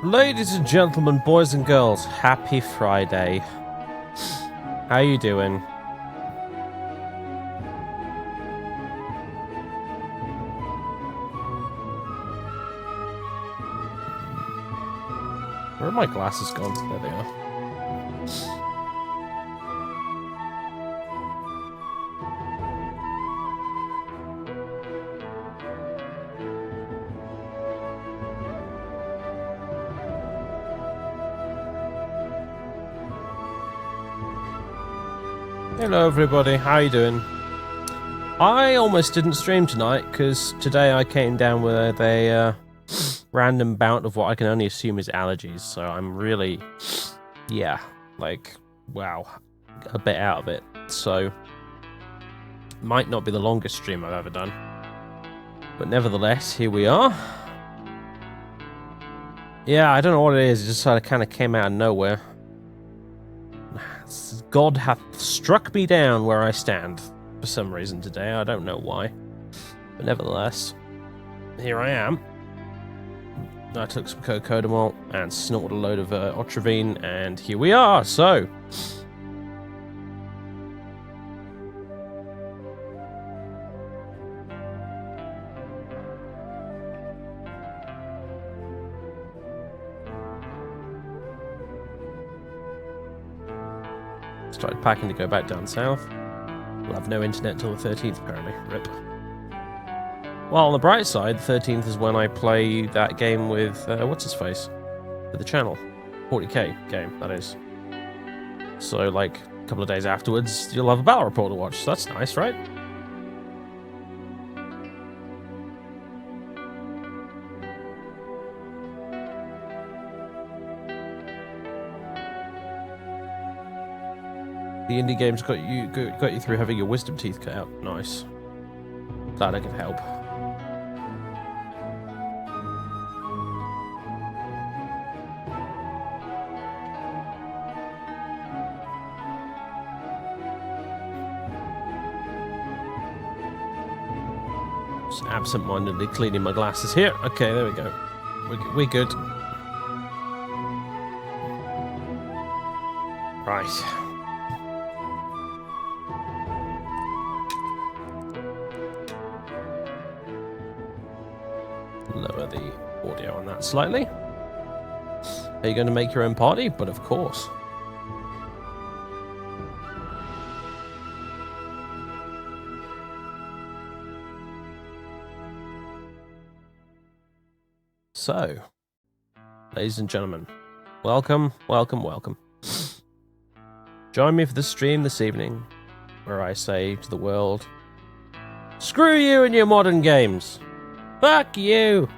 Ladies and gentlemen, boys and girls, happy Friday. How you doing? Where are my glasses gone? There they are. Hello everybody, how you doing? I almost didn't stream tonight because today I came down with a random bout of what I can only assume is allergies, so I'm really, wow, a bit out of it. So, might not be the longest stream I've ever done. But nevertheless, here we are. Yeah, I don't know what it is, it just sort of kind of came out of nowhere. God hath struck me down where I stand for some reason today. I don't know why. But nevertheless, here I am. I took some cocodamol and snorted a load of Otravine, and here we are. So, started packing to go back down south. We'll have no internet until the 13th, apparently. RIP. Well, on the bright side, the 13th is when I play that game with, what's-his-face? For the channel. 40k game, that is. So, like, a couple of days afterwards, you'll have a battle report to watch. So that's nice, right? The indie games got you through having your wisdom teeth cut out. Nice. Glad I could help. Just absent-mindedly cleaning my glasses here. Okay, there we go. We're good. Right. Lower the audio on that slightly. Are you going to make your own party? But of course. So, ladies and gentlemen, welcome, welcome, welcome. Join me for the stream this evening, where I say to the world, screw you and your modern games. Fuck you!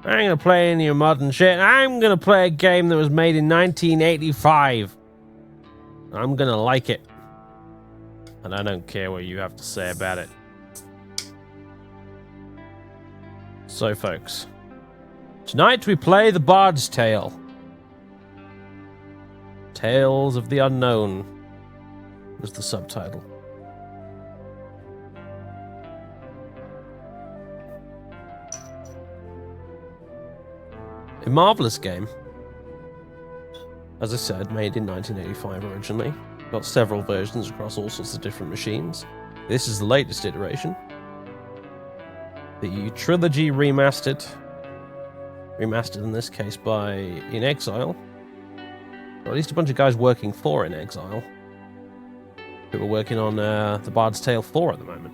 I ain't gonna play any of your modern shit. I'm gonna play a game that was made in 1985. I'm gonna like it. And I don't care what you have to say about it. So, folks, tonight we play The Bard's Tale. Tales of the Unknown was the subtitle. A marvellous game. As I said, made in 1985 originally. Got several versions across all sorts of different machines. This is the latest iteration. The Trilogy Remastered. Remastered in this case by In Exile. Or at least a bunch of guys working for In Exile. Who are working on The Bard's Tale 4 at the moment.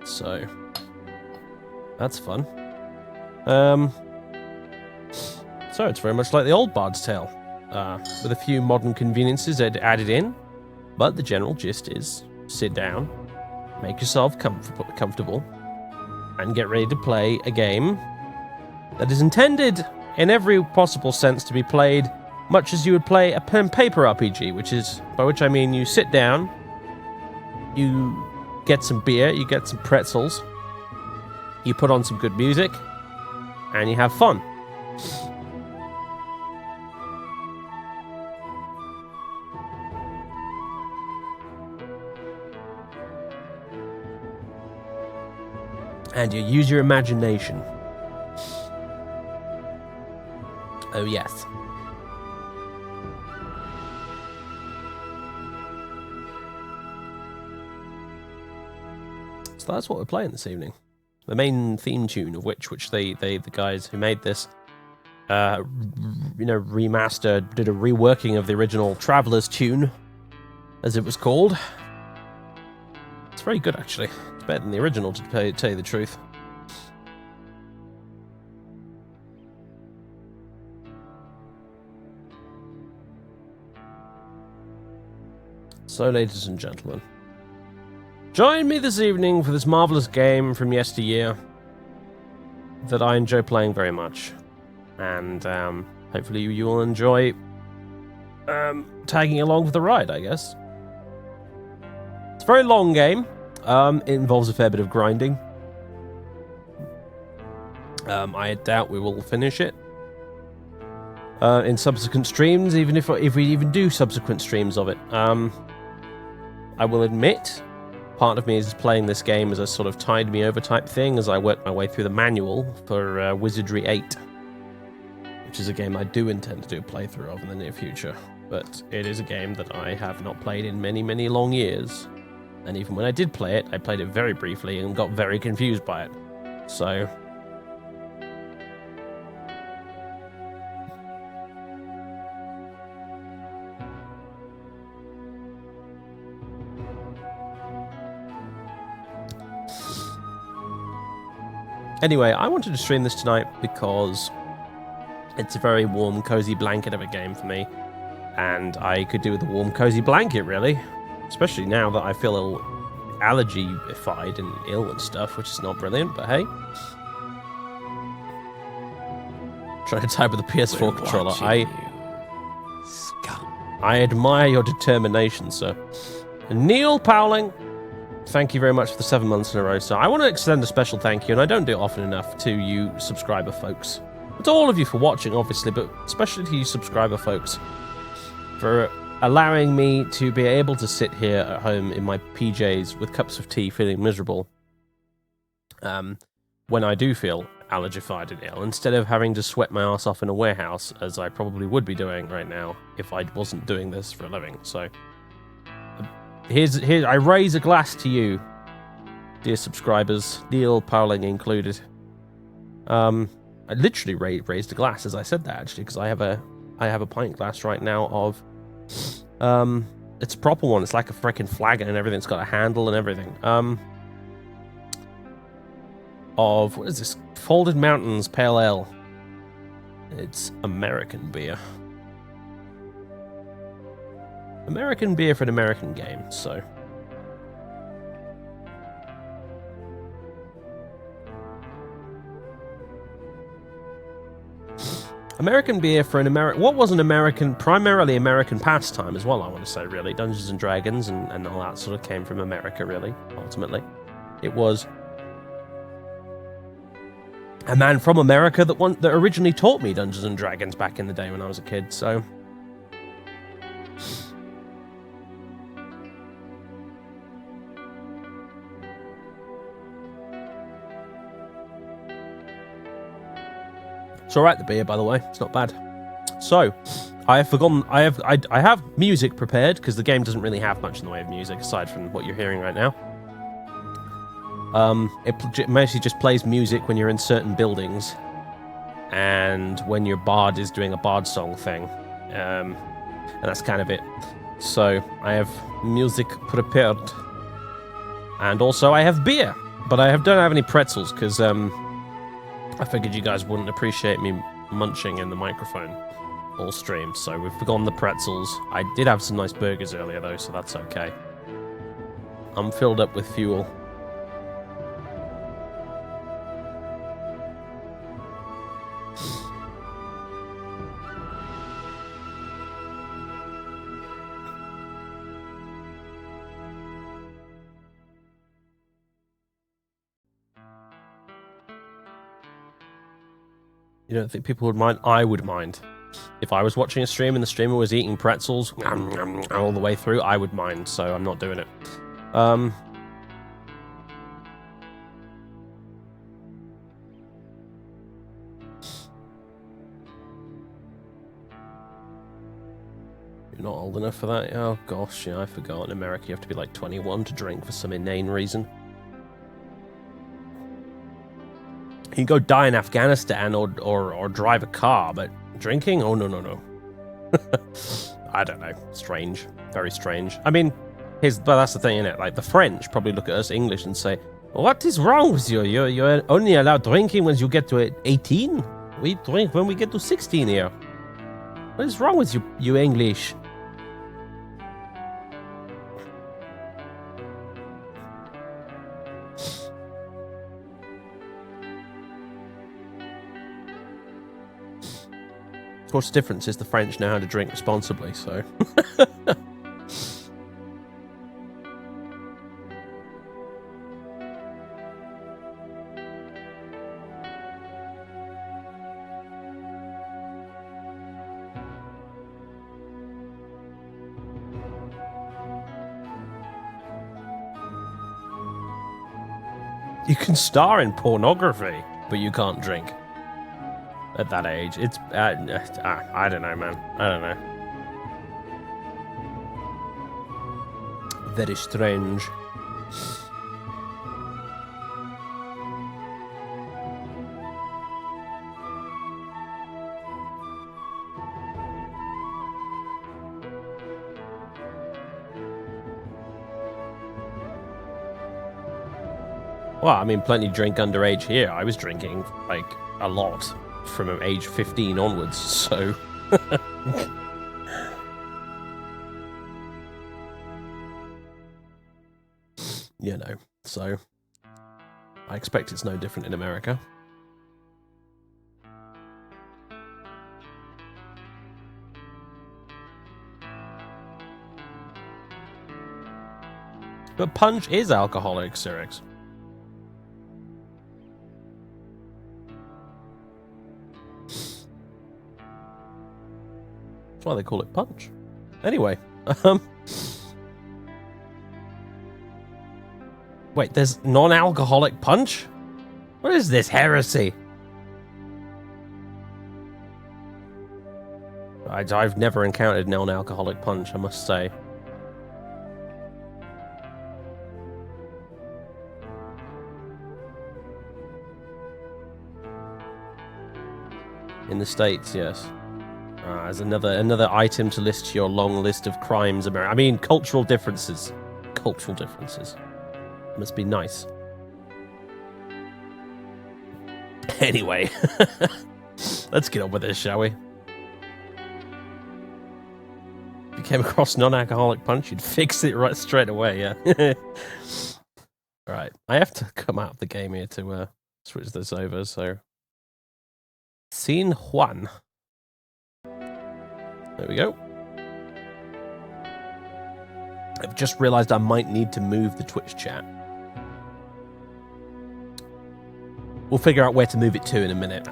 So, that's fun. So it's very much like the old Bard's Tale, with a few modern conveniences added in, but the general gist is sit down, make yourself comfortable, and get ready to play a game that is intended in every possible sense to be played much as you would play a pen and paper RPG, by which I mean you sit down, you get some beer, you get some pretzels, you put on some good music, and you have fun. And you use your imagination. Oh, yes. So that's what we're playing this evening. The main theme tune of which the guys who made this, remastered, did a reworking of the original Traveller's tune, as it was called. It's very good, actually. It's better than the original, to tell you the truth. So, ladies and gentlemen, join me this evening for this marvelous game from yesteryear that I enjoy playing very much. And hopefully you will enjoy tagging along for the ride, I guess. It's a very long game. It involves a fair bit of grinding. I doubt we will finish it in subsequent streams, even if we even do subsequent streams of it. I will admit, part of me is playing this game as a sort of tide me over type thing as I work my way through the manual for Wizardry 8, which is a game I do intend to do a playthrough of in the near future. But it is a game that I have not played in many, many long years. And even when I did play it, I played it very briefly and got very confused by it. So... Anyway, I wanted to stream this tonight because it's a very warm, cozy blanket of a game for me. And I could do with a warm, cozy blanket, really. Especially now that I feel a little allergy-ified and ill and stuff, which is not brilliant, but hey. Trying to type with the PS4 controller. I admire your determination, sir. Neil Powling, thank you very much for the 7 months in a row, sir. I want to extend a special thank you, and I don't do it often enough, to you subscriber folks. To all of you for watching, obviously, but especially to you subscriber folks for allowing me to be able to sit here at home in my PJs with cups of tea feeling miserable when I do feel allergified and ill, instead of having to sweat my ass off in a warehouse, as I probably would be doing right now if I wasn't doing this for a living. So Here, I raise a glass to you, dear subscribers, Neil Powling included. I literally raised a glass as I said that, actually, because I have a pint glass right now of, it's a proper one. It's like a freaking flagon and everything. It's got a handle and everything. Of what is this? Folded Mountains Pale Ale. It's American beer. American beer for an American game, so... American beer for an American... What was an American... Primarily American pastime as well, I want to say, really. Dungeons and Dragons and all that sort of came from America, really, ultimately. It was a man from America that originally taught me Dungeons and Dragons back in the day when I was a kid, so... It's alright, the beer, by the way. It's not bad. So, I have forgotten... I have music prepared, because the game doesn't really have much in the way of music, aside from what you're hearing right now. It mostly just plays music when you're in certain buildings, and when your bard is doing a bard song thing. And that's kind of it. So, I have music prepared. And also, I have beer. But I don't have any pretzels, because... I figured you guys wouldn't appreciate me munching in the microphone all stream, so we've forgotten the pretzels. I did have some nice burgers earlier, though, so that's okay. I'm filled up with fuel. You don't think people would mind? I would mind. If I was watching a stream and the streamer was eating pretzels all the way through, I would mind, so I'm not doing it. old enough for that. Oh gosh, yeah, I forgot. In America, you have to be like 21 to drink for some inane reason. You can go die in Afghanistan or drive a car, but drinking? Oh, no. I don't know. Strange. Very strange. I mean, but that's the thing, innit? Like, the French probably look at us English and say, what is wrong with you? You're only allowed drinking when you get to 18. We drink when we get to 16 here. What is wrong with you English? Of course, the difference is the French know how to drink responsibly, so... You can star in pornography, but you can't drink. At that age, it's... I don't know, man. I don't know. Very strange. Well, I mean, plenty drink underage here. I was drinking, like, a lot from age 15 onwards, so... you know, so... I expect it's no different in America. But punch is alcoholic, Cyrix. That's why they call it punch. Anyway, wait, there's non-alcoholic punch? What is this heresy? I've never encountered non-alcoholic punch, I must say. In the States, yes. As another item to list to your long list of crimes. I mean, cultural differences. Cultural differences. Must be nice. Anyway, let's get on with this, shall we? If you came across non-alcoholic punch, you'd fix it right straight away, yeah. Alright, I have to come out of the game here to switch this over, so... Scene 1. There we go. I've just realized I might need to move the Twitch chat. We'll figure out where to move it to in a minute.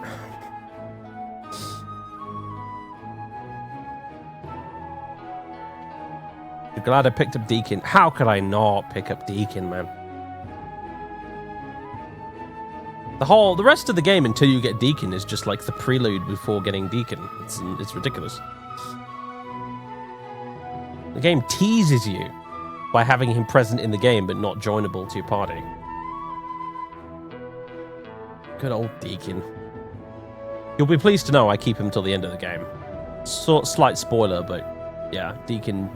I'm glad I picked up Deacon. How could I not pick up Deacon, man? The rest of the game until you get Deacon is just like the prelude before getting Deacon. It's ridiculous. The game teases you by having him present in the game but not joinable to your party. Good old Deacon. You'll be pleased to know I keep him till the end of the game. Slight spoiler, but yeah, Deacon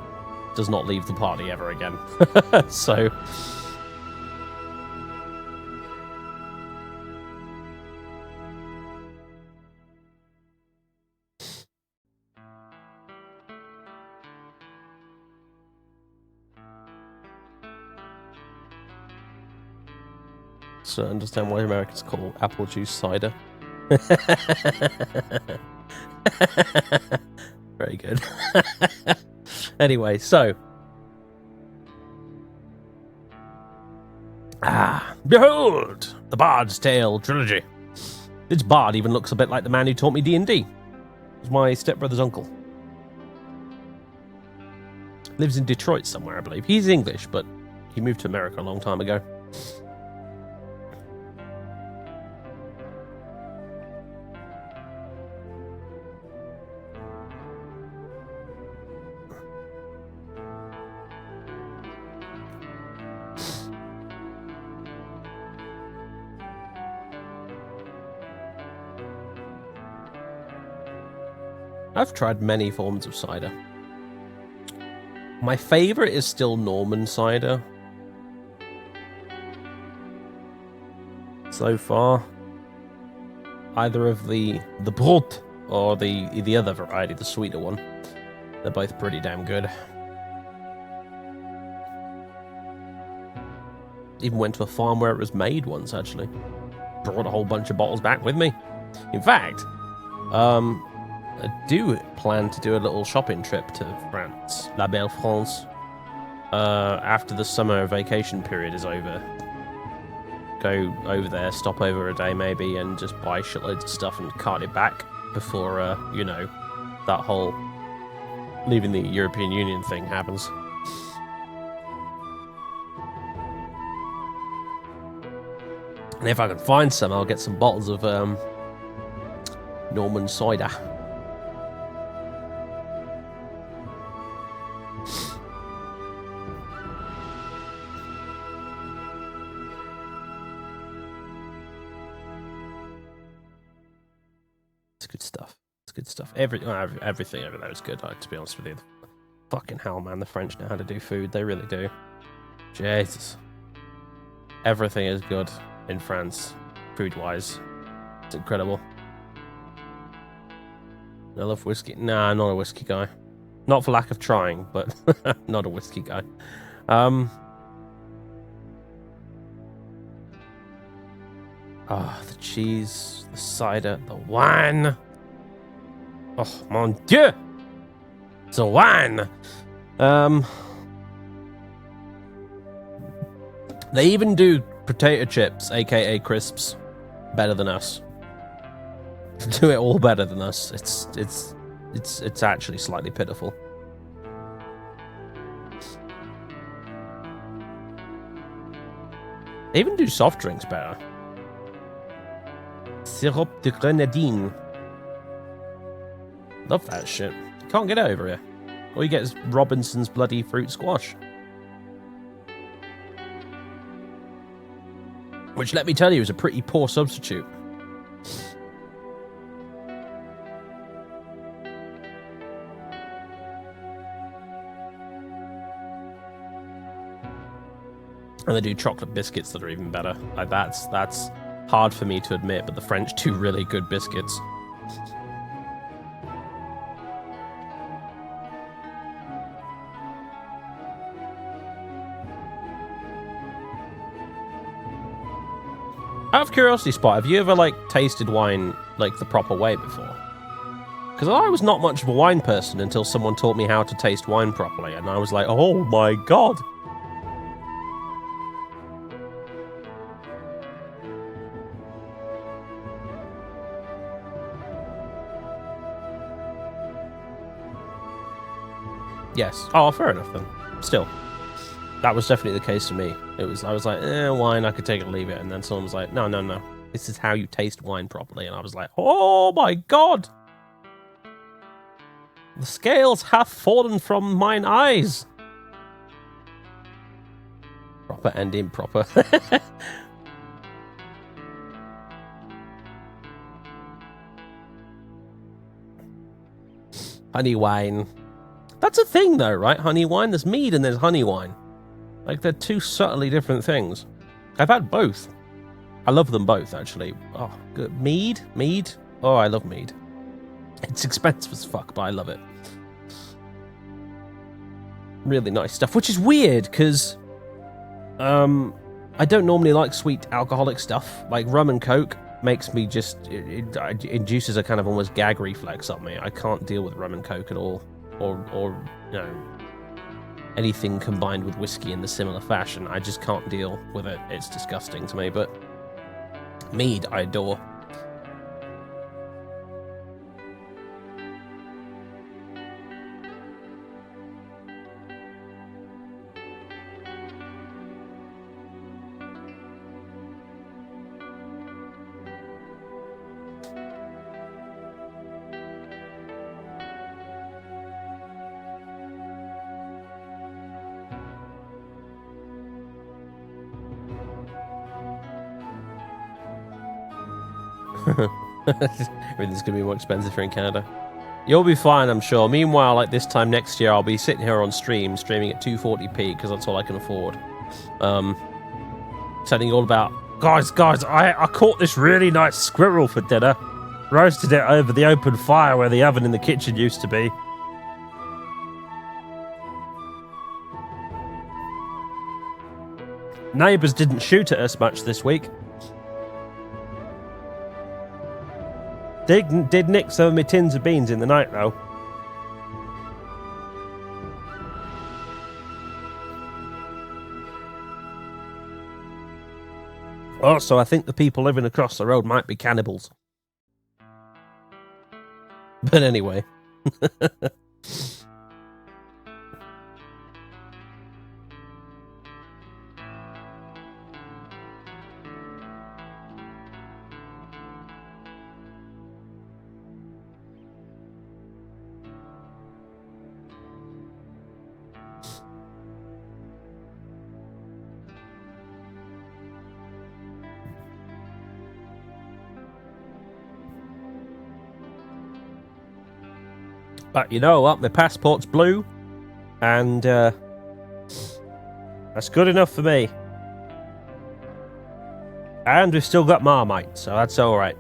does not leave the party ever again. So... So I understand why Americans call apple juice cider. Very good. Anyway, so... behold! The Bard's Tale Trilogy. This bard even looks a bit like the man who taught me D&D. He's my stepbrother's uncle. Lives in Detroit somewhere, I believe. He's English, but he moved to America a long time ago. I've tried many forms of cider. My favorite is still Norman cider. So far, either of the Brut or the other variety, the sweeter one, they're both pretty damn good. Even went to a farm where it was made once, actually. Brought a whole bunch of bottles back with me. In fact, I do plan to do a little shopping trip to France, La Belle France, after the summer vacation period is over. Go over there, stop over a day maybe, and just buy shitloads of stuff and cart it back before, you know, that whole leaving the European Union thing happens. And if I can find some, I'll get some bottles of Norman cider. It's good stuff. It's good stuff. Everything over there is good, to be honest with you. Fucking hell, man. The French know how to do food. They really do. Jesus. Everything is good in France, food-wise. It's incredible. I love whiskey. Nah, not a whiskey guy. Not for lack of trying, but not a whiskey guy. The cheese, the cider, the wine. Oh, mon Dieu! The wine! They even do potato chips, aka crisps, better than us. Do it all better than us. It's actually slightly pitiful. They even do soft drinks better. Sirop de grenadine. Love that shit. Can't get it over here. All you get is Robinson's bloody fruit squash. Which, let me tell you, is a pretty poor substitute. And they do chocolate biscuits that are even better. Like that's hard for me to admit, but the French do really good biscuits. Out of curiosity, Spot, have you ever, like, tasted wine, like, the proper way before? Because I was not much of a wine person until someone taught me how to taste wine properly, and I was like, oh my god! Yes. Oh, fair enough then. Still. That was definitely the case for me. I was like, wine, I could take it or leave it. And then someone was like, no. This is how you taste wine properly. And I was like, oh my god! The scales have fallen from mine eyes! Proper and improper. Honey wine. That's a thing though, right? Honey wine? There's mead and there's honey wine. Like, they're two subtly different things. I've had both. I love them both, actually. Oh, good. Mead? Mead? Oh, I love mead. It's expensive as fuck, but I love it. Really nice stuff, which is weird, because I don't normally like sweet alcoholic stuff. Like, rum and Coke makes me just... It induces a kind of almost gag reflex on me. I can't deal with rum and Coke at all. Or you know... anything combined with whiskey in the similar fashion. I just can't deal with it. It's disgusting to me, but mead I adore. Everything's gonna be more expensive here in Canada. You'll be fine, I'm sure. Meanwhile, like this time next year, I'll be sitting here on streaming at 240p because that's all I can afford. Telling you all about, guys, I caught this really nice squirrel for dinner. Roasted it over the open fire where the oven in the kitchen used to be. Neighbours didn't shoot at us much this week. Did nick some of my tins of beans in the night, though. Also, I think the people living across the road might be cannibals. But anyway. But you know what? My passport's blue, and that's good enough for me. And we've still got Marmite, so that's alright.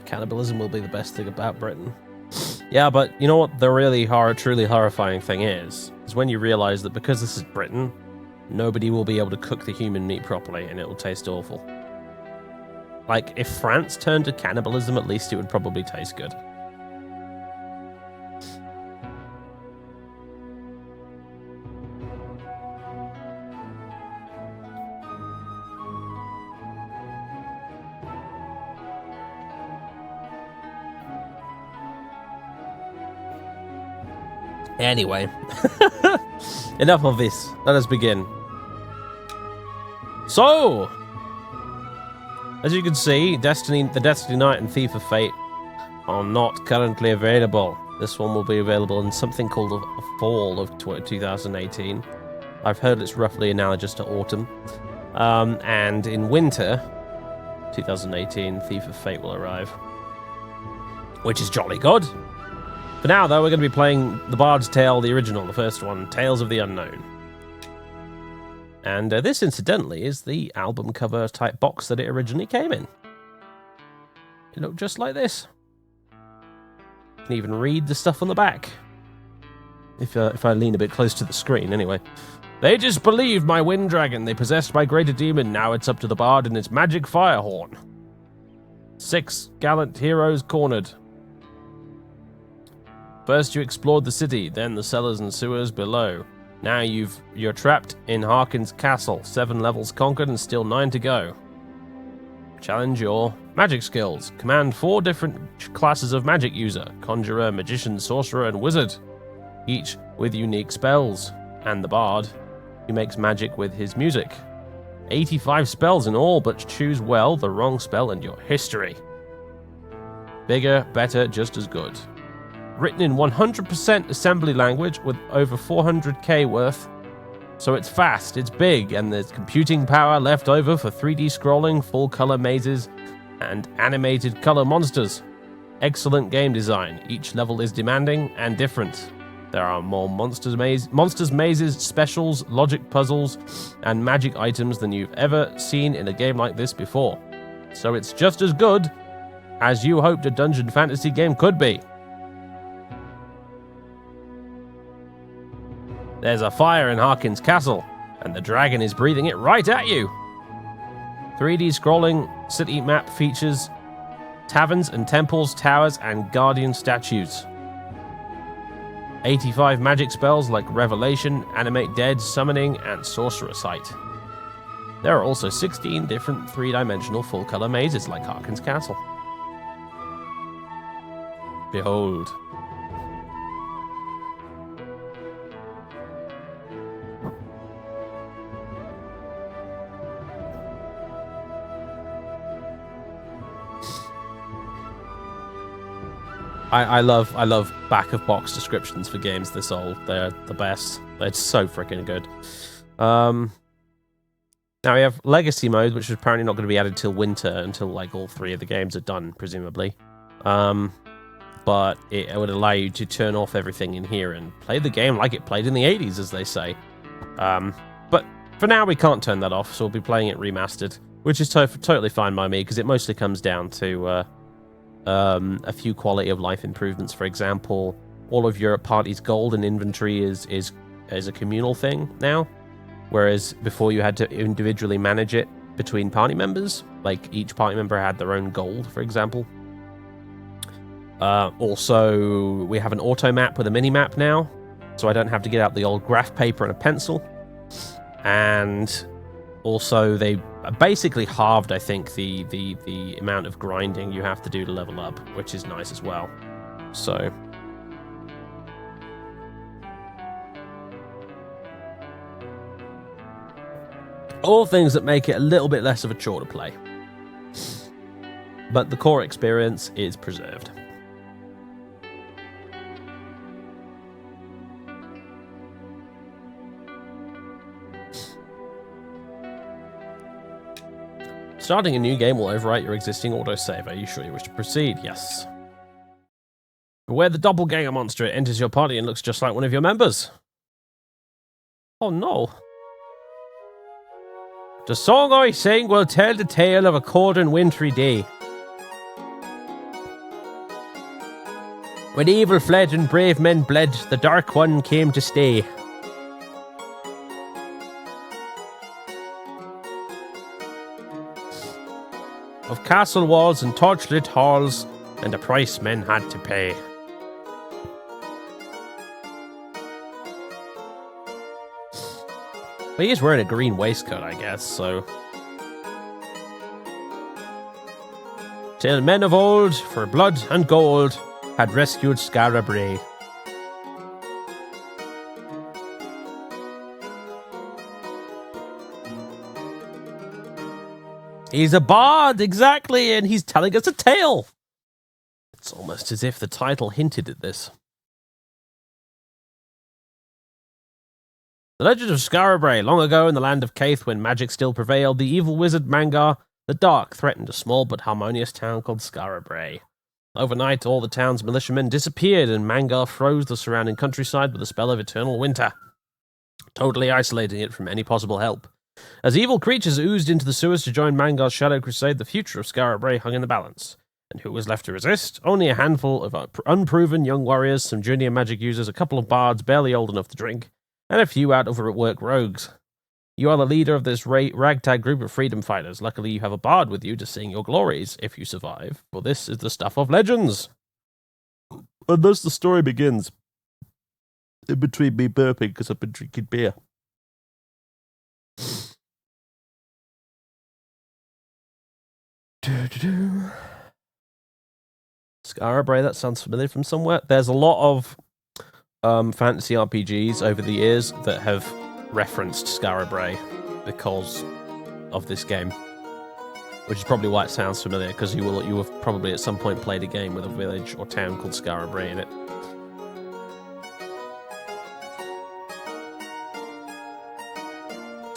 Cannibalism will be the best thing about Britain. Yeah, but you know what the really truly horrifying thing is when you realise that because this is Britain, nobody will be able to cook the human meat properly and it will taste awful. Like, if France turned to cannibalism, at least it would probably taste good. Anyway, enough of this. Let us begin. So, as you can see, the Destiny Knight and Thief of Fate are not currently available. This one will be available in something called a fall of 2018. I've heard it's roughly analogous to autumn. And in winter 2018, Thief of Fate will arrive, which is jolly good. For now, though, we're going to be playing The Bard's Tale, the original, the first one, Tales of the Unknown. And this, incidentally, is the album cover type box that it originally came in. It looked just like this. You can even read the stuff on the back. If I lean a bit close to the screen, anyway. They disbelieved my wind dragon. They possessed my greater demon. Now it's up to the bard and its magic fire horn. 6 gallant heroes cornered. First you explored the city, then the cellars and sewers below. Now you're trapped in Harkin's castle. 7 levels conquered and still 9 to go. Challenge your magic skills. Command 4 different classes of magic user. Conjurer, magician, sorcerer, and wizard. Each with unique spells. And the bard, who makes magic with his music. 85 spells in all, but choose well the wrong spell and your history. Bigger, better, just as good. Written in 100% assembly language with over 400k worth. So it's fast, it's big, and there's computing power left over for 3D scrolling, full color mazes, and animated color monsters. Excellent game design. Each level is demanding and different. There are more monsters, mazes, specials, logic puzzles, and magic items than you've ever seen in a game like this before. So it's just as good as you hoped a dungeon fantasy game could be. There's a fire in Harkin's castle, and the dragon is breathing it right at you. 3D scrolling city map features taverns and temples, towers, and guardian statues. 85 magic spells like Revelation, Animate Dead, Summoning, and Sorcerer Sight. There are also 16 different 3-dimensional full-color mazes like Harkin's castle. Behold. I love back of box descriptions for games this old. They're the best. It's so freaking good. Now we have Legacy mode, which is apparently not going to be added till winter, until like all 3 of the games are done, presumably. But it would allow you to turn off everything in here and play the game like it played in the 80s, as they say. But for now, we can't turn that off, so we'll be playing it remastered, which is totally fine by me, because it mostly comes down to a few quality of life improvements. For example, all of your party's gold and inventory is a communal thing now, whereas before you had to individually manage it between party members. Like, each party member had their own gold, for example. Also, we have an auto map with a mini map now, so I don't have to get out the old graph paper and a pencil. And also, they basically halved, I think, the amount of grinding you have to do to level up, which is nice as well. So all things that make it a little bit less of a chore to play. But the core experience is preserved. Starting a new game will overwrite your existing autosave. Are you sure you wish to proceed? Yes. Beware the doppelganger monster. It enters your party and looks just like one of your members. Oh no. The song I sing will tell the tale of a cold and wintry day, when evil fled and brave men bled, the Dark One came to stay. Of castle walls and torchlit halls, and the price men had to pay. But he's wearing a green waistcoat, I guess, so. Till men of old, for blood and gold, had rescued Skara Brae. He's a bard, exactly, and he's telling us a tale. It's almost as if the title hinted at this. The legend of Skara Brae. Long ago in the land of Caith, when magic still prevailed, the evil wizard Mangar the Dark threatened a small but harmonious town called Skara Brae. Overnight, all the town's militiamen disappeared, and Mangar froze the surrounding countryside with a spell of eternal winter, totally isolating it from any possible help. As evil creatures oozed into the sewers to join Mangar's shadow crusade, the future of Skara Brae hung in the balance. And who was left to resist? Only a handful of unproven young warriors, some junior magic users, a couple of bards barely old enough to drink, and a few out-of-work rogues. You are the leader of this ragtag group of freedom fighters. Luckily, you have a bard with you to sing your glories, if you survive, for this is the stuff of legends. And thus the story begins. In between me burping, because I've been drinking beer. Skara Brae, that sounds familiar from somewhere. There's a lot of fantasy RPGs over the years that have referenced Skara Brae because of this game, which is probably why it sounds familiar, because you have probably at some point played a game with a village or town called Skara Brae in it.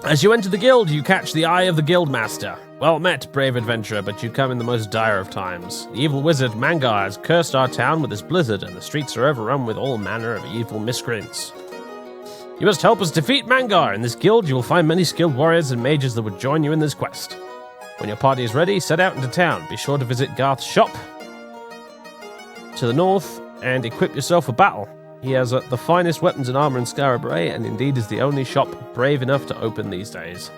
As you enter the guild, you catch the eye of the guildmaster. Well met, brave adventurer, but you come in the most dire of times. The evil wizard Mangar has cursed our town with his blizzard, and the streets are overrun with all manner of evil miscreants. You must help us defeat Mangar. In this guild, you will find many skilled warriors and mages that would join you in this quest. When your party is ready, set out into town. Be sure to visit Garth's shop to the north and equip yourself for battle. He has the finest weapons and armor in Skara Brae, and indeed is the only shop brave enough to open these days.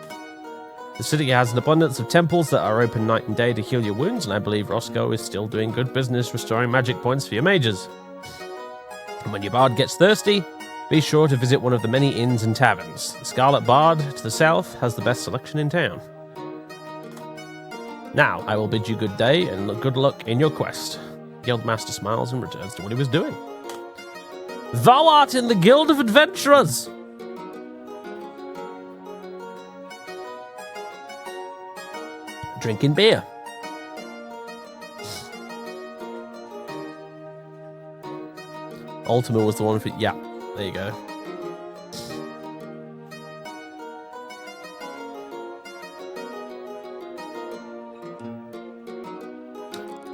The city has an abundance of temples that are open night and day to heal your wounds, and I believe Roscoe is still doing good business restoring magic points for your mages. And when your bard gets thirsty, be sure to visit one of the many inns and taverns. The Scarlet Bard to the south has the best selection in town. Now, I will bid you good day and good luck in your quest. The Guildmaster smiles and returns to what he was doing. Thou art in the Guild of Adventurers! Drinking beer. Ultima was the one for... Yeah, there you go.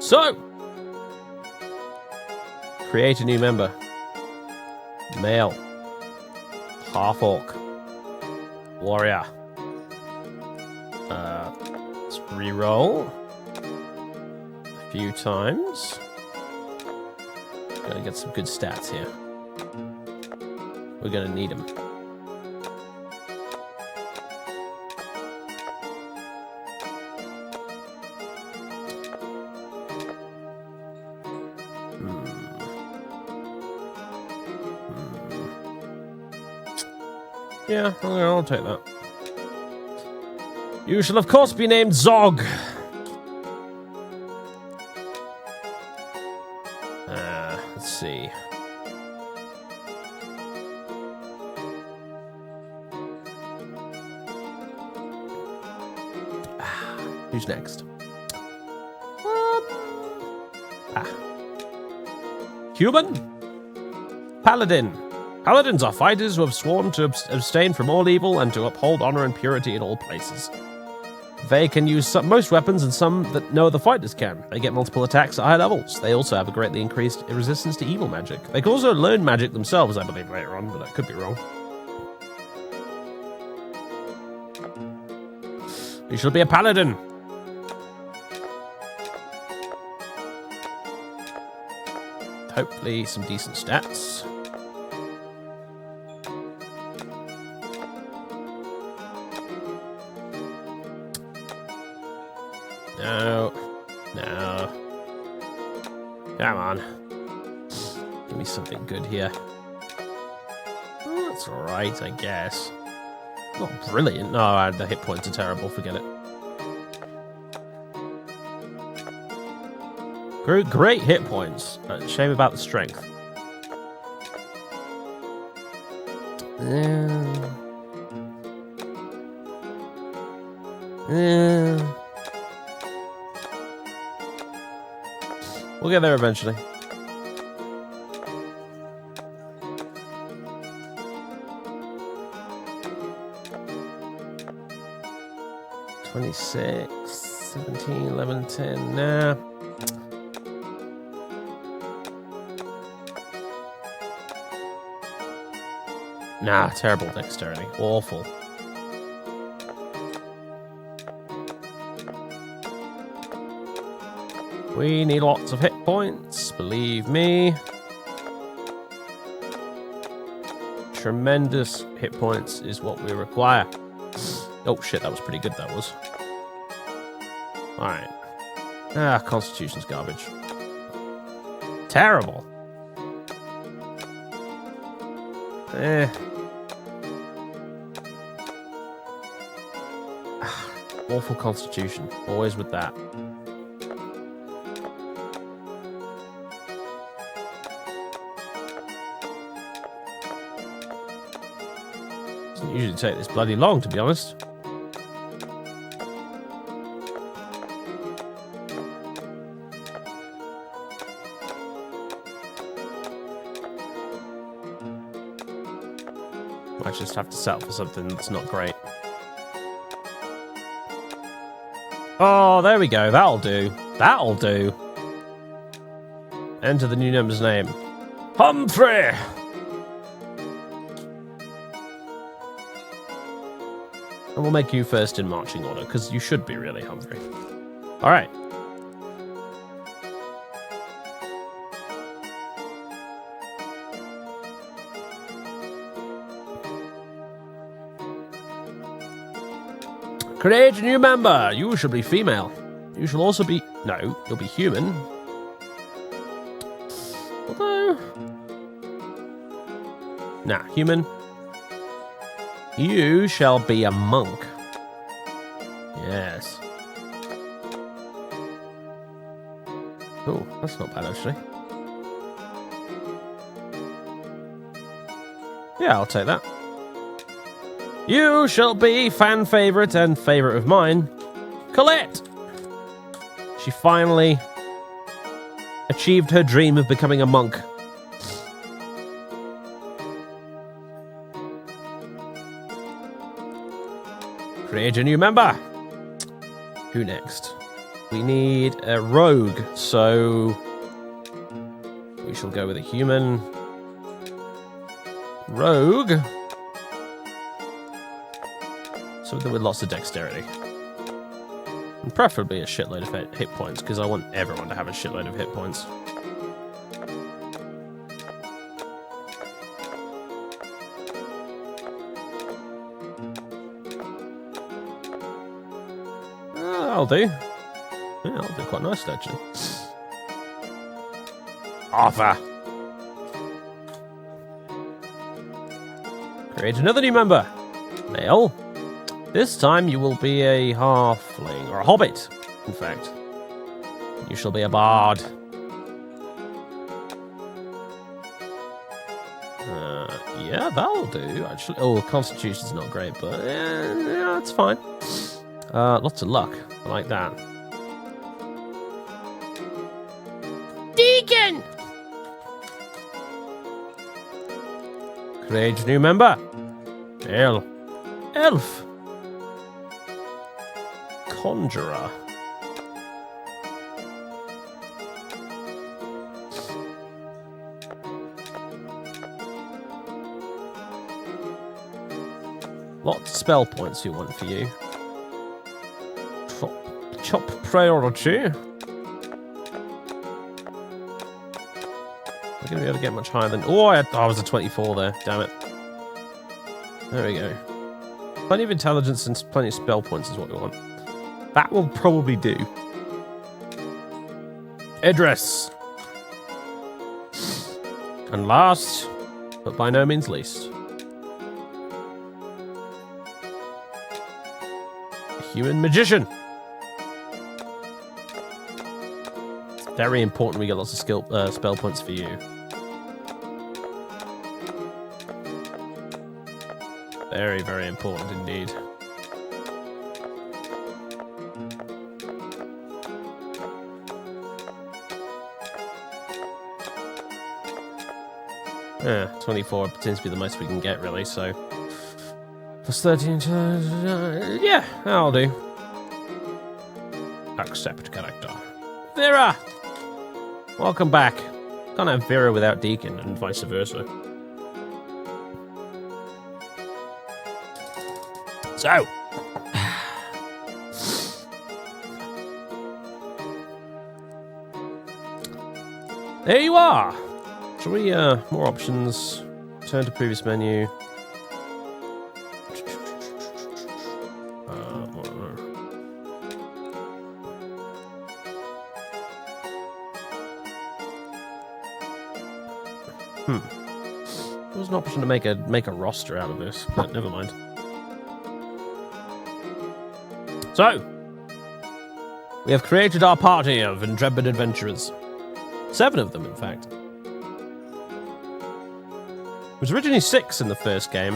So, create a new member. Male. Half-orc. Warrior. Let's re-roll a few times. Gotta get some good stats here. We're gonna need them. Yeah, I'll take that. You shall of course be named Zog. Let's see. Who's next? Human? Paladin. Paladins are fighters who have sworn to abstain from all evil and to uphold honor and purity in all places. They can use most weapons and some that no other fighters can. They get multiple attacks at high levels. They also have a greatly increased resistance to evil magic. They can also learn magic themselves, I believe, later on, but I could be wrong. You shall be a paladin. Hopefully some decent stats. No. Come on. Give me something good here. Oh, that's alright, I guess. Not brilliant. No, the hit points are terrible. Forget it. Great hit points. Shame about the strength. We'll get there eventually. $26, 17, 11, 10. Nah. Nah, terrible dexterity. Awful. We need lots of hit points, believe me. Tremendous hit points is what we require. Oh shit, that was pretty good, that was. Alright. Constitution's garbage. Terrible. Awful constitution. Always with that. Doesn't usually take this bloody long, to be honest. Might just have to settle for something that's not great. Oh, there we go. That'll do. That'll do. Enter the new member's name. Humphrey! And we'll make you first in marching order, because you should be really Humphrey. Alright. Create a new member. You shall be female. You shall also be... No, you'll be human. Although... Nah, human. You shall be a monk. Yes. Oh, that's not bad, actually. Yeah, I'll take that. You shall be fan favorite and favorite of mine, Colette. She finally achieved her dream of becoming a monk. Create a new member. Who next? We need a rogue, so we shall go with a human. Rogue. Something with lots of dexterity. And preferably a shitload of hit points, because I want everyone to have a shitload of hit points. I'll do. Yeah, I'll do quite nicely, actually. Arthur. Create another new member. Male. This time you will be a halfling, or a hobbit, in fact. You shall be a bard. Yeah, that'll do, actually. Oh, Constitution's not great, but yeah, it's fine. Lots of luck. I like that. Deacon! Create a new member. Elf. Conjurer. Lots of spell points you want for you. Chop priority. I'm going to be able to get much higher than... Oh, I was a 24 there. Damn it. There we go. Plenty of intelligence and plenty of spell points is what we want. That will probably do. Address. And last, but by no means least, a human magician. It's very important we get lots of spell points for you. Very, very important indeed. Yeah, 24 tends to be the most we can get, really, so... Plus 13... yeah, that'll do. Accept character. Vera! Welcome back. Can't have Vera without Deacon, and vice versa. So... there you are! Shall we, more options, turn to previous menu. There was an option to make a roster out of this, but never mind. So, we have created our party of intrepid adventurers. 7 of them, in fact. It was originally 6 in the first game,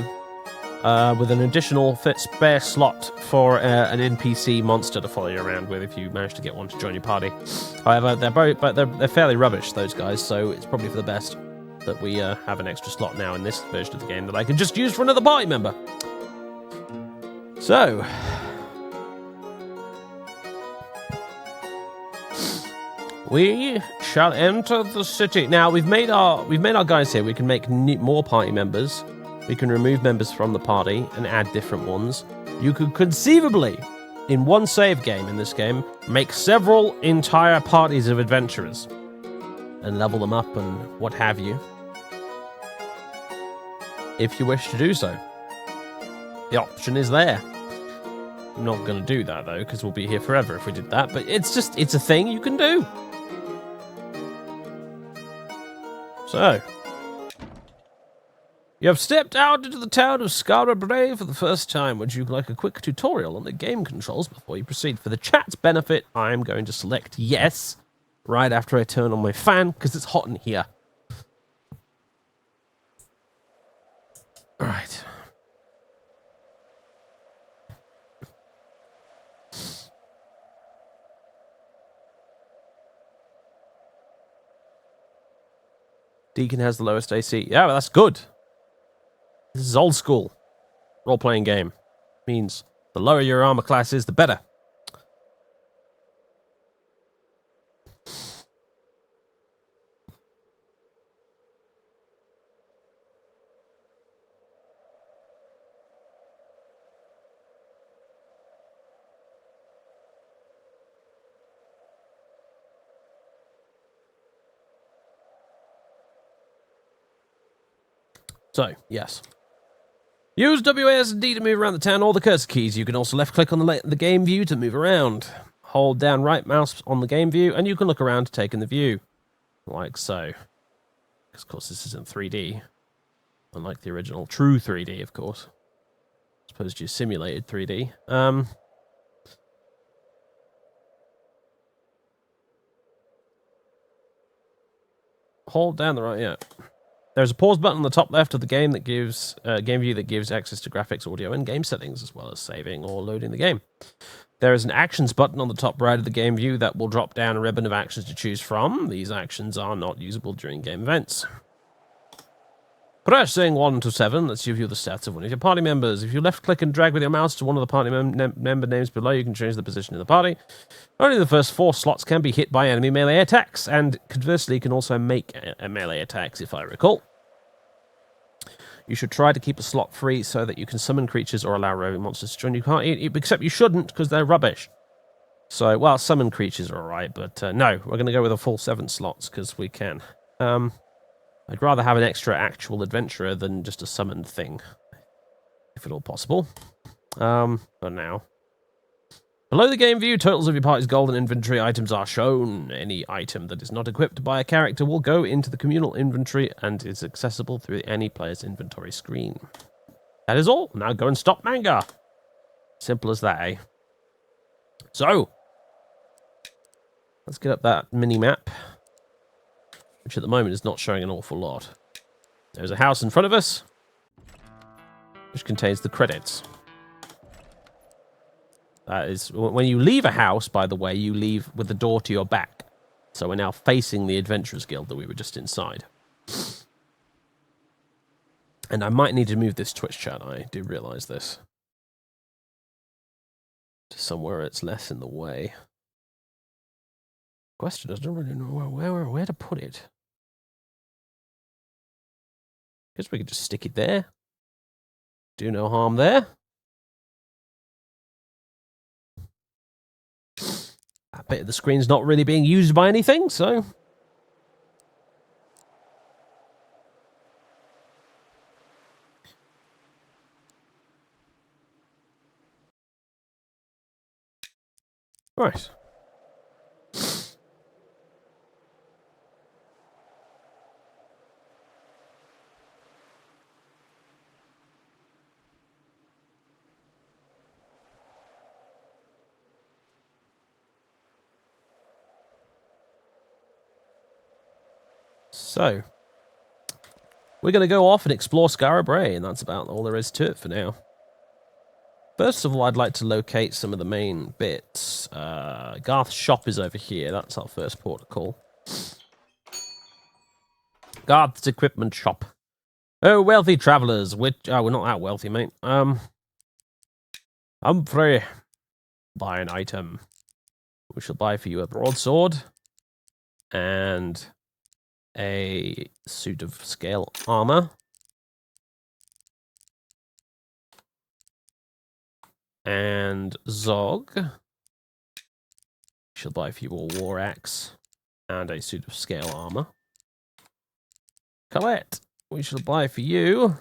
with an additional spare slot for an NPC monster to follow you around with if you manage to get one to join your party. However, they're fairly rubbish, those guys, so it's probably for the best that we have an extra slot now in this version of the game that I can just use for another party member. So... we shall enter the city. Now, we've made our guys here. We can make more party members. We can remove members from the party and add different ones. You could conceivably, in one save game in this game, make several entire parties of adventurers and level them up and what have you, if you wish to do so. The option is there. I'm not going to do that, though, because we'll be here forever if we did that, but it's a thing you can do. So, you have stepped out into the town of Skara Brae for the first time. Would you like a quick tutorial on the game controls before you proceed? For the chat's benefit, I'm going to select yes right after I turn on my fan, because it's hot in here. All right. Deacon has the lowest AC. Yeah, well, that's good. This is old school role-playing game. Means The lower your armor class is, the better. So, yes. Use WASD to move around the town or the cursor keys. You can also left-click on the game view to move around. Hold down right mouse on the game view, and you can look around to take in the view. Like so. Because, of course, this isn't 3D. Unlike the original true 3D, of course. As opposed to simulated 3D. Hold down the right, yeah. There's a pause button on the top left of the game that gives game view that gives access to graphics, audio, and game settings, as well as saving or loading the game. There is an actions button on the top right of the game view that will drop down a ribbon of actions to choose from. These actions are not usable during game events. Pressing 1 to 7 lets you view the stats of one of your party members. If you left-click and drag with your mouse to one of the party member names below, you can change the position of the party. Only the first 4 slots can be hit by enemy melee attacks, and conversely, you can also make melee attacks, if I recall. You should try to keep a slot free so that you can summon creatures or allow roving monsters to join you. Except you shouldn't, because they're rubbish. So, well, summon creatures are alright, but no, we're going to go with a full 7 slots, because we can. I'd rather have an extra actual adventurer than just a summoned thing, if at all possible. For now. Below the game view, totals of your party's gold and inventory items are shown. Any item that is not equipped by a character will go into the communal inventory and is accessible through any player's inventory screen. That is all. Now go and stop manga. Simple as that, eh? So, let's get up that mini-map, which at the moment is not showing an awful lot. There's a house in front of us, which contains the credits. That is, when you leave a house, by the way, you leave with the door to your back. So we're now facing the Adventurers Guild that we were just inside. And I might need to move this Twitch chat, I do realise this. To somewhere it's less in the way. Question, I don't really know where to put it. Guess we could just stick it there. Do no harm there. I bet the screen's not really being used by anything, so... Right. So, we're going to go off and explore Skara Brae, and that's about all there is to it for now. First of all, I'd like to locate some of the main bits. Garth's shop is over here. That's our first port of call. Garth's equipment shop. Oh, wealthy travellers. We're not that wealthy, mate. Humphrey. Buy an item. We shall buy for you a broadsword. And a suit of scale armor. And Zog. Shall buy for you a war axe and a suit of scale armor. Colette, we shall buy for you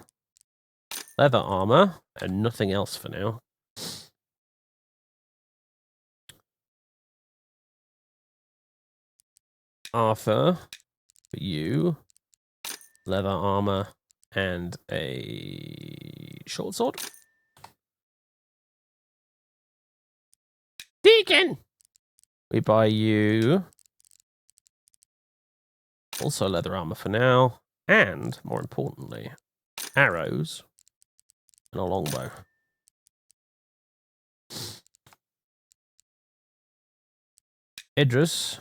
leather armor and nothing else for now. Arthur, for you, leather armor and a short sword. Deacon, we buy you also leather armor for now, and more importantly, arrows and a longbow. Idris,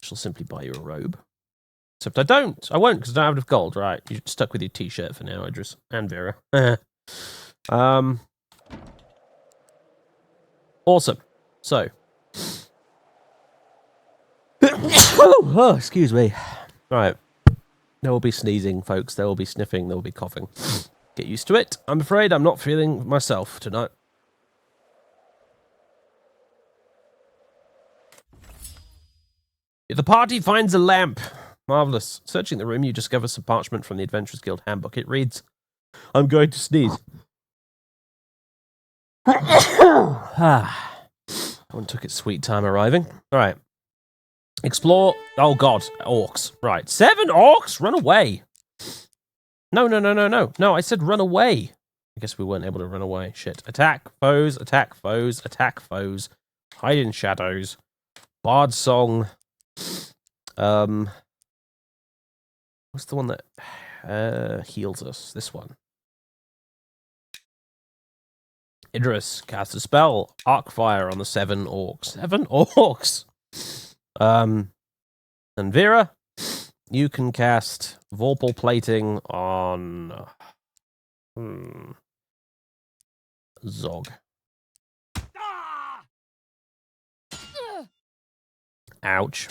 shall simply buy you a robe. Except I won't, because I don't have enough gold. Right, you're stuck with your t-shirt for now, Idris. And Vera. Awesome. So. Oh, excuse me. Right. There will be sneezing, folks. There will be sniffing. There will be coughing. Get used to it. I'm afraid I'm not feeling myself tonight. The party finds a lamp. Marvellous. Searching the room, you discover some parchment from the Adventurers Guild handbook. It reads, I'm going to sneeze. One took its sweet time arriving. All right. Explore. Oh, God. Orcs. Right. 7 orcs? Run away. No. No, I said run away. I guess we weren't able to run away. Shit. Attack foes, attack foes, attack foes. Hide in shadows. Bard song. What's the one that heals us? This one. Idris, cast a spell. Arc fire on the 7 orcs. 7 orcs! And Vera, you can cast Vorpal plating on... Zog. Ouch.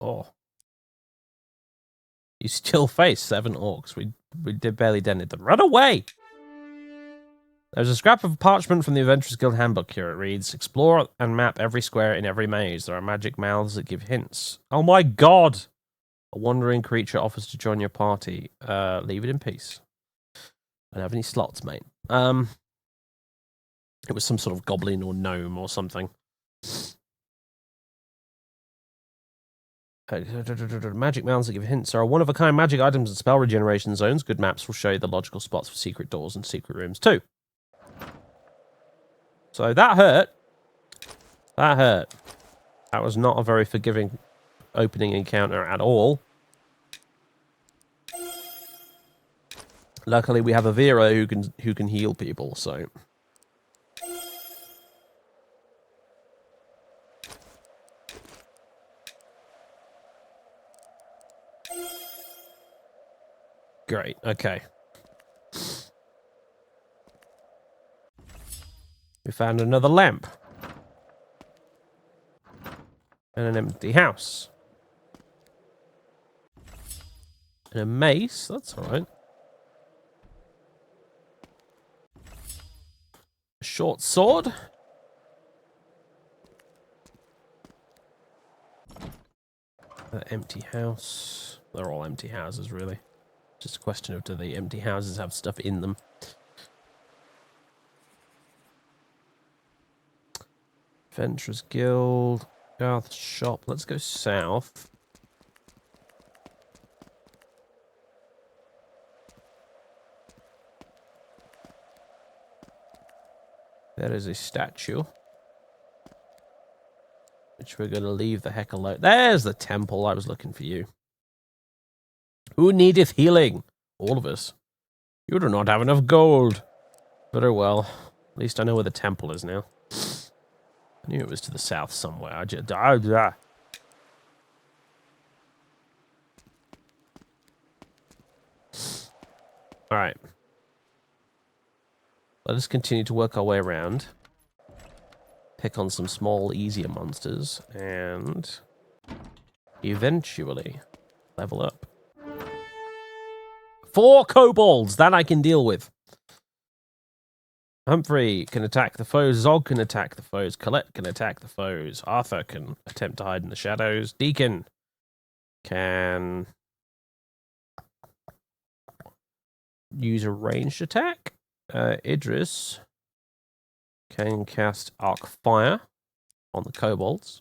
Oh. You still face 7 orcs. We did barely dented them. Run away! There's a scrap of parchment from the Adventurers Guild handbook here. It reads, explore and map every square in every maze. There are magic mouths that give hints. Oh my god! A wandering creature offers to join your party. Leave it in peace. I don't have any slots, mate. It was some sort of goblin or gnome or something. Magic mounds that give hints. There are one-of-a-kind magic items and spell regeneration zones. Good maps will show you the logical spots for secret doors and secret rooms too. So that hurt. That hurt. That was not a very forgiving opening encounter at all. Luckily, we have a Vera who can heal people, so... Great, okay. We found another lamp. And an empty house. And a mace, that's alright. A short sword. An empty house. They're all empty houses, really. Just a question of do the empty houses have stuff in them. Adventurers Guild. Garth shop. Let's go south. There is a statue. Which we're going to leave the heck alone. There's the temple. I was looking for you. Who needeth healing? All of us. You do not have enough gold. Very well. At least I know where the temple is now. I knew it was to the south somewhere. Alright. Let us continue to work our way around. Pick on some small, easier monsters. And eventually level up. 4 kobolds! That I can deal with. Humphrey can attack the foes. Zog can attack the foes. Colette can attack the foes. Arthur can attempt to hide in the shadows. Deacon can use a ranged attack. Idris can cast Arc Fire on the kobolds.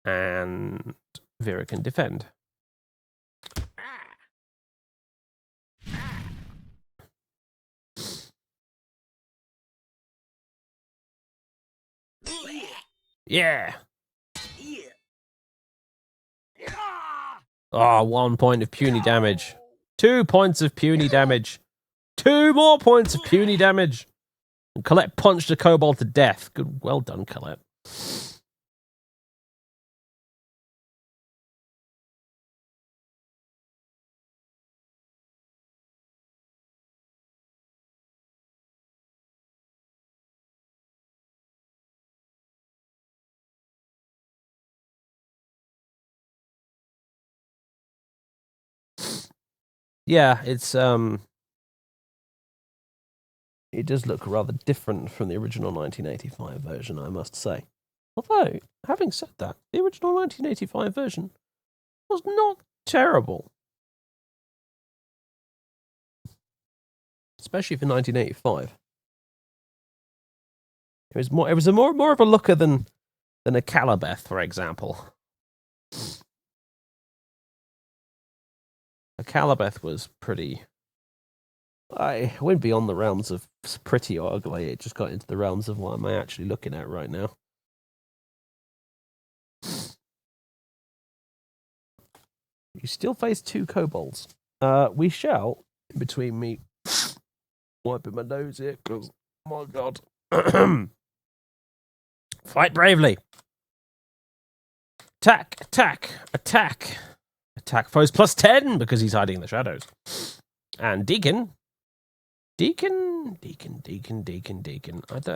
And Vera can defend. Yeah. Oh, 1 point of puny damage. 2 points of puny damage. 2 more points of puny damage. And Colette punched a kobold to death. Good, well done, Colette. Yeah, it does look rather different from the original 1985 version, I must say. Although, having said that, the original 1985 version was not terrible. Especially for 1985. It was more of a looker than a Calabeth, for example. A Calabeth was pretty. I went beyond the realms of pretty or ugly. It just got into the realms of what am I actually looking at right now. You still face 2 kobolds. We shall, in between me wiping my nose here, because, oh my god. Fight bravely. Attack, attack, attack. Attack foes plus 10 because he's hiding in the shadows. And Deacon. Deacon. I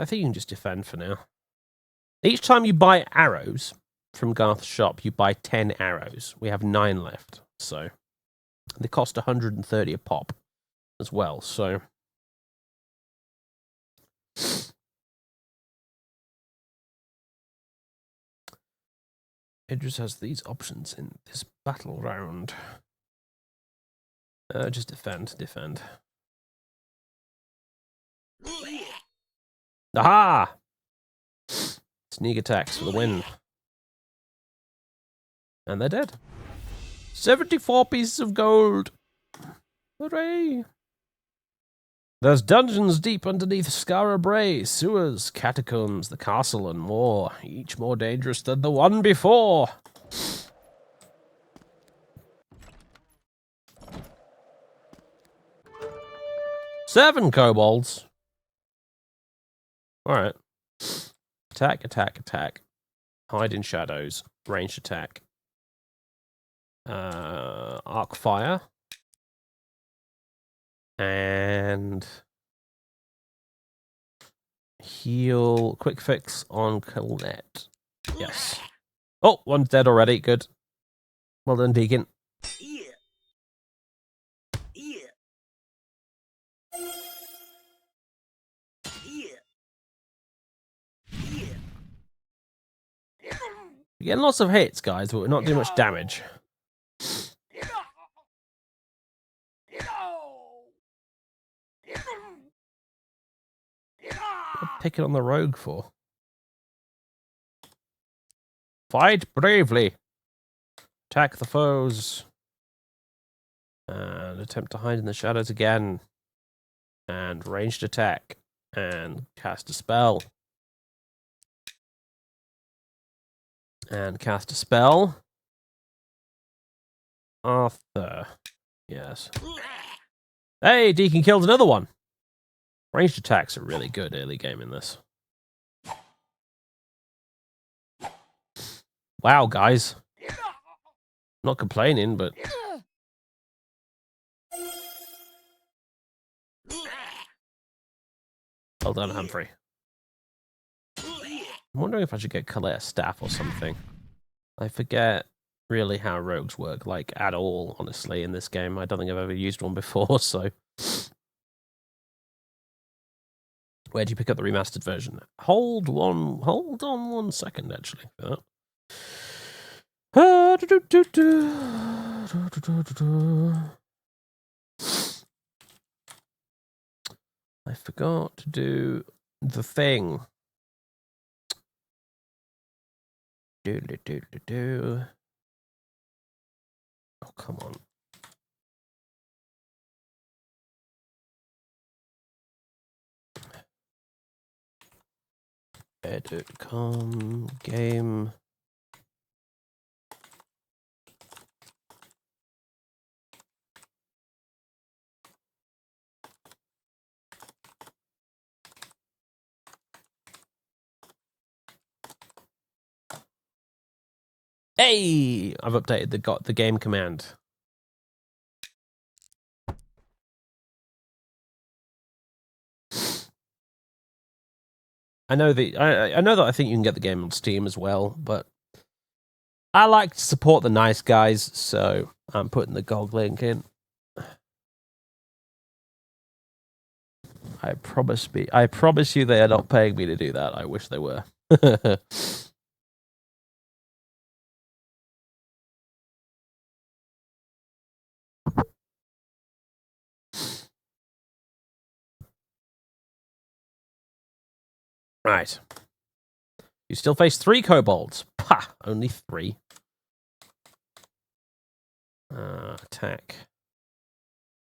think you can just defend for now. Each time you buy arrows from Garth's shop, you buy 10 arrows. We have 9 left, so they cost 130 a pop as well, so Idris has these options in this battle round. Just defend. Aha! Sneak attacks for the win. And they're dead. 74 pieces of gold. Hooray! There's dungeons deep underneath Skara Brae, sewers, catacombs, the castle, and more, each more dangerous than the one before. Seven kobolds. Alright. Attack. Hide in shadows. Ranged attack. Arc fire. And heal. Quick fix on Colette. Yes. Oh, one's dead already. Good. Well done, Deacon. We're getting lots of hits, guys, but we're not doing much damage. What picking on the rogue for? Fight bravely. Attack the foes. And attempt to hide in the shadows again. And ranged attack. And cast a spell. And cast a spell. Arthur. Yes. Hey, Deacon killed another one. Ranged attacks are really good early game in this. Wow, guys. Not complaining, but... Well done, Humphrey. I'm wondering if I should get Colette a staff or something. I forget really how rogues work, like, at all, honestly, in this game. I don't think I've ever used one before, so... Where do you pick up the remastered version? Hold on 1 second, actually, for that. I forgot to do the thing. Oh, come on. Edit, game. Hey! I've updated the game command. I know that I think you can get the game on Steam as well, but I like to support the nice guys, so I'm putting the GOG link in. I promise you they are not paying me to do that. I wish they were. Right. You still face 3 kobolds. Pah! Only 3. Attack.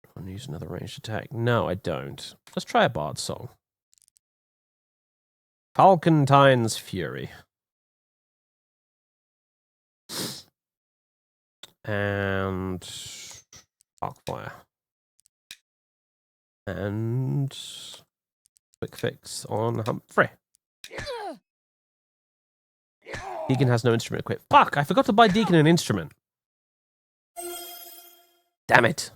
I want to use another ranged attack. No, I don't. Let's try a bard song. Falcontine's Fury. And Arcfire. And quick fix on Humphrey. Deacon has no instrument equipped. Fuck! I forgot to buy Deacon an instrument. Damn it.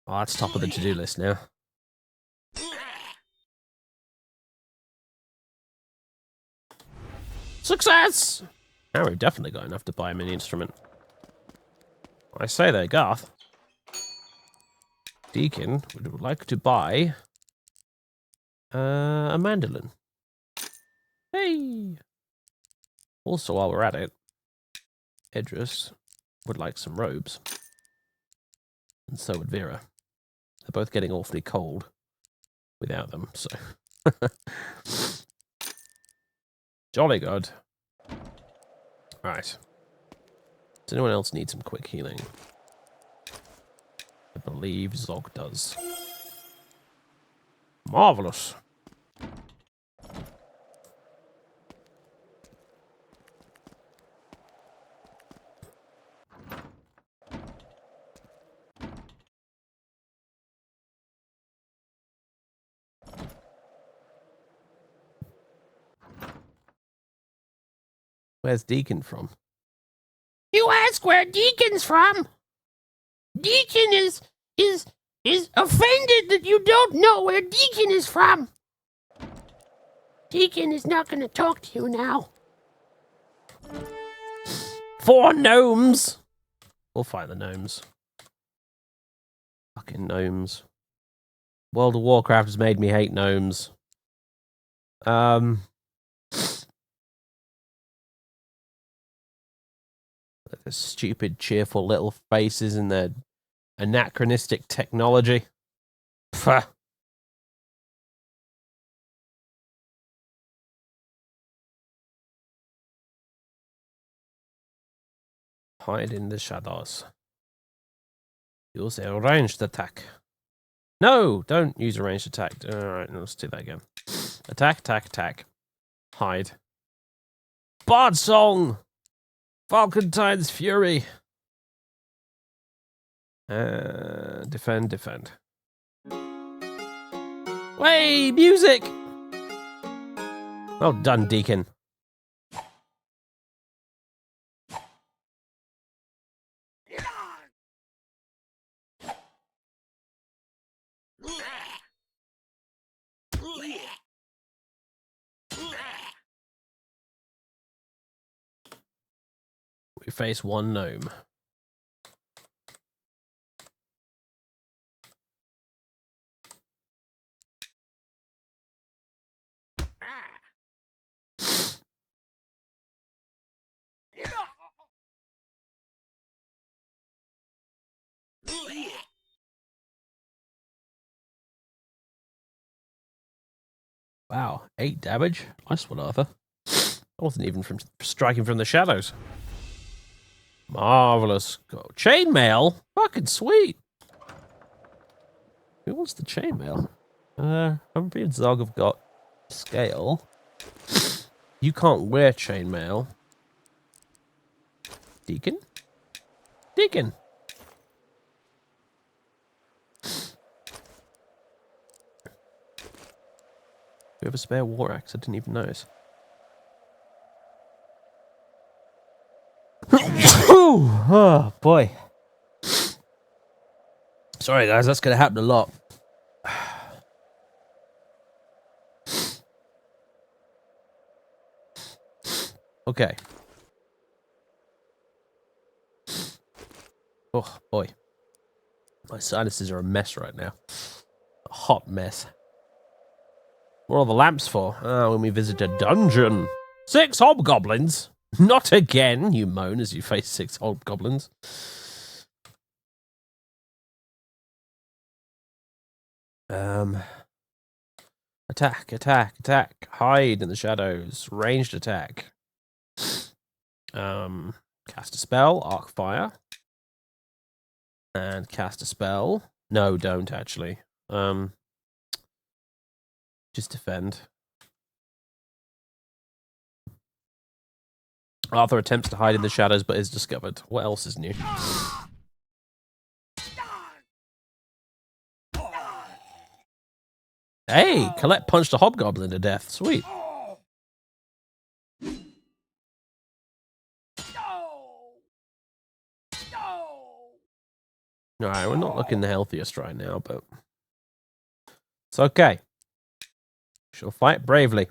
Oh, that's top of the to-do list now. Success! Now we've definitely got enough to buy him an instrument. I say there, Garth. Deacon would like to buy a mandolin. Hey! Also, while we're at it, Idris would like some robes. And so would Vera. They're both getting awfully cold without them, so. Jolly good. Right. Does anyone else need some quick healing? I believe Zog does. Marvelous. Where's Deacon from? You ask where Deacon's from? Deacon is offended that you don't know where Deacon is from. Deacon is not going to talk to you now. 4 gnomes! We'll fight the gnomes. Fucking gnomes. World of Warcraft has made me hate gnomes. The stupid, cheerful little faces and their anachronistic technology. Pfft. Hide in the shadows. Use a ranged attack. No, don't use a ranged attack. Alright, let's do that again. Attack, attack, attack. Hide. Bard song! Falcontine's Fury. Defend, defend. Way, music! Well done, Deacon. We face 1 gnome. Wow, 8 damage? Nice one, Arthur. I wasn't even from striking from the shadows. Marvelous. Chainmail? Fucking sweet. Who wants the chainmail? Humphrey and Zog have got scale. You can't wear chainmail. Deacon? Deacon! We have a spare war axe, I didn't even notice. Whew. Oh, boy. Sorry, guys. That's going to happen a lot. Okay. Oh, boy. My sinuses are a mess right now. A hot mess. What are all the lamps for? Ah, when we visit a dungeon. 6 hobgoblins? Not again, you moan as you face 6 hobgoblins. Attack, attack, attack. Hide in the shadows. Ranged attack. Cast a spell, arc fire. And cast a spell. No, don't actually. Just defend. Arthur attempts to hide in the shadows but is discovered. What else is new? Hey, Colette punched a hobgoblin to death. Sweet. Alright, we're not looking the healthiest right now, but it's okay. She'll fight bravely.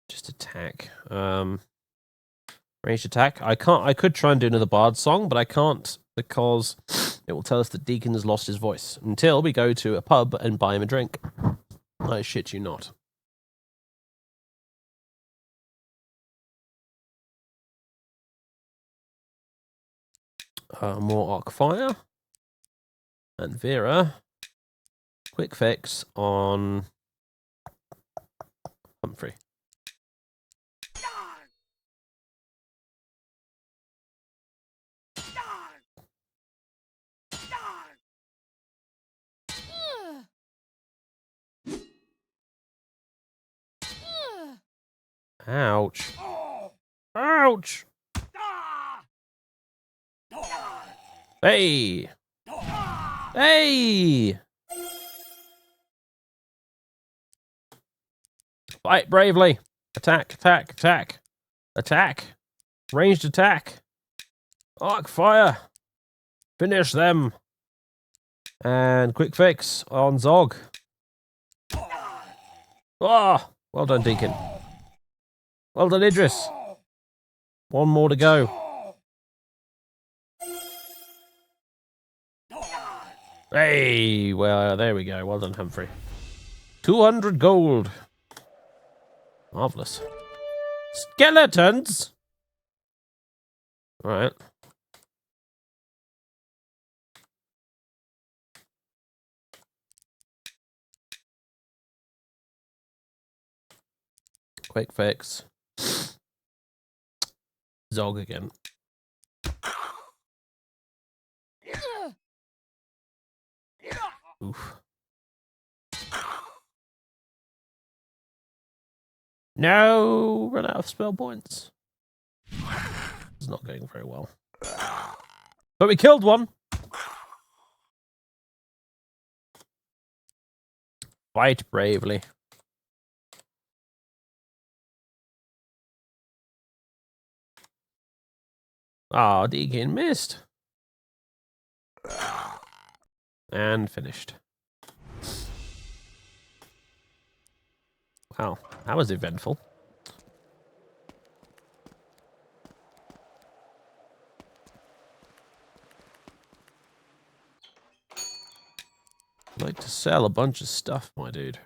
Just attack. Ranged attack. I could try and do another bard song, but I can't because it will tell us that Deacon has lost his voice until we go to a pub and buy him a drink. I shit you not. More arc fire. And Vera. Quick fix on Humphrey. Ouch. Ouch! Hey! Hey! Fight bravely. Attack, attack, attack. Attack. Ranged attack. Arc fire. Finish them. And quick fix on Zog. Oh, well done, Deacon. Well done, Idris. One more to go. Hey, well, there we go. Well done, Humphrey. 200 gold. Marvelous. Skeletons! Alright. Quick fix. Zog again. Oof. No! Run out of spell points. It's not going very well. But we killed one! Fight bravely. Ah, oh, Deacon missed. And finished. Wow, that was eventful. I'd like to sell a bunch of stuff, my dude.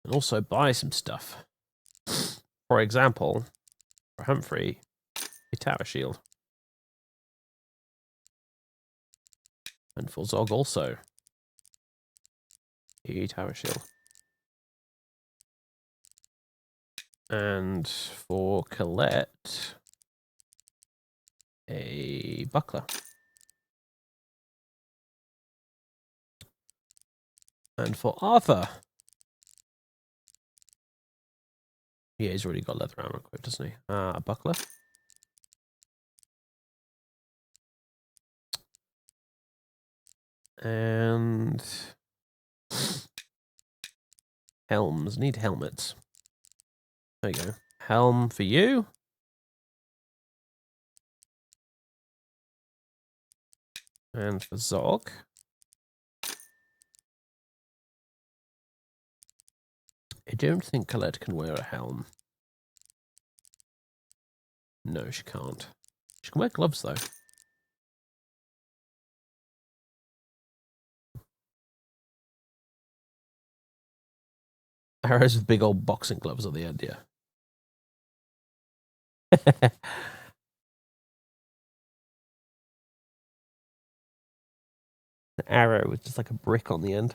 And also buy some stuff. For example, for Humphrey, a tower shield. And for Zog also, a tower shield. And for Colette, a buckler. And for Arthur, yeah, he's already got leather armor equipped, doesn't he? A buckler. And helms. Need helmets. There you go. Helm for you. And for Zog. I don't think Colette can wear a helm. No, she can't. She can wear gloves, though. Arrows with big old boxing gloves are the idea. An arrow with just like a brick on the end.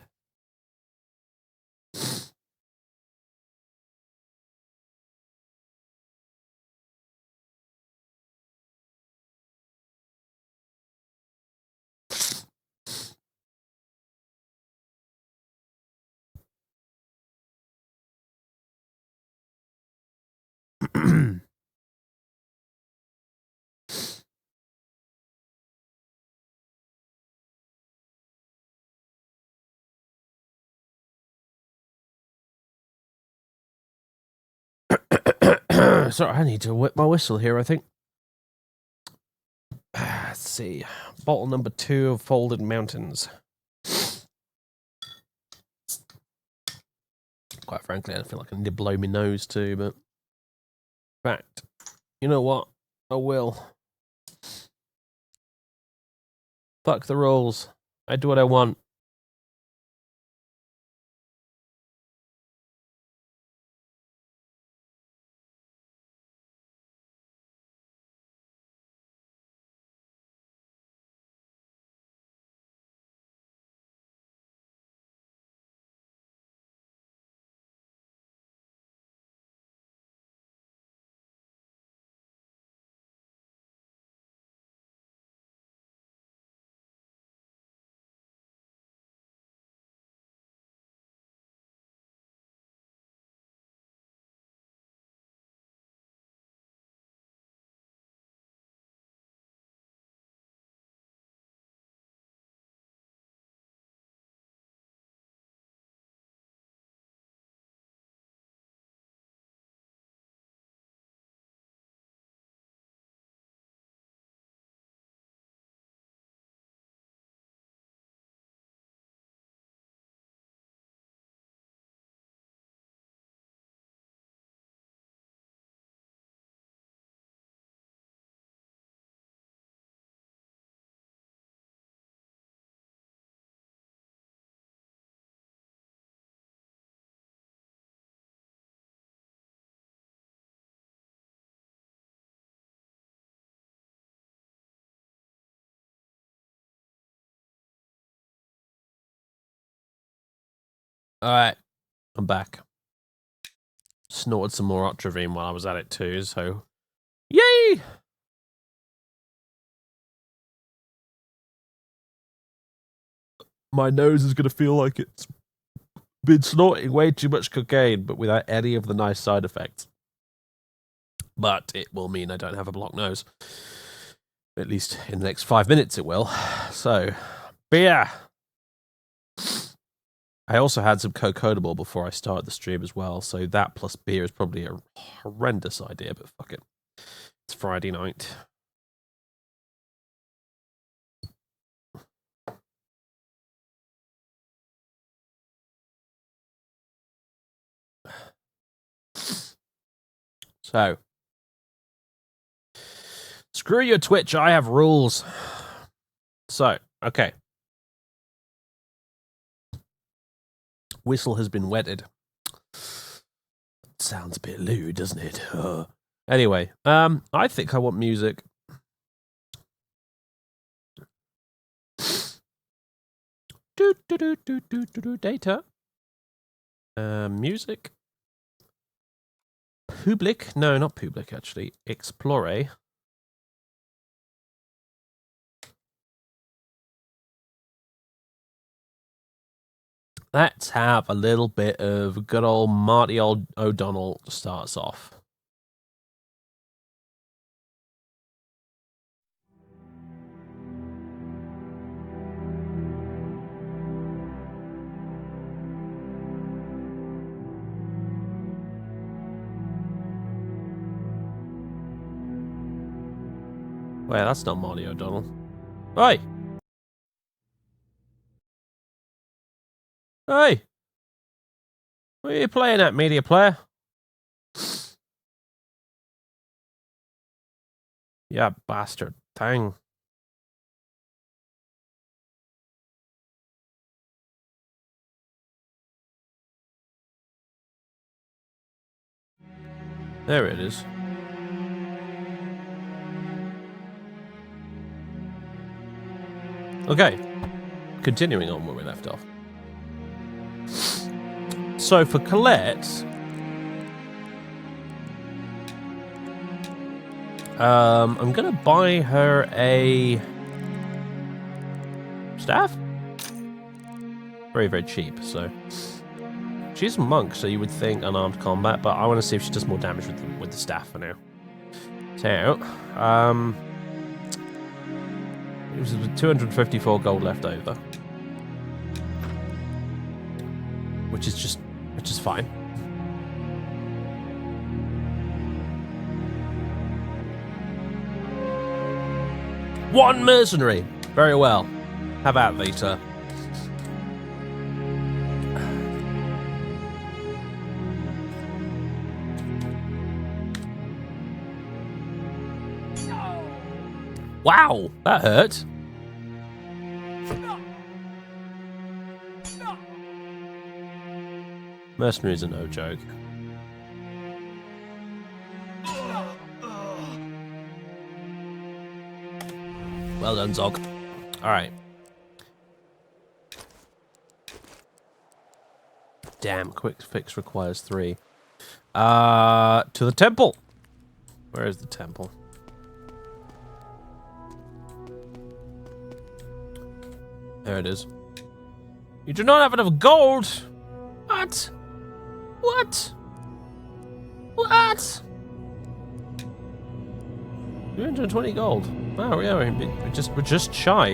Sorry, I need to whip my whistle here, I think. Let's see. Bottle number 2 of Folded Mountains. Quite frankly, I feel like I need to blow my nose too, but... In fact, you know what? I will. Fuck the rules. I do what I want. Alright. I'm back. Snorted some more Otravine while I was at it too, so... Yay! My nose is going to feel like it's been snorting way too much cocaine, but without any of the nice side effects. But it will mean I don't have a blocked nose. At least in the next 5 minutes it will. So, beer! I also had some Cocodable before I started the stream as well, so that plus beer is probably a horrendous idea, but fuck it. It's Friday night. So, screw your Twitch, I have rules. So, okay. Whistle has been wetted. Sounds a bit lewd, doesn't it? Anyway, I think I want music. Data. Music. Public. No, not public, actually. Explore. Let's have a little bit of good old Marty O'Donnell starts off. Wait, that's not Marty O'Donnell. Hey! Hey! What are you playing at, media player? Yeah, bastard. Dang. There it is. Okay. Continuing on where we left off. So for Colette, I'm gonna buy her a staff. Very, very cheap. So she's a monk, so you would think unarmed combat, but I want to see if she does more damage with the staff for now. So, it was 254 gold left over, which is fine. One mercenary. Very well. How about thee, sir? Wow, that hurt. Mercenaries are no joke. Well done, Zog. Alright. Damn, quick fix requires 3. To the temple! Where is the temple? There it is. You do not have enough gold! What? What? What? 220 gold. Oh yeah, we're just shy.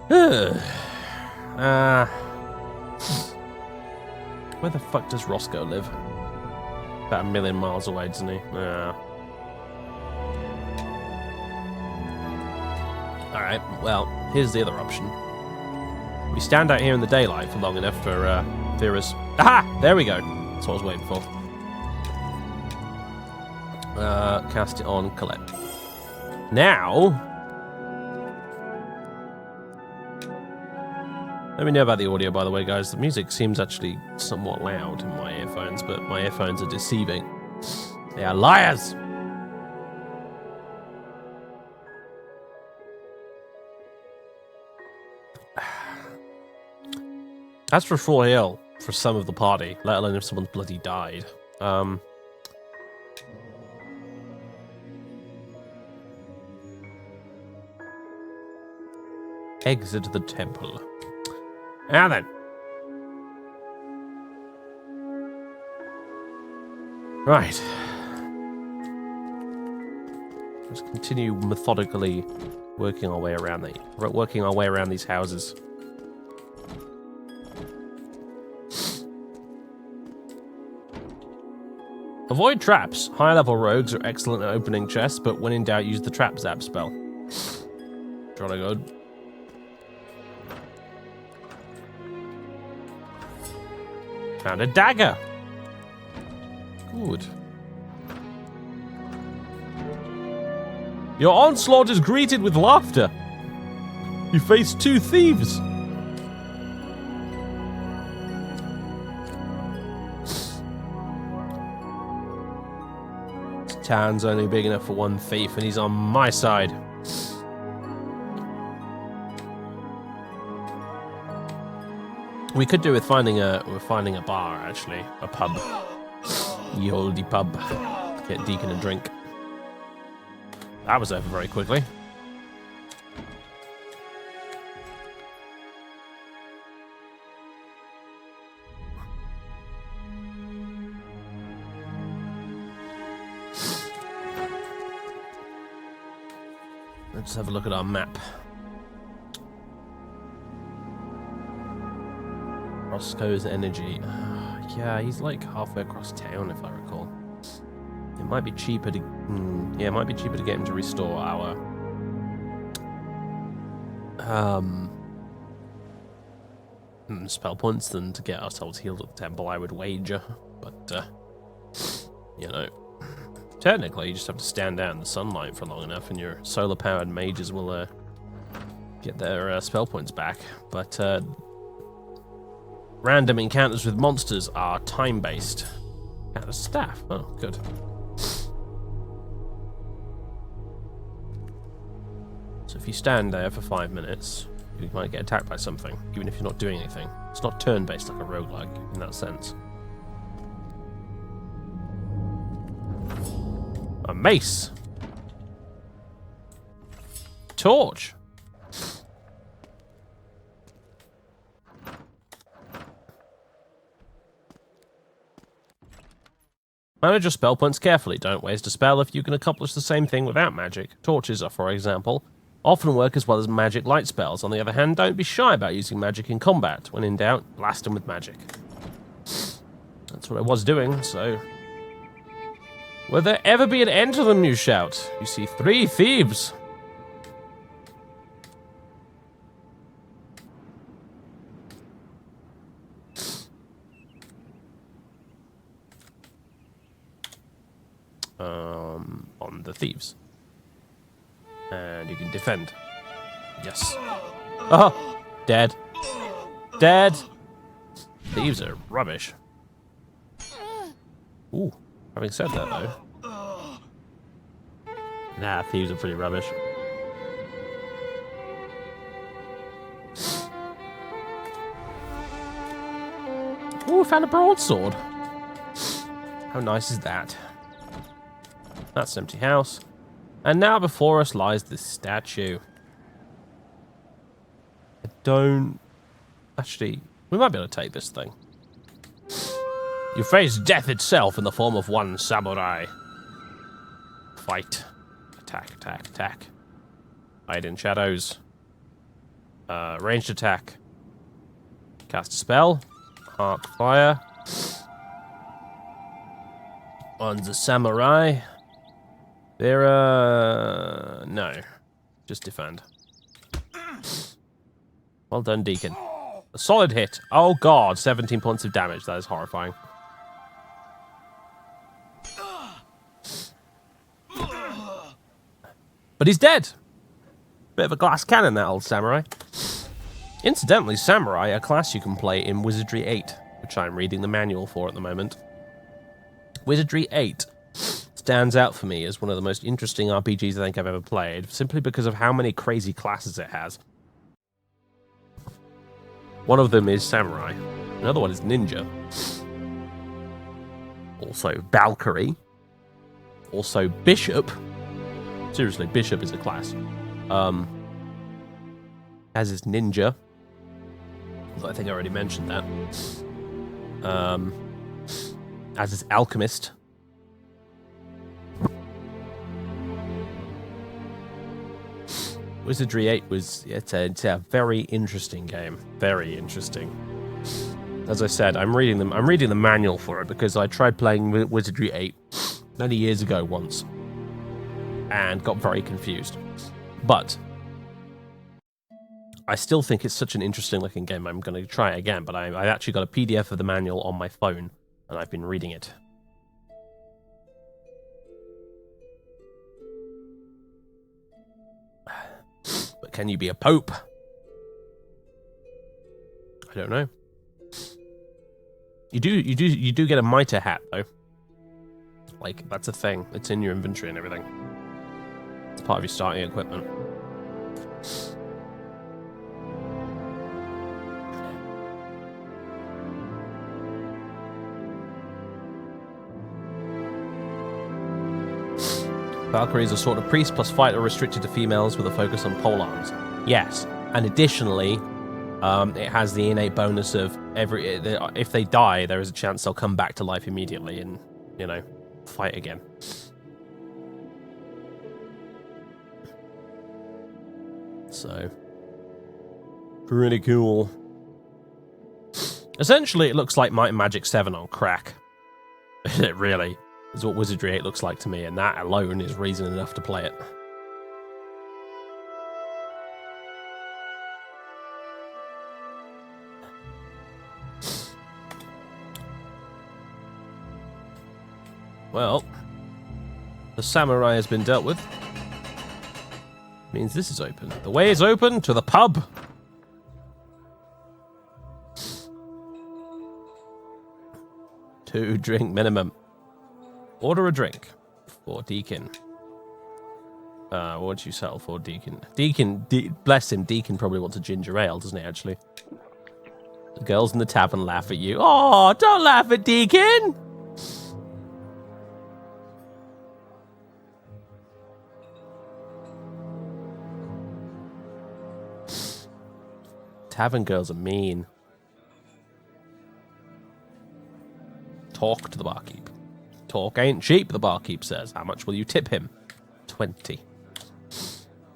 Where the fuck does Roscoe live? About 1,000,000 miles away, doesn't he? Alright, well, here's the other option. We stand out here in the daylight for long enough for Vera's... Aha! There we go. That's what I was waiting for. Cast it on Colette. Now... Let me know about the audio, by the way, guys. The music seems actually somewhat loud in my earphones, but my earphones are deceiving. They are liars! As for full heal for some of the party, let alone if someone's bloody died. Exit the temple. Now then. Right. Let's continue methodically working our way around these houses. Avoid traps. High level rogues are excellent at opening chests, but when in doubt, use the trap zap spell. Jolly good. Found a dagger. Good. Your onslaught is greeted with laughter. You face 2 thieves. This town's only big enough for 1 thief, and he's on my side. We could do with finding a bar, actually, a pub, ye olde pub. Get Deacon a drink. That was over very quickly. Let's have a look at our map. Roscoe's energy. Yeah, he's like halfway across town, if I recall. It might be cheaper to... yeah, it might be cheaper to get him to restore our... spell points than to get ourselves healed at the temple, I would wager. But, you know... Technically, you just have to stand out in the sunlight for long enough and your solar-powered mages will get their spell points back. But random encounters with monsters are time-based. Out of staff. Oh, good. So if you stand there for 5 minutes, you might get attacked by something, even if you're not doing anything. It's not turn-based like a roguelike in that sense. A mace. Torch. Manage your spell points carefully. Don't waste a spell if you can accomplish the same thing without magic. Torches are, for example, often work as well as magic light spells. On the other hand, don't be shy about using magic in combat. When in doubt, blast them with magic. That's what I was doing, so... Will there ever be an end to them, you shout? You see 3 thieves. On the thieves. And you can defend. Yes. Oh! Dead. Dead! Thieves are rubbish. Ooh. Having said that, though... Nah, thieves are pretty rubbish. Ooh, found a broadsword. How nice is that? That's an empty house. And now before us lies this statue. I don't... Actually, we might be able to take this thing. You face death itself in the form of one samurai. Fight. Attack, attack, attack. Hide in shadows. Ranged attack. Cast a spell. Arc fire. On the samurai. There no. Just defend. Well done, Deacon. A solid hit. Oh god, 17 points of damage. That is horrifying. But he's dead. Bit of a glass cannon, that old samurai. Incidentally, samurai, a class you can play in Wizardry 8, which I'm reading the manual for at the moment. Wizardry 8 stands out for me as one of the most interesting RPGs I think I've ever played, simply because of how many crazy classes it has. One of them is samurai. Another one is ninja. Also Valkyrie. Also bishop. Seriously, bishop is a class. As is ninja. I think I already mentioned that. As is alchemist. Wizardry 8 it's a very interesting game. Very interesting. As I said, I'm reading the manual for it because I tried playing Wizardry 8 many years ago once and got very confused. But I still think it's such an interesting looking game. I'm going to try it again, but I actually got a PDF of the manual on my phone and I've been reading it. But can you be a pope? I don't know. You do get a mitre hat though. Like, that's a thing. It's in your inventory and everything. It's part of your starting equipment. Valkyrie is a sort of priest plus fighter restricted to females with a focus on polearms. Yes, and additionally, it has the innate bonus of if they die, there is a chance they'll come back to life immediately and, you know, fight again. So, pretty cool. Essentially, it looks like Might and Magic 7 on crack. Really. is what Wizardry 8 looks like to me, and that alone is reason enough to play it. Well, the samurai has been dealt with. Means this is open. The way is open to the pub. Two drink minimum. Order a drink for Deacon. What'd you settle for, Deacon? Bless him, Deacon probably wants a ginger ale, doesn't he, actually? The girls in the tavern laugh at you. Oh, don't laugh at Deacon! Tavern girls are mean. Talk to the barkeep. Talk ain't cheap, the barkeep says. How much will you tip him? 20.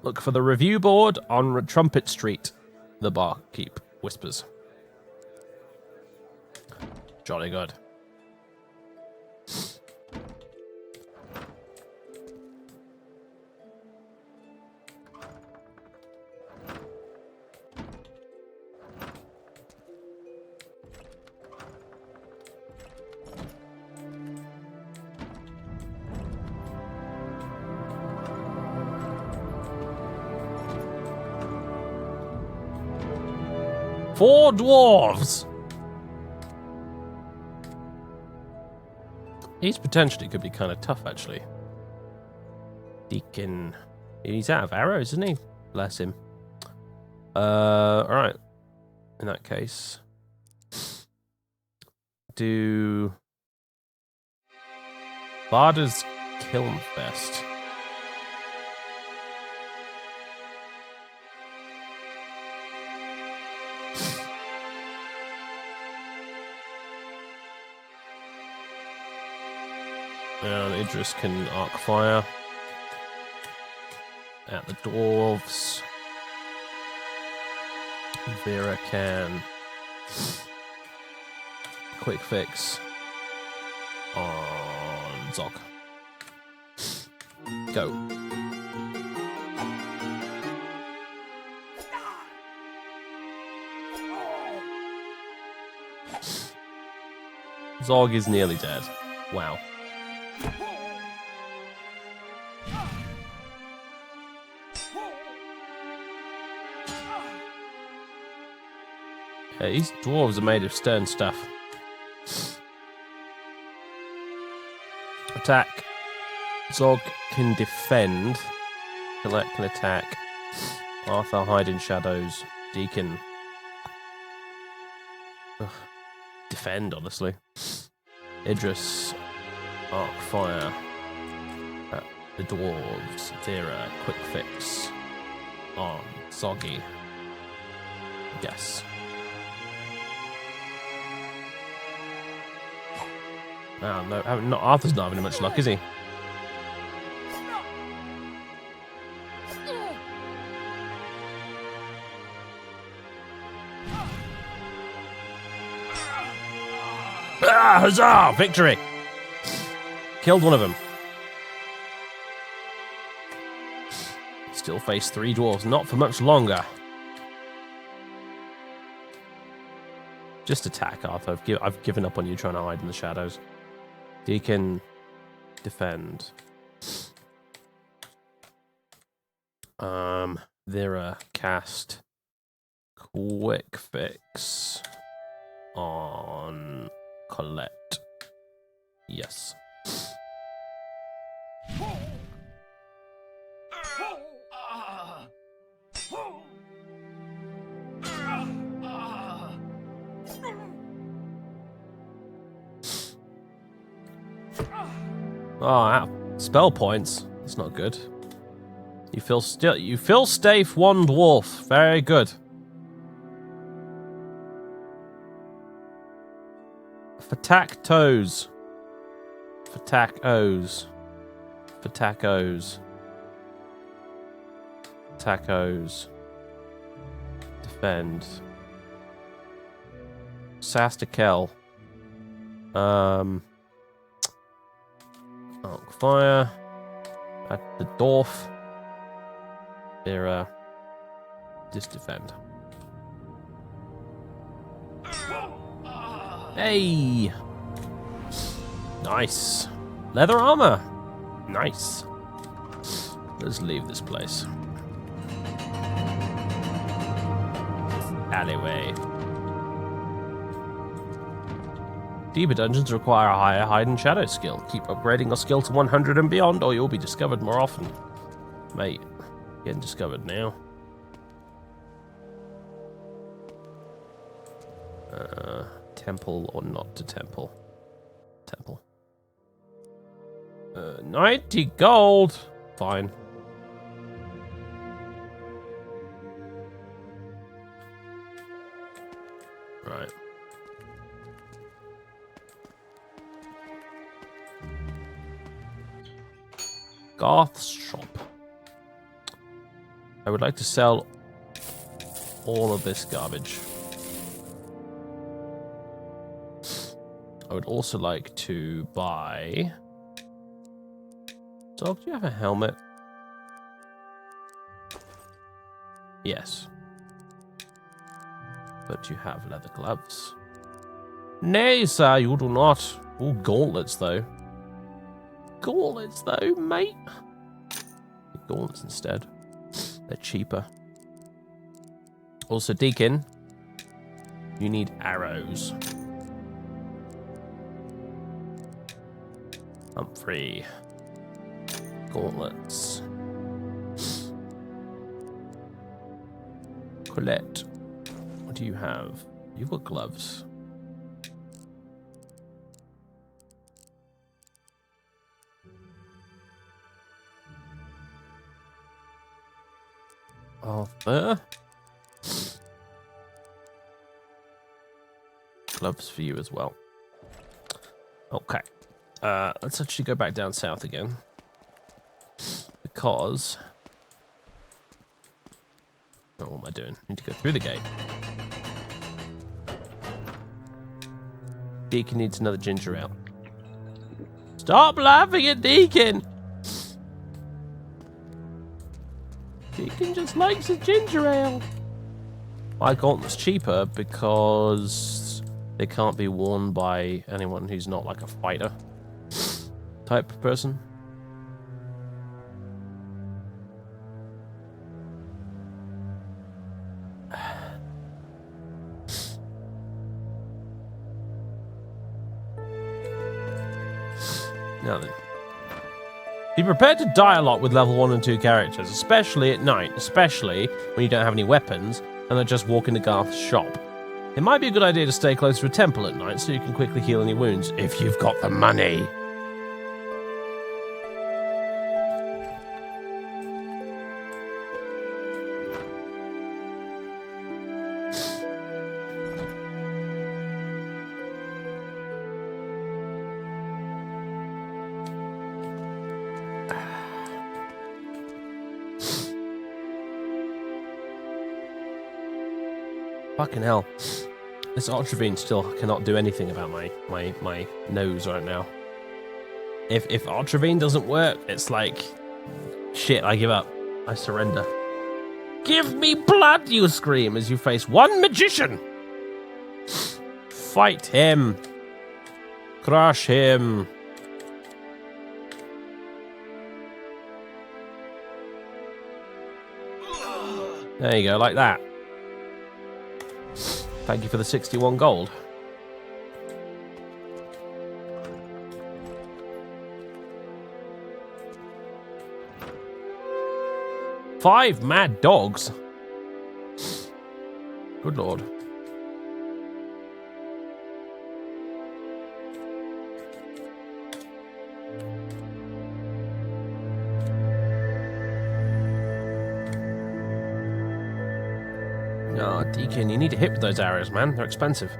Look for the review board on Trumpet Street, the barkeep whispers. Jolly good. Four dwarves! He's potentially could be kind of tough, actually. Deacon. He's out of arrows, isn't he? Bless him. Alright. In that case. Do Barda's Kiln Fest. And Idris can arc fire at the dwarves. Vera can quick fix on Zog. Go. Zog is nearly dead. Wow. Yeah, these dwarves are made of stern stuff. Attack. Zog can defend. Collect can attack. Arthur hide in shadows. Deacon. Ugh. Defend, honestly. Idris. Arc fire. At the dwarves. Vera. Quick fix. On. Zoggy. Guess. Oh, no, Arthur's not having much luck, is he? Ah, huzzah! Victory! Killed one of them. Still face 3 dwarves, not for much longer. Just attack, Arthur. I've given up on you trying to hide in the shadows. Deacon, defend. Vera, cast. Quick fix on Colette. Yes. Oh, spell points. That's not good. You feel safe, one dwarf. Very good. Fatak toes. Fatak O's. Fatakos. Tacos. Defend. Sastakel. Arc fire. At the dwarf. They're, just defend. Hey! Nice. Leather armor. Nice. Let's leave this place. Alleyway. Deeper dungeons require a higher hide and shadow skill. Keep upgrading your skill to 100 and beyond, or you'll be discovered more often. Mate, getting discovered now. Temple or not to temple? Temple. 90 gold. Fine. Right. Garth's shop. I would like to sell all of this garbage. I would also like to buy... Dog, do you have a helmet? Yes. But you have leather gloves. Nay, sir, you do not. Ooh, gauntlets, though. Gauntlets, though, mate. Gauntlets instead. They're cheaper. Also, Deacon, you need arrows. Humphrey. Gauntlets. Colette. What do you have? You've got gloves. Arthur. Gloves for you as well. Okay. Let's actually go back down south again. Because... Oh, what am I doing? I need to go through the gate. Deacon needs another ginger ale. Stop laughing at Deacon! Deacon just likes a ginger ale. My gauntlet's cheaper because they can't be worn by anyone who's not like a fighter type person. Now then. Be prepared to die a lot with level 1 and 2 characters, especially at night, especially when you don't have any weapons and are just walking to Garth's shop. It might be a good idea to stay close to a temple at night so you can quickly heal any wounds, if you've got the money. Fucking hell. This Archivine still cannot do anything about my nose right now. If Archivine doesn't work, it's like... Shit, I give up. I surrender. Give me blood, you scream as you face one magician! Fight him. Crush him. There you go, like that. Thank you for the 61 gold. Five mad dogs. Good lord. Oh, Deacon, you need to hit with those arrows, man. They're expensive.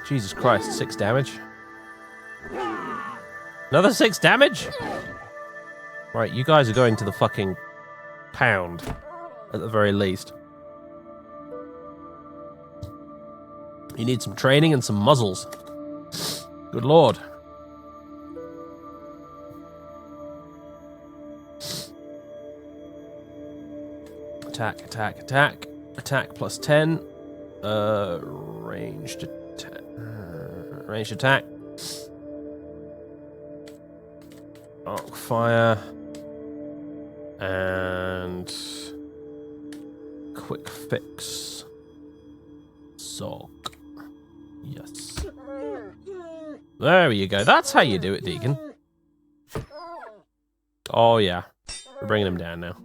Jesus Christ, 6 damage. Another 6 damage? Right, you guys are going to the fucking pound, at the very least. You need some training and some muzzles. Good lord. Attack, attack, attack. Attack plus 10. Ranged attack. Ranged attack. Arc fire. And quick fix. Zog. Yes. There you go. That's how you do it, Deacon. Oh, yeah. We're bringing him down now.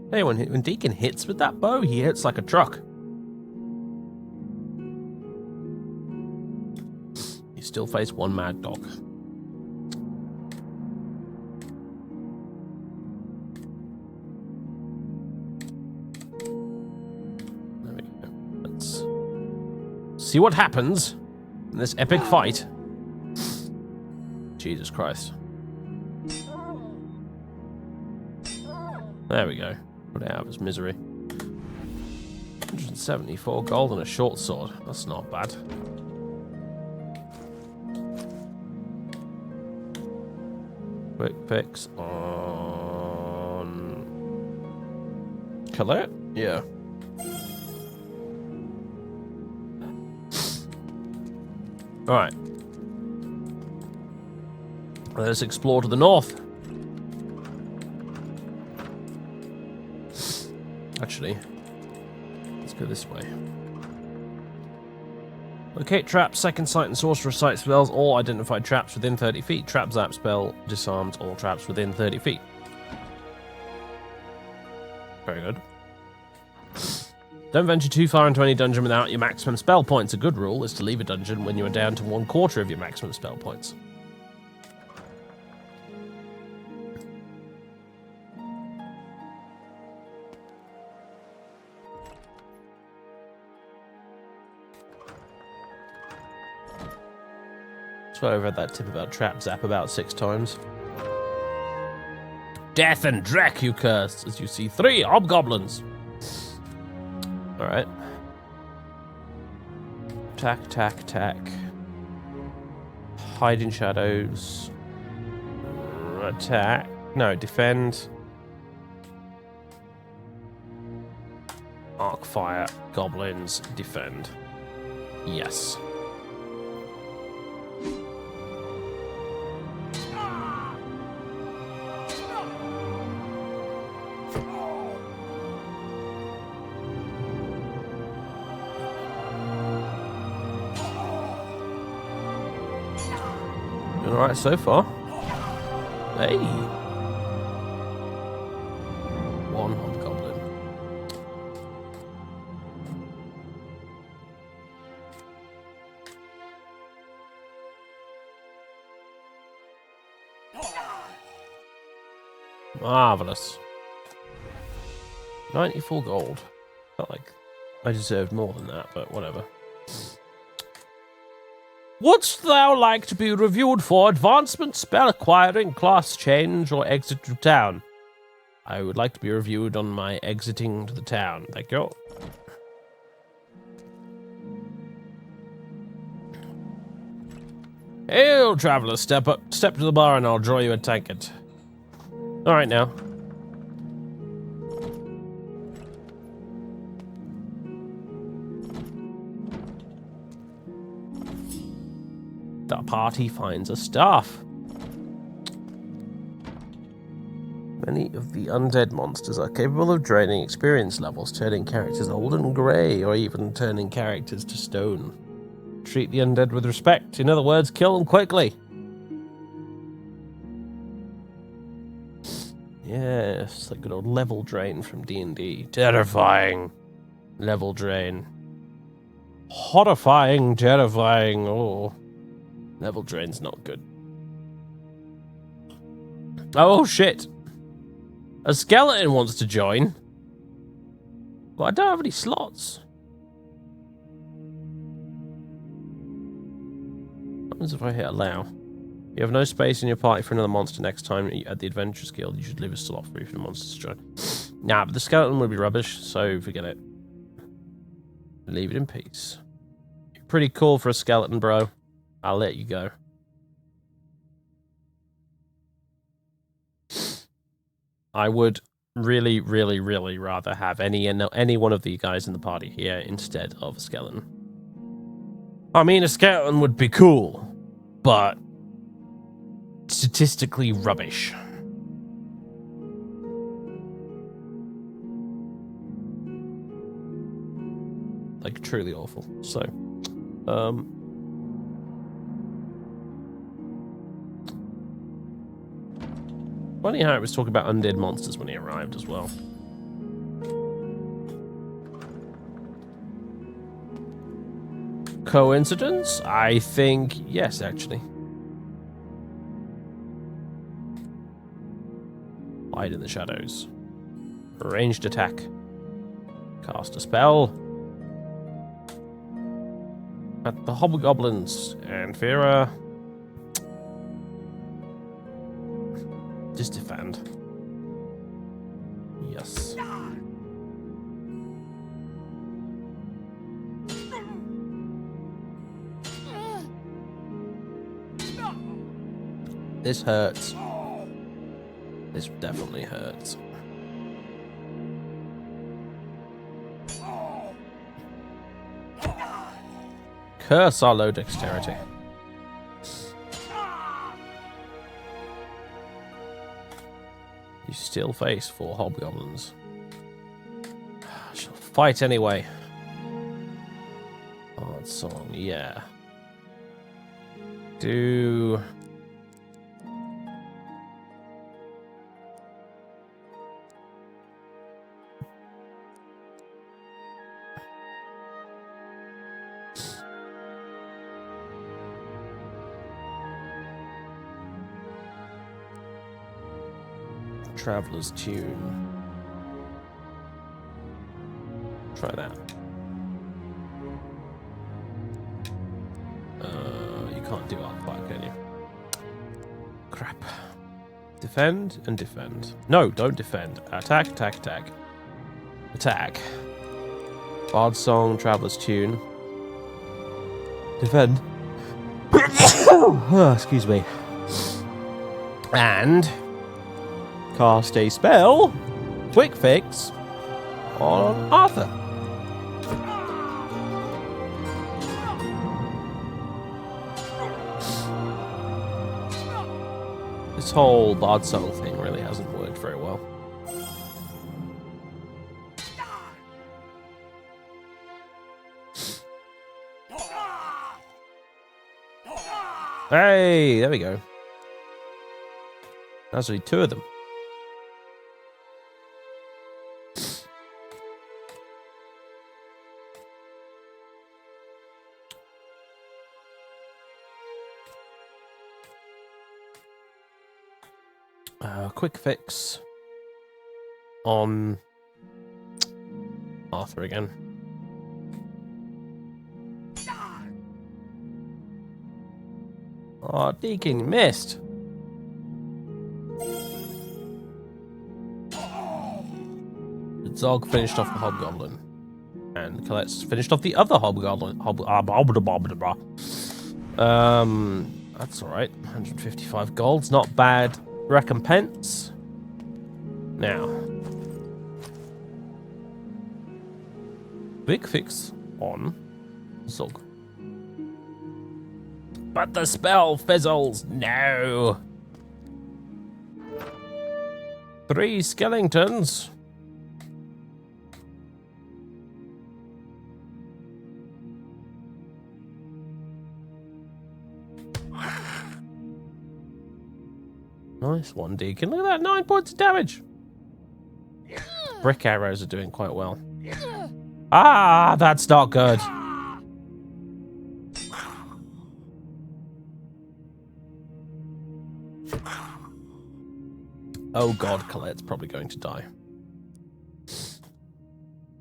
Hey, when Deacon hits with that bow, he hits like a truck. You still face one mad dog. There we go. Let's see what happens in this epic fight. Jesus Christ. There we go. Put it out of his misery. 174 gold and a short sword. That's not bad. Quick fix on Colette? Yeah. Alright. Let's explore to the north. Actually, let's go this way. Locate traps, second sight, and sorcerer sight spells. All identified traps within 30 feet. Trap zap spell disarms all traps within 30 feet. Very good. Don't venture too far into any dungeon without your maximum spell points. A good rule is to leave a dungeon when you are down to 1/4 of your maximum spell points. So I've read that tip about trap zap about 6 times. Death and Drek, you curse, as you see 3 hobgoblins. Alright. Attack, attack, attack. Hide in shadows. Attack. No, defend. Arc fire. Goblins. Defend. Yes. Alright so far. Hey! 1 hobgoblin. Marvelous. 94 gold. Felt like I deserved more than that, but whatever. Wouldst thou like to be reviewed for advancement, spell acquiring, class change, or exit to town? I would like to be reviewed on my exiting to the town. Thank you. Hail, traveller, step to the bar and I'll draw you a tankard. Alright now. The party finds a staff. Many of the undead monsters are capable of draining experience levels, turning characters old and grey, or even turning characters to stone. Treat the undead with respect. In other words, kill them quickly. Yes, like good old level drain from D&D. Terrifying. Level drain. Horrifying, terrifying. Oh. Level drain's not good. Oh, shit. A skeleton wants to join. But I don't have any slots. What happens if I hit allow? You have no space in your party for another monster next time at the Adventurers Guild. You should leave a slot free for the monsters to join. Nah, but the skeleton would be rubbish, so forget it. Leave it in peace. You're pretty cool for a skeleton, bro. I'll let you go. I would really, really, really rather have any one of the guys in the party here instead of a skeleton. I mean, a skeleton would be cool, but statistically rubbish. Like, truly awful. So, funny how it was talking about undead monsters when he arrived as well. Coincidence? I think yes, actually. Hide in the shadows. Ranged attack. Cast a spell. At the hobgoblins and Vera. Just defend. Yes. This hurts. This definitely hurts. Curse our low dexterity. You still face 4 hobgoblins. She'll fight anyway. Hard song, yeah. Do... Traveler's Tune. Try that. You can't do arc fire, can you? Crap. Defend and defend. No, don't defend. Attack, attack, attack. Attack. Bard Song, Traveler's Tune. Defend. Oh, excuse me. And... cast a spell, quick fix, on Arthur. This whole Bard Soul thing really hasn't worked very well. Hey, there we go. That's only 2 of them. Quick fix on Arthur again. Oh, Deacon missed. Zog finished off the hobgoblin, and Colette's finished off the other hobgoblin. That's all right. 155 gold's not bad. Recompense. Now, big fix on Zog. But the spell fizzles. No. 3 skeletons. Nice one, Deacon. Look at that, 9 points of damage. Brick arrows are doing quite well. Ah, that's not good. Oh god, Colette's probably going to die.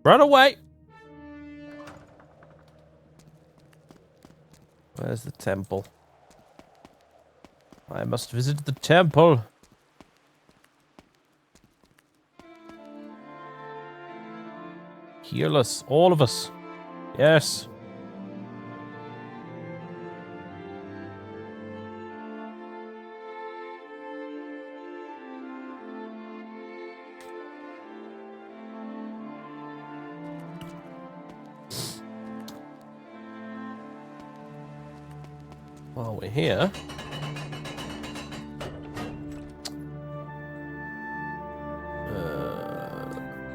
Run away! Where's the temple? I must visit the temple. Heal us, all of us. Yes. While we're here,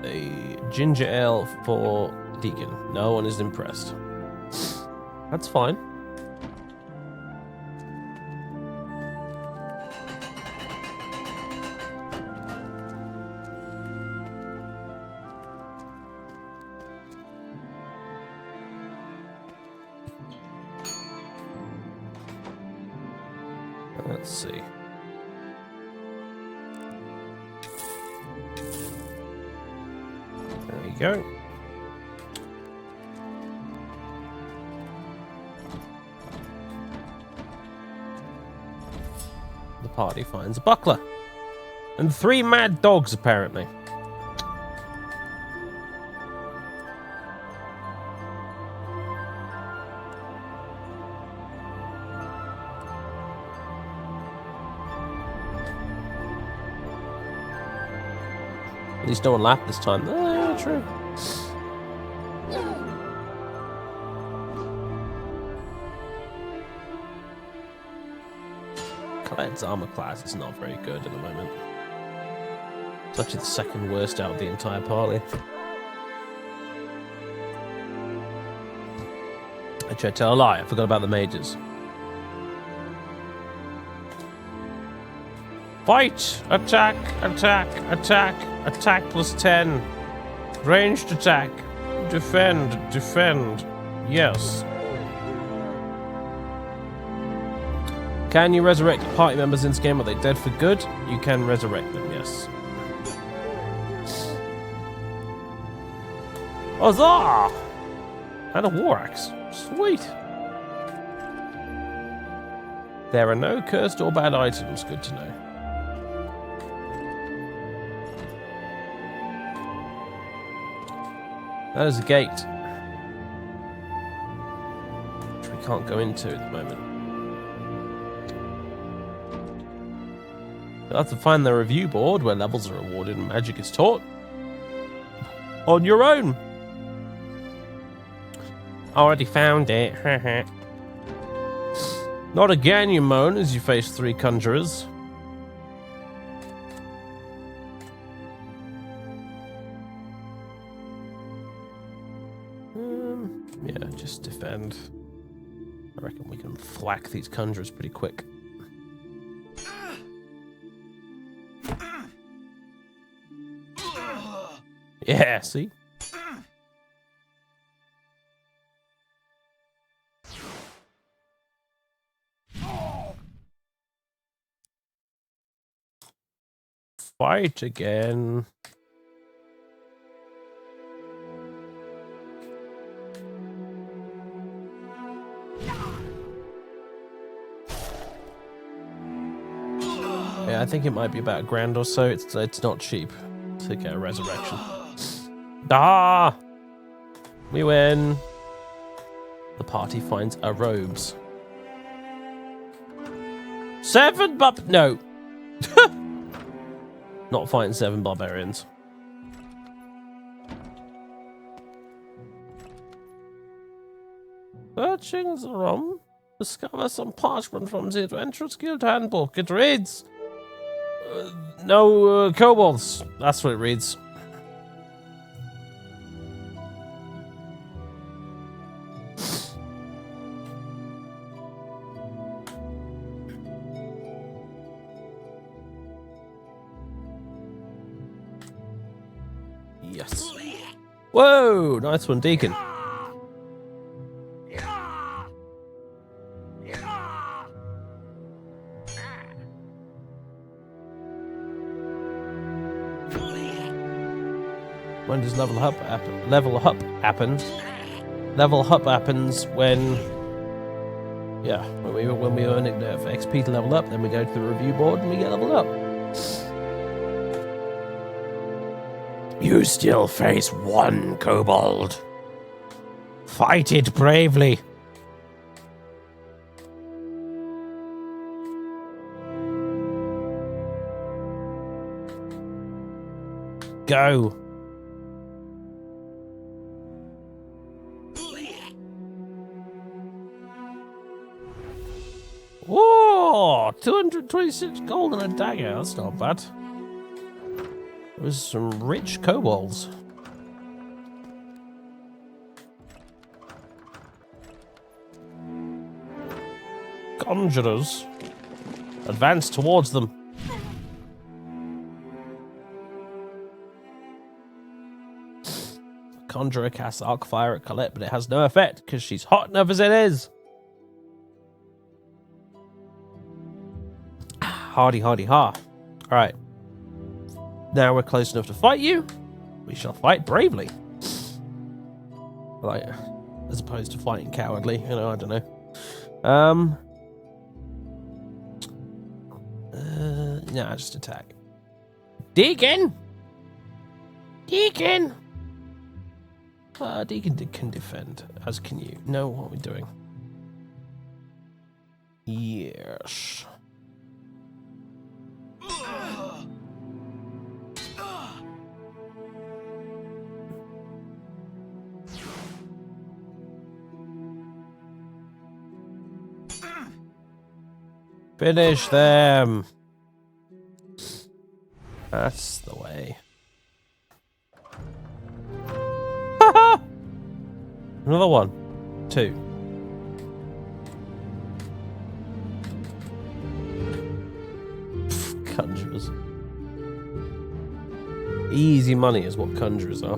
a ginger ale for Deacon. No one is impressed. That's fine. Let's see. There we go. The party finds a buckler. And 3 mad dogs, apparently. At least no one laughed this time. Yeah, true. Clad's armor class is not very good at the moment. It's actually the second worst out of the entire party. I tried to tell a lie. I forgot about the mages. Fight! Attack! Attack! Attack! Attack plus 10. Ranged attack. Defend! Defend! Yes. Can you resurrect party members in this game? Are they dead for good? You can resurrect them, yes. Huzzah! And a war axe. Sweet. There are no cursed or bad items. Good to know. That is a gate, which we can't go into at the moment. You'll have to find the review board where levels are awarded and magic is taught on your own. Already found it. Not again, you moan as you face 3 conjurers. Yeah, just defend. I reckon we can thwack these conjurers pretty quick. Yeah, see? Fight again. Yeah, I think it might be about $1,000 or so. It's not cheap to get a resurrection. Ah! We win. The party finds our robes. 7 no. Not fighting 7 barbarians. Searching the room. Discover some parchment from the Adventurers Guild handbook. It reads... no kobolds. That's what it reads. Yes. Whoa! Nice one, Deacon. When does level up happen? Level up happens when Yeah, when we earn it for XP to level up, then we go to the review board and we get leveled up. You still face one kobold. Fight it bravely. Go. Whoa! 226 gold and a dagger. That's not bad. It was some rich kobolds. Conjurers. Advance towards them. Conjurer casts arc fire at Colette, but it has no effect because she's hot enough as it is. Hardy, hardy, ha. Alright. Now we're close enough to fight you. We shall fight bravely. Like, as opposed to fighting cowardly, you know, I don't know. Nah, just attack. Deacon! Deacon! Deacon can defend, as can you. Know what we're doing. Yes. Finish them. That's the way. Another one. 2. Conjurers. Easy money is what conjurers are.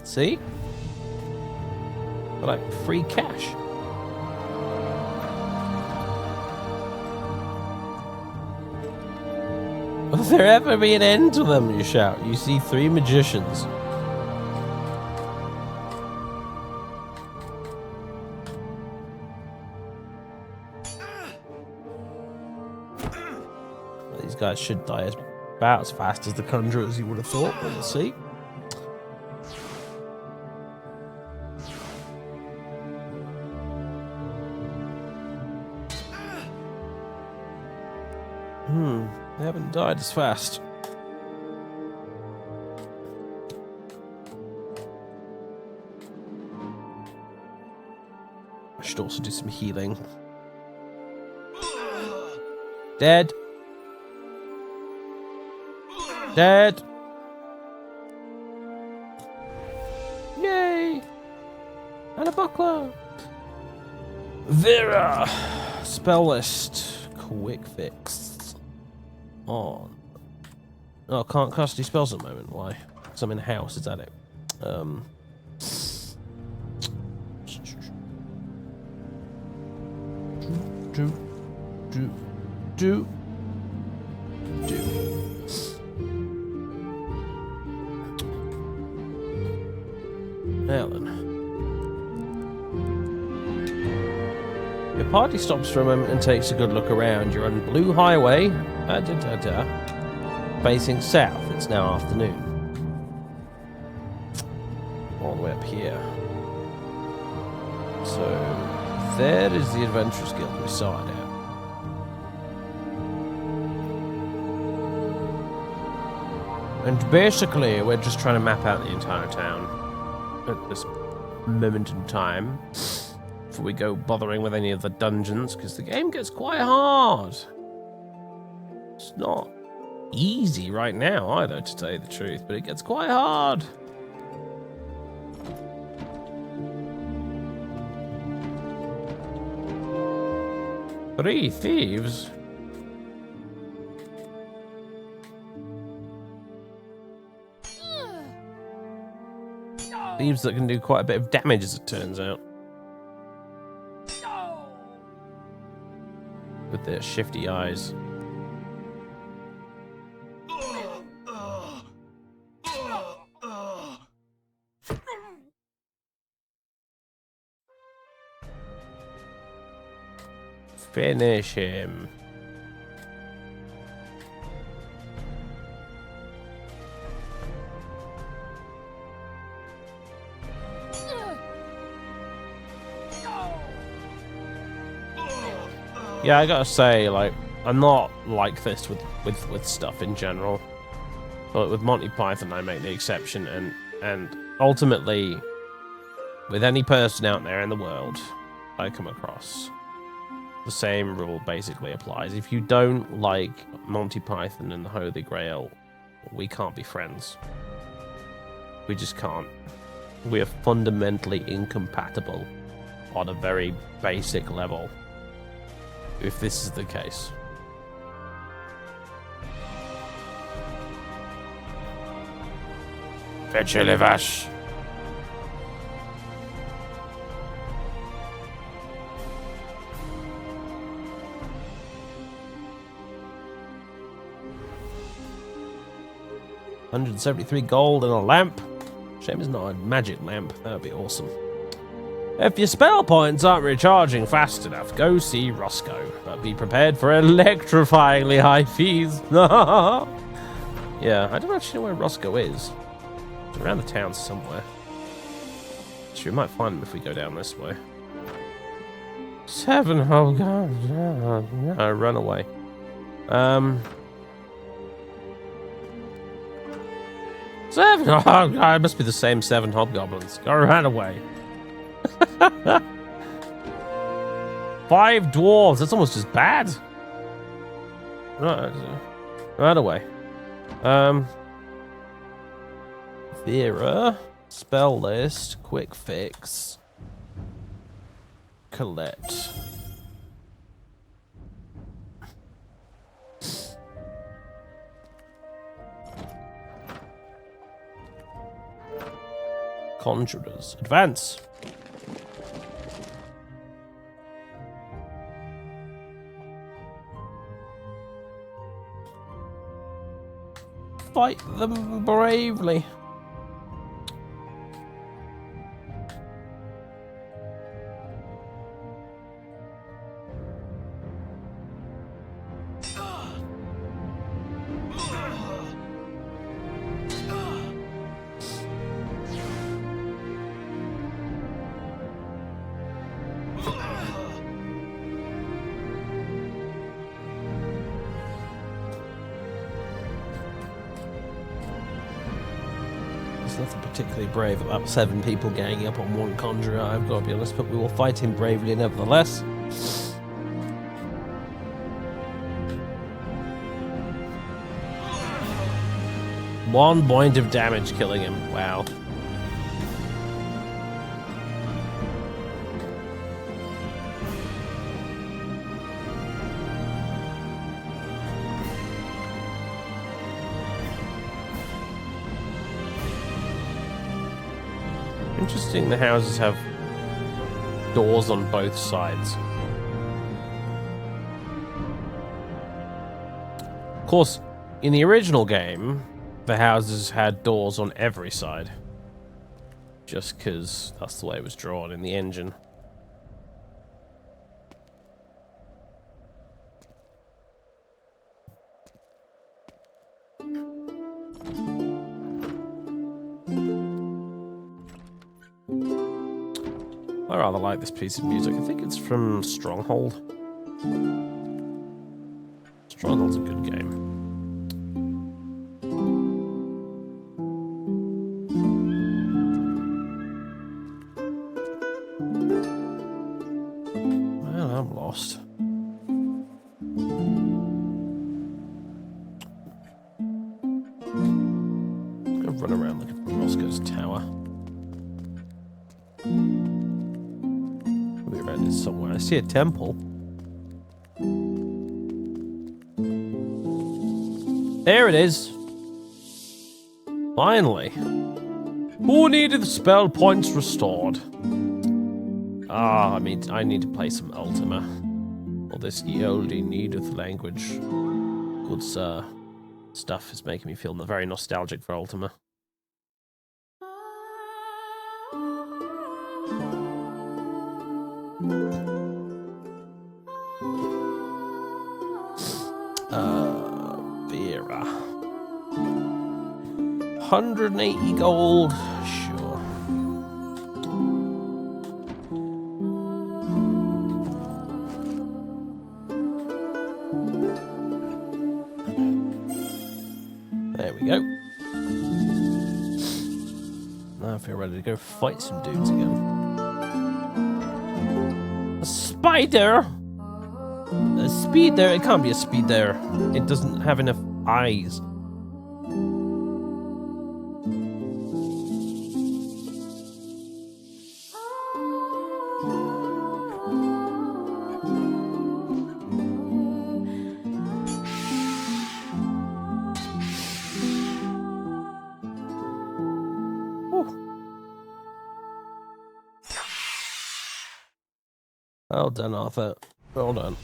See? They're like free cash. Will there ever be an end to them, you shout. You see 3 magicians. Well, these guys should die about as fast as the conjurers, you would have thought. We'll see. They haven't died as fast. I should also do some healing. Dead. Dead. Yay! And a buckler. Vera. Spell list. Quick fix. On. Oh, can't cast any spells at the moment. Why? Because I'm in the house. Is that it? Do. Now then. Your party stops for a moment and takes a good look around. You're on Blue Highway, facing south. It's now afternoon. All the way up here. So, there is the Adventurers Guild we started out. And basically, we're just trying to map out the entire town at this moment in time. Before we go bothering with any of the dungeons, because the game gets quite hard. It's not easy right now either, to tell you the truth, but it gets quite hard. Three thieves? Thieves that can do quite a bit of damage, as it turns out. With their shifty eyes. Finish him. Yeah, I gotta say, like, I'm not like this with stuff in general. But with Monty Python, I make the exception, and ultimately, with any person out there in the world I come across, the same rule basically applies. If you don't like Monty Python and the Holy Grail, we can't be friends. We just can't. We are fundamentally incompatible on a very basic level, if this is the case. Fetch your Levash. $173 gold and a lamp. Shame it's not a magic lamp. That would be awesome. If your spell points aren't recharging fast enough, go see Roscoe. But be prepared for electrifyingly high fees. Yeah, I don't actually know where Roscoe is. It's around the town somewhere. Actually, we might find him if we go down this way. 7, oh god. No, run away. 7, oh god, it must be the same 7 hobgoblins. Go run away. 5 dwarves, that's almost as bad. Run away. Vera, spell list, quick fix, Colette. Conjurers, advance. Fight them bravely. Nothing particularly brave about 7 people ganging up on one conjurer, I've got to be honest, but we will fight him bravely nevertheless. One point of damage killing him. Wow. Interesting, the houses have doors on both sides. Of course, in the original game, the houses had doors on every side. Just because that's the way it was drawn in the engine. I rather like this piece of music. I think it's from Stronghold. Stronghold's a good game. Well, I'm lost. I'm gonna run around looking for Roscoe's tower. Somewhere. I see a temple. There it is. Finally. Who needed the spell points restored? Ah, I mean, I need to play some Ultima. All this ye olde needeth language. Good sir. Stuff is making me feel very nostalgic for Ultima. Vera. 180 gold. Sure. There we go. Now I feel ready to go fight some dudes again. A spider? A speeder? It can't be a speeder. It doesn't have enough eyes. Well done, Arthur. Well done.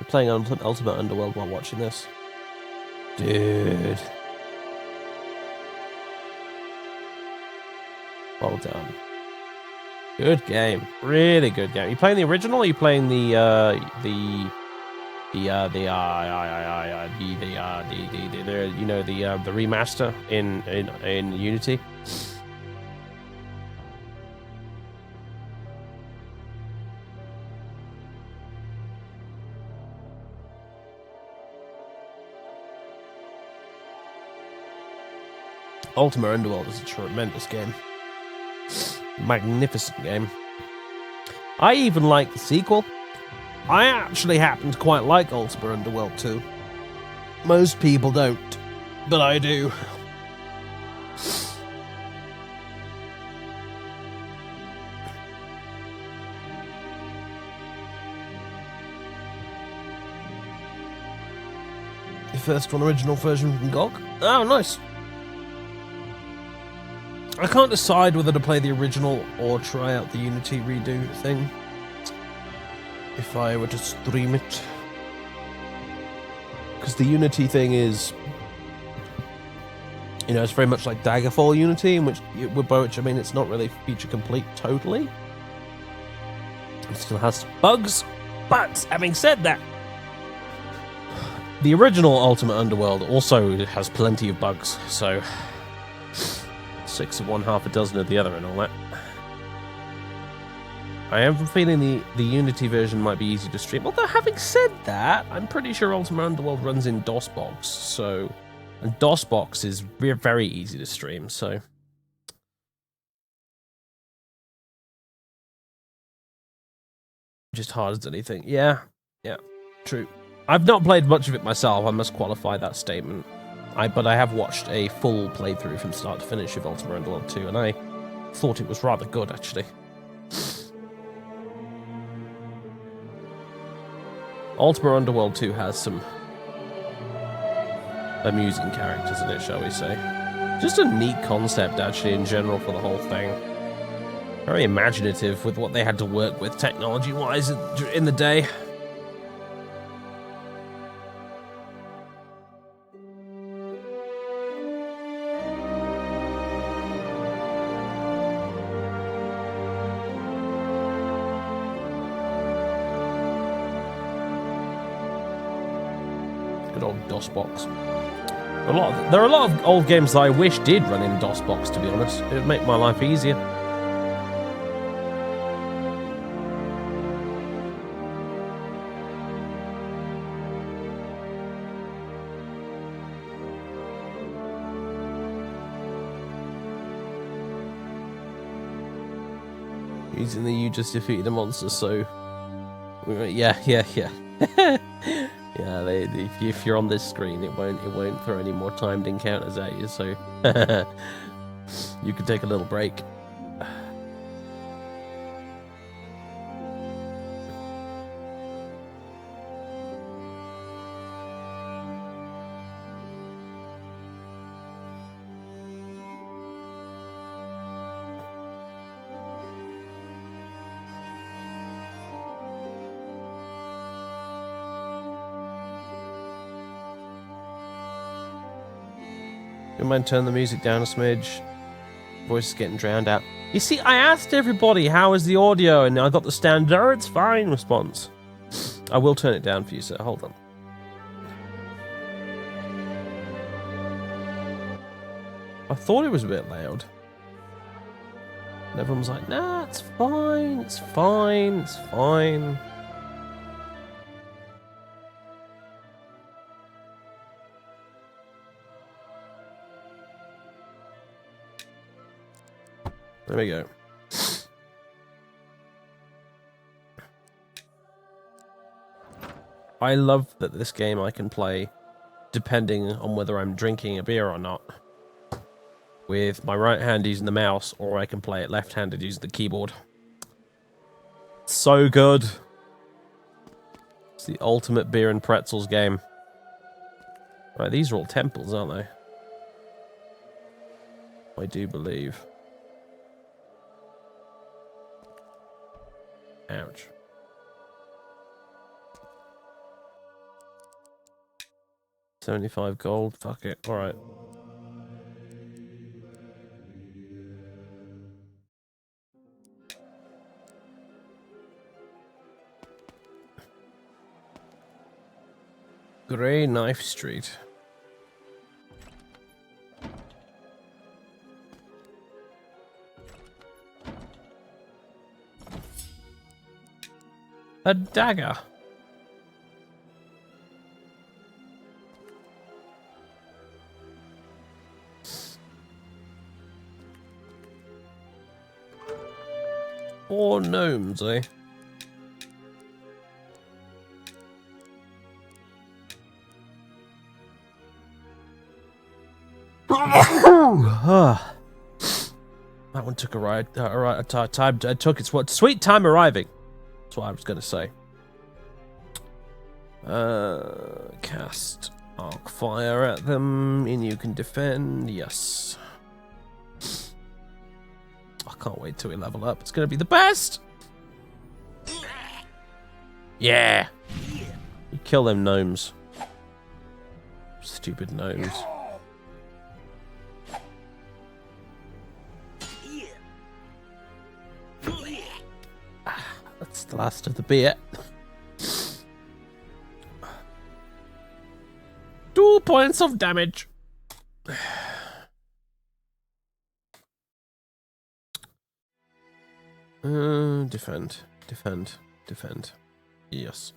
You're playing Ultimate Underworld while watching this. Dude. Well done. Good game. Really good game. Are you playing the original or are you playing the remaster in Unity? Ultimate Underworld is a tremendous game. Magnificent game. I even like the sequel. I actually happen to quite like Ultimate Underworld 2. Most people don't, but I do. The first one, original version from GOG. Oh, nice. I can't decide whether to play the original or try out the Unity redo thing. If I were to stream it. Because the Unity thing is... You know, it's very much like Daggerfall Unity, in which I mean, it's not really feature complete totally. It still has bugs. But, having said that, the original Ultimate Underworld also has plenty of bugs, so... 6 of one, half a dozen of the other and all that. I am feeling the Unity version might be easy to stream. Although, having said that, I'm pretty sure Ultimate Underworld runs in DOSBox, so... And DOSBox is very easy to stream, so... Just hard as anything. Yeah, true. I've not played much of it myself, I must qualify that statement. But I have watched a full playthrough from start to finish of Ultimate Underworld 2, and I thought it was rather good, actually. Ultimate Underworld 2 has some amusing characters in it, shall we say. Just a neat concept, actually, in general, for the whole thing. Very imaginative with what they had to work with technology-wise in the day. Good old DOSBox. There are a lot of old games that I wish did run in DOSBox, to be honest. It would make my life easier. Using the "you just defeated a monster," so yeah. Yeah, if you're on this screen, it won't throw any more timed encounters at you, so you can take a little break. You mind turn the music down a smidge? Voice is getting drowned out. You see, I asked everybody, how is the audio? And I got the standard, oh, it's fine response. I will turn it down for you, sir. Hold on. I thought it was a bit loud. And everyone was like, nah, it's fine, it's fine, it's fine. There we go. I love that this game I can play depending on whether I'm drinking a beer or not. With my right hand using the mouse, or I can play it left-handed using the keyboard. So good. It's the ultimate beer and pretzels game. Right, these are all temples, aren't they? I do believe. Ouch. $75 gold. Fuck it. Alright. Grey Knife Street. A dagger. Or gnomes, eh? That one took a ride. Time. It took its what? Sweet time arriving. That's what I was going to say. Cast arc fire at them, and you can defend. Yes. I can't wait till we level up. It's going to be the best. Yeah. You kill them gnomes. Stupid gnomes. That's the last of the beer. 2 points of damage. Defend. Defend. Defend. Yes.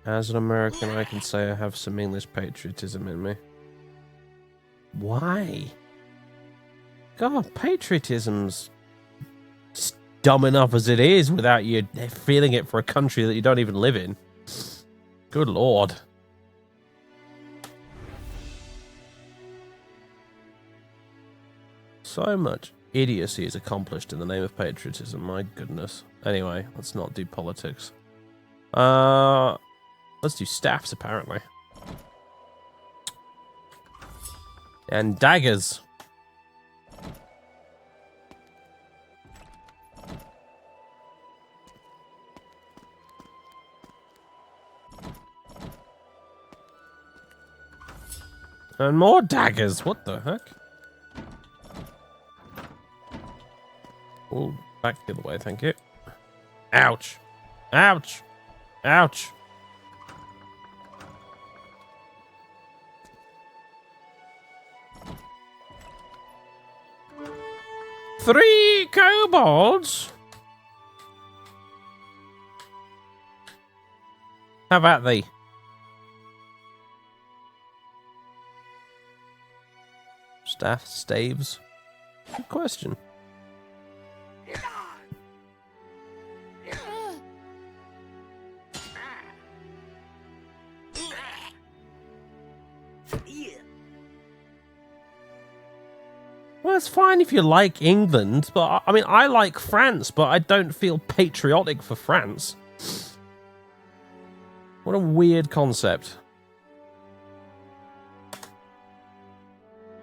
As an American, I can say I have some English patriotism in me. Why? God, patriotism's just dumb enough as it is without you feeling it for a country that you don't even live in. Good lord. So much idiocy is accomplished in the name of patriotism, my goodness. Anyway, let's not do politics. Let's do staffs, apparently. And daggers. And more daggers. What the heck? Oh, back the other way, thank you. Ouch. Ouch. Ouch. Three kobolds? How about thee? Staff, staves? Good question. Well, it's fine if you like England, but I mean, I like France, but I don't feel patriotic for France. What a weird concept.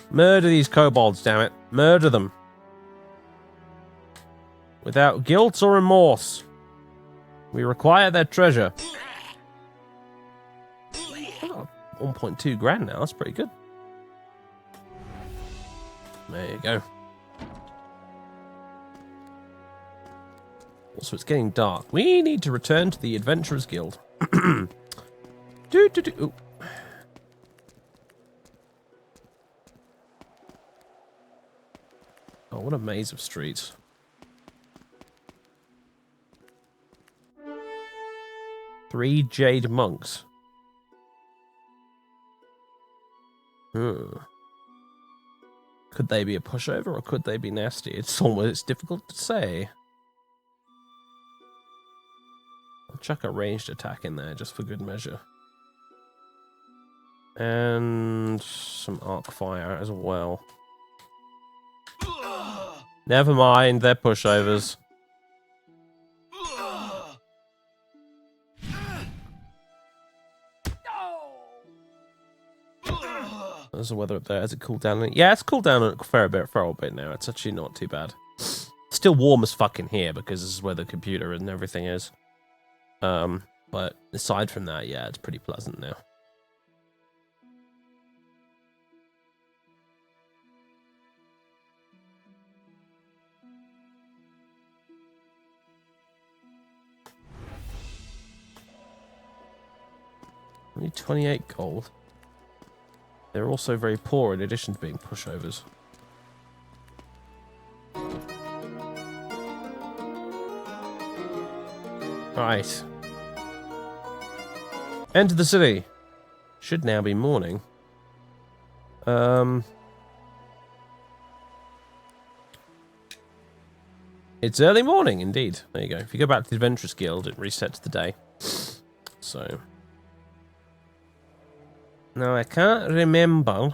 Murder these kobolds, damn it. Murder them. without guilt or remorse. We require their treasure. Oh, 1.2 grand now. That's pretty good. There you go. Also, it's getting dark. We need to return to the Adventurers Guild. Ooh. Oh, what a maze of streets. Three Jade Monks. Could they be a pushover or could they be nasty? It's difficult to say. I'll chuck a ranged attack in there just for good measure. And some arc fire as well. Never mind, they're pushovers. There's the weather up there. Has it cooled down? Yeah, it's cooled down a fair bit now. It's actually not too bad. Still warm as fuck in here because this is where the computer and everything is. But aside from that, yeah, it's pretty pleasant now. Only 28 gold. They're also very poor in addition to being pushovers. Right. Enter the city. Should now be morning. It's early morning, indeed. There you go. If you go back to the Adventurers Guild, it resets the day. So... Now, I can't remember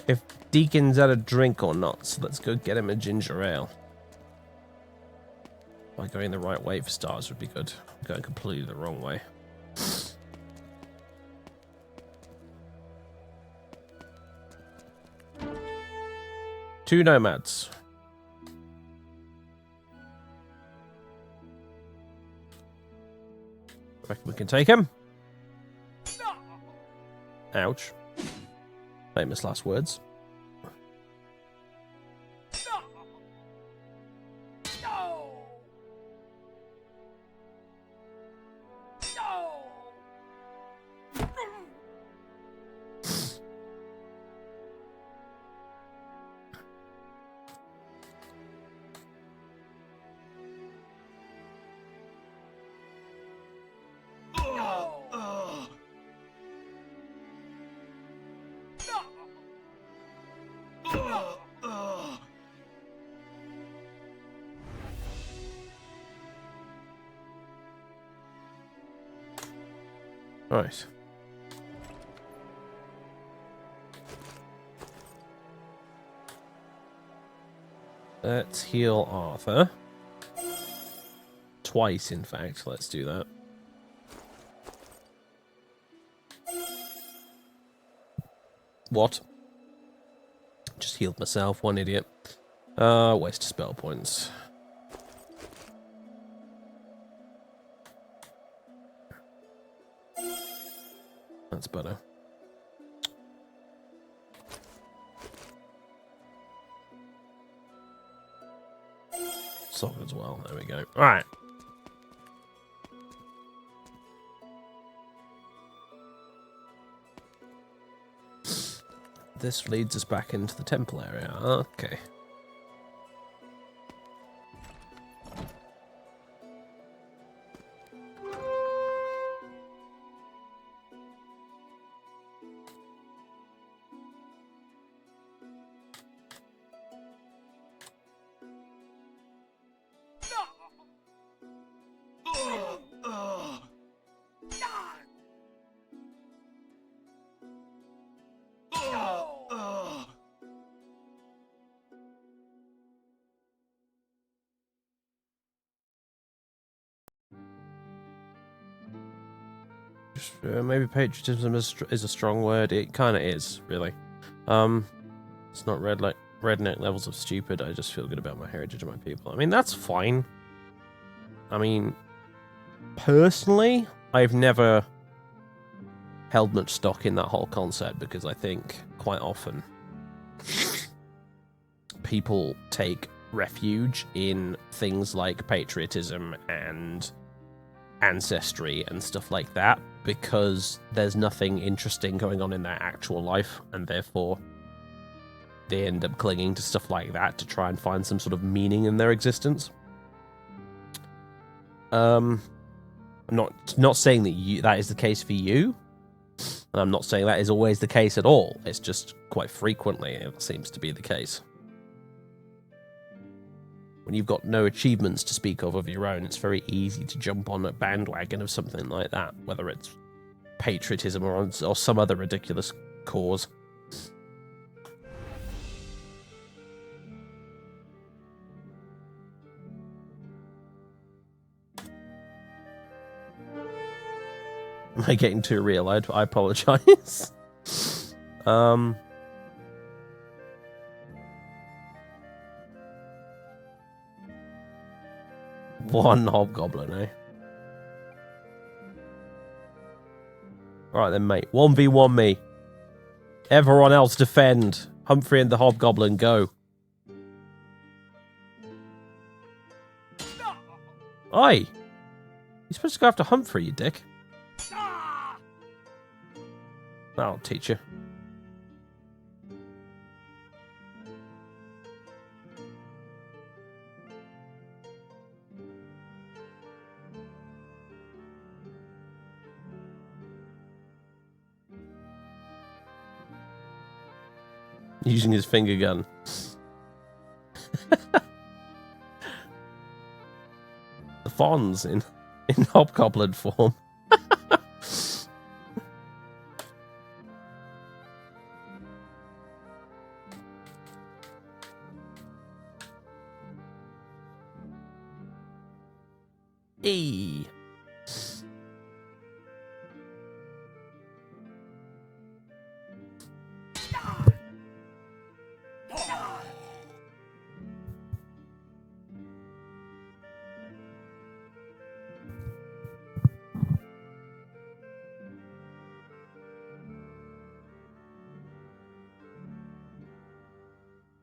if Deacon's had a drink or not, so let's go get him a ginger ale. By going the right way for stars would be good. I'm going completely the wrong way. Two nomads. Reckon we can take him. Ouch. Famous last words. Right. Let's heal Arthur. Twice, in fact. Let's do that. What? Just healed myself, one idiot. Waste of spell points. That's better. Sock as well. There we go. All right. This leads us back into the temple area. Okay. Maybe patriotism is a strong word. It kind of is, really. It's not read like redneck levels of stupid. I just feel good about my heritage and my people. I mean, that's fine. I mean, personally, I've never held much stock in that whole concept because I think quite often people take refuge in things like patriotism and ancestry and stuff like that because there's nothing interesting going on in their actual life, and therefore they end up clinging to stuff like that to try and find some sort of meaning in their existence. I'm not saying that is the case for you, and I'm not saying that is always the case at all. It's just quite frequently it seems to be the case. When you've got no achievements to speak of your own, it's very easy to jump on a bandwagon of something like that, whether it's patriotism or some other ridiculous cause. Am I getting too real? I apologize. One hobgoblin, eh? Alright then, mate. 1v1 me. Everyone else defend. Humphrey and the hobgoblin, go. Oi! You're supposed to go after Humphrey, you dick. That'll teach you. Using his finger gun. The Fonz in hobgoblin form. E.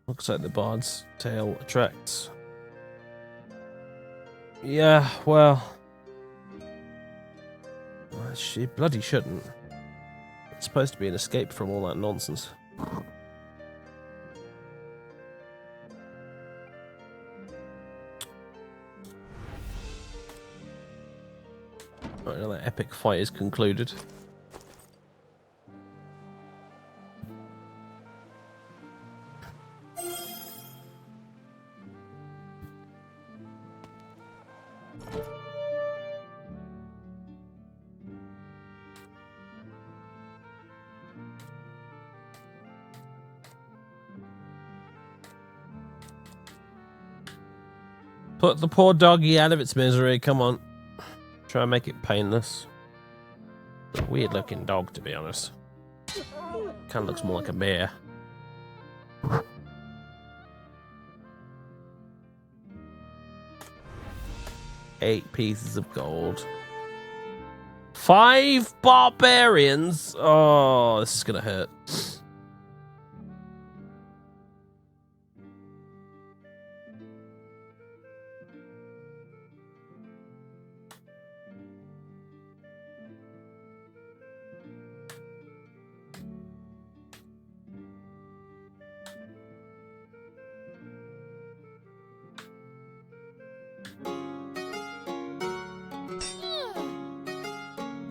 Looks like the bard's tale attracts. Yeah, well... She bloody shouldn't. It's supposed to be an escape from all that nonsense. Right, now that epic fight is concluded. Put the poor doggy out of its misery, come on. Try and make it painless. It's a weird looking dog, to be honest. Kind of looks more like a bear. Eight pieces of gold. 5 barbarians? Oh, this is gonna hurt.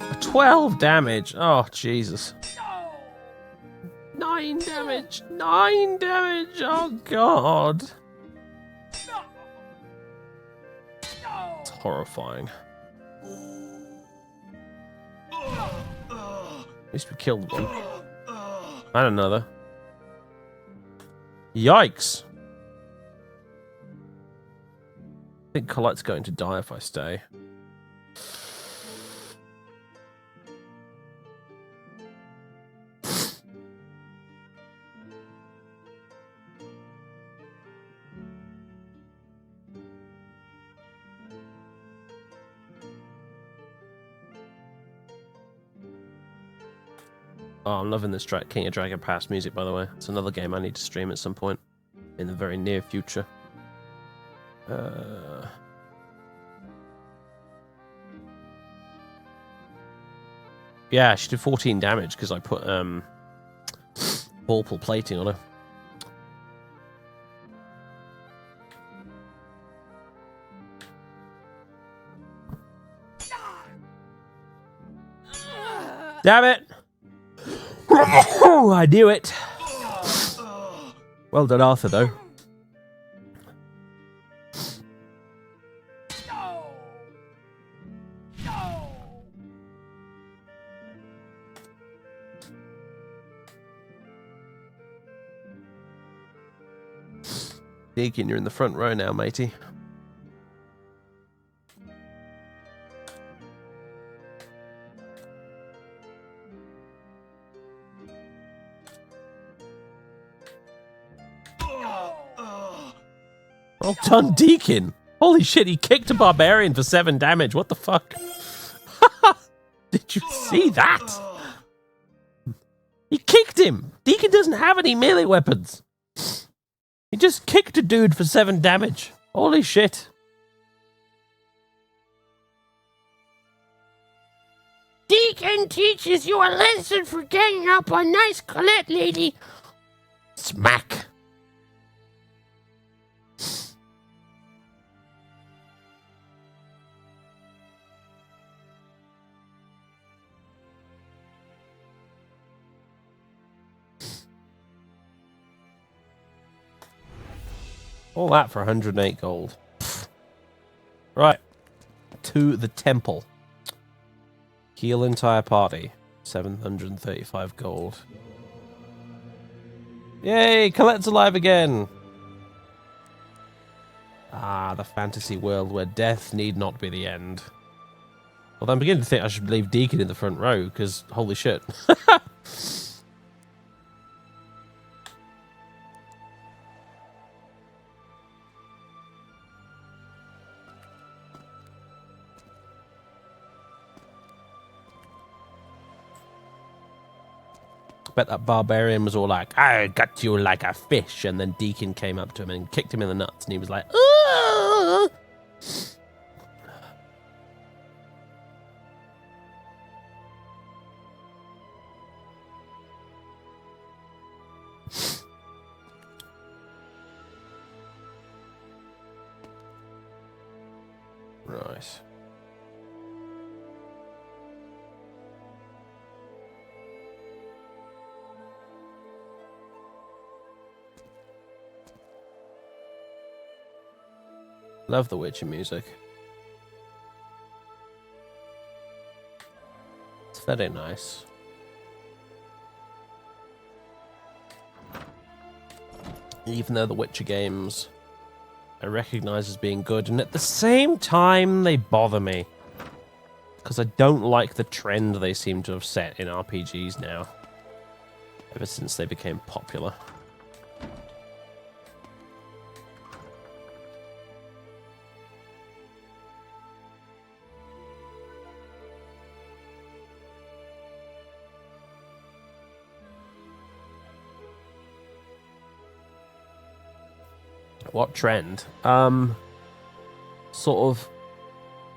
A 12 damage. Oh, Jesus. 9 damage. 9 damage. Oh, God. It's horrifying. At least we killed one. And another. Yikes. I think Colette's going to die if I stay. Oh, I'm loving this King of Dragon Pass music, by the way. It's another game I need to stream at some point in the very near future. Yeah, she did 14 damage because I put vorpal plating on her. Damn it! I knew it. Well done, Arthur, though. Deacon, you're in the front row now, matey. Well done, Deacon. Holy shit, he kicked a barbarian for 7 damage. What the fuck? Did you see that? He kicked him. Deacon doesn't have any melee weapons. He just kicked a dude for 7 damage. Holy shit. Deacon teaches you a lesson for ganging up on nice Colette lady. Smack. All that for 108 gold. Pfft. Right. To the temple. Heal entire party. 735 gold. Yay! Colette's alive again! Ah, the fantasy world where death need not be the end. Well, I'm beginning to think I should leave Deacon in the front row, because holy shit. Bet that barbarian was all like, I got you like a fish, and then Deacon came up to him and kicked him in the nuts, and he was like, ooh! Right. Love the Witcher music. It's very nice. Even though the Witcher games I recognize as being good, and at the same time they bother me. Because I don't like the trend they seem to have set in RPGs now. Ever since they became popular. What trend? Sort of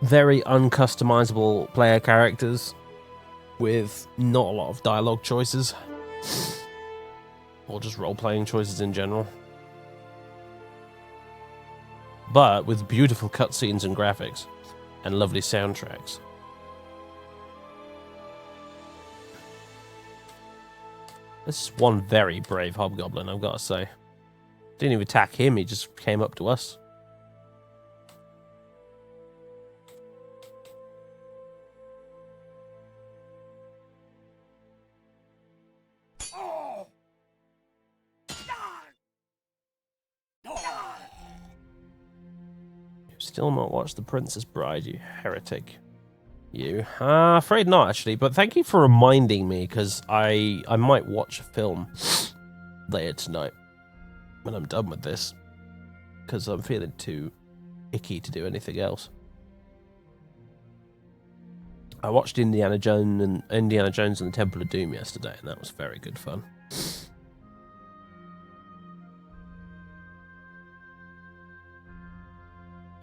very uncustomizable player characters with not a lot of dialogue choices. Or just role-playing choices in general. But with beautiful cutscenes and graphics and lovely soundtracks. This is one very brave hobgoblin, I've got to say. Didn't even attack him, he just came up to us. You've still not watched The Princess Bride, you heretic. You? Afraid not, actually, but thank you for reminding me, because I might watch a film later tonight. When I'm done with this, because I'm feeling too icky to do anything else. I watched Indiana Jones and the Temple of Doom yesterday, and that was very good fun.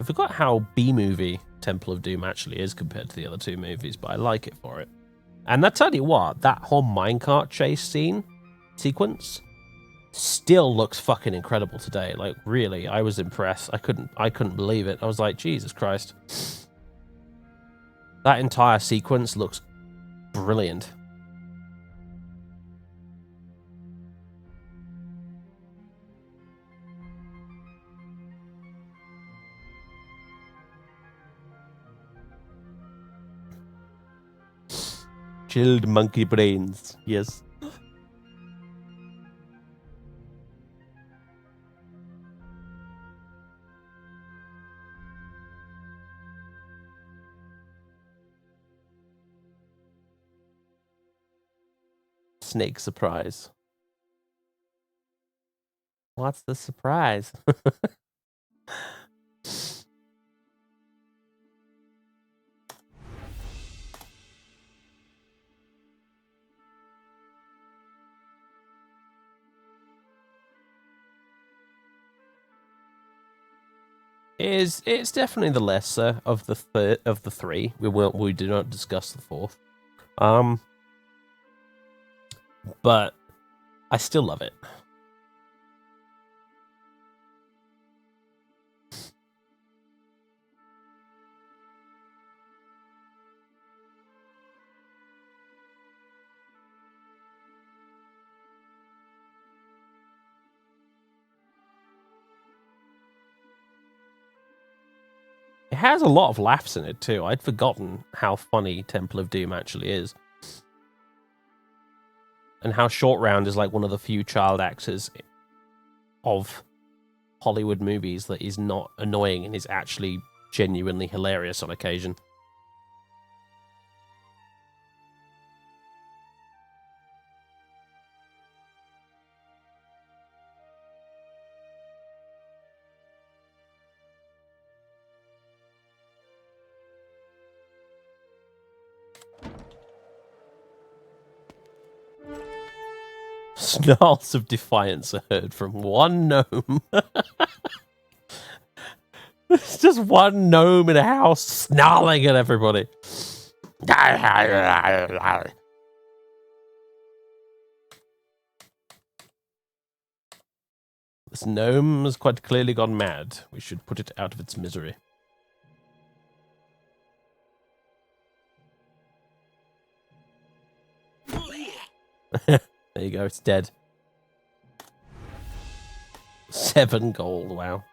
I forgot how B-movie Temple of Doom actually is compared to the other two movies, but I like it for it. And I tell you what, that whole minecart chase sequence still looks fucking incredible today. Like, really, I was impressed. I couldn't believe it. I was like, Jesus Christ. That entire sequence looks brilliant. Chilled monkey brains, yes. Snake surprise. What's the surprise? It's definitely the lesser of the three. We do not discuss the fourth. But I still love it. It has a lot of laughs in it too. I'd forgotten how funny Temple of Doom actually is. And how Short Round is like one of the few child actors of Hollywood movies that is not annoying and is actually genuinely hilarious on occasion. Snarls of defiance are heard from one gnome. It's just one gnome in a house snarling at everybody. This gnome has quite clearly gone mad. We should put it out of its misery. There you go, it's dead. 7 gold, wow.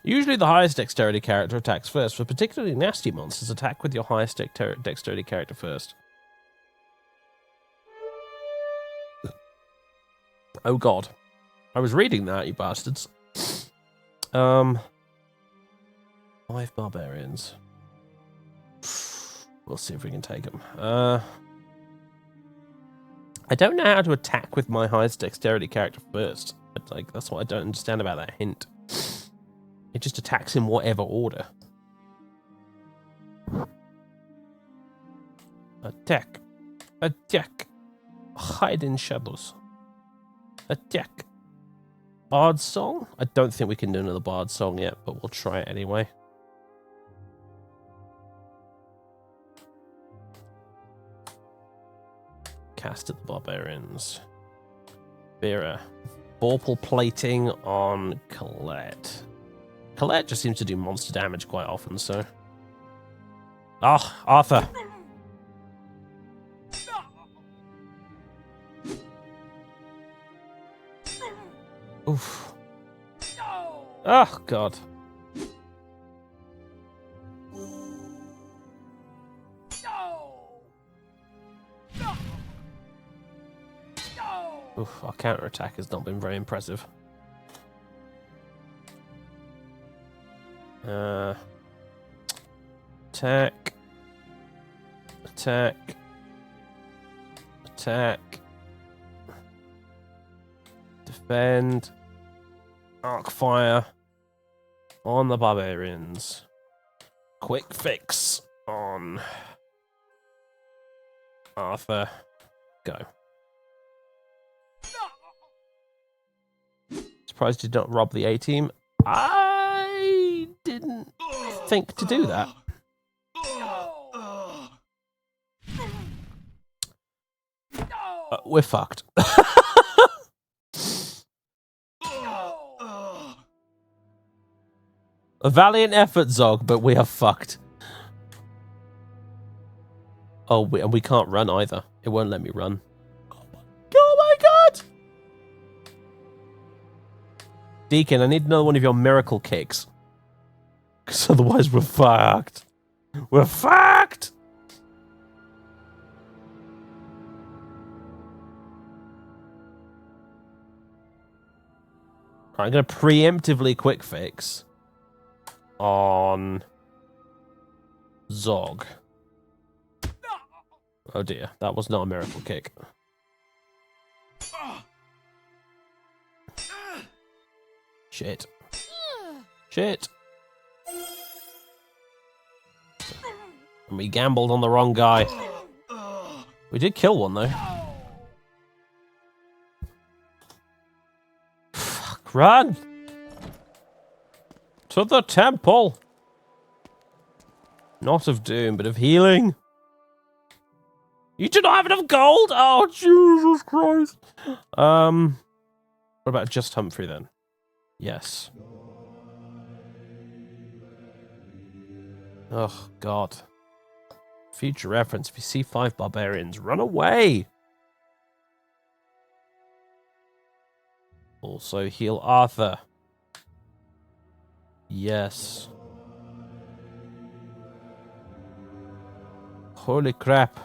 Usually the highest dexterity character attacks first. For particularly nasty monsters, attack with your highest dexterity character first. Oh god. I was reading that, you bastards. 5 barbarians. We'll see if we can take them. I don't know how to attack with my highest dexterity character first. But, like, that's what I don't understand about that hint. It just attacks in whatever order. Attack. Attack. Hide in shadows. Attack. Bard song? I don't think we can do another bard song yet, but we'll try it anyway. Cast at the barbarians. Vera. Vorpal plating on Colette. Colette just seems to do monster damage quite often, so... Ah, oh, Arthur! Oof. Oh, God. Oof, our counter-attack has not been very impressive. Attack. Attack. Attack. Defend. Arc fire on the barbarians. Quick fix on Arthur, go. Surprised you did not rob the A-team. I didn't think to do that. We're fucked. A valiant effort, Zog, but we are fucked. Oh, and we can't run either. It won't let me run. Oh my god! Deacon, I need another one of your miracle kicks. Because otherwise we're fucked. We're fucked! Right, I'm going to preemptively quick fix on Zog. Oh dear, that was not a miracle kick. Shit. Shit. And we gambled on the wrong guy. We did kill one though. Fuck, run! To the temple! Not of doom, but of healing. You do not have enough gold? Oh, Jesus Christ. What about just Humphrey then? Yes. Oh, God. Future reference. If you see 5 barbarians, run away. Also heal Arthur. Yes. Holy crap.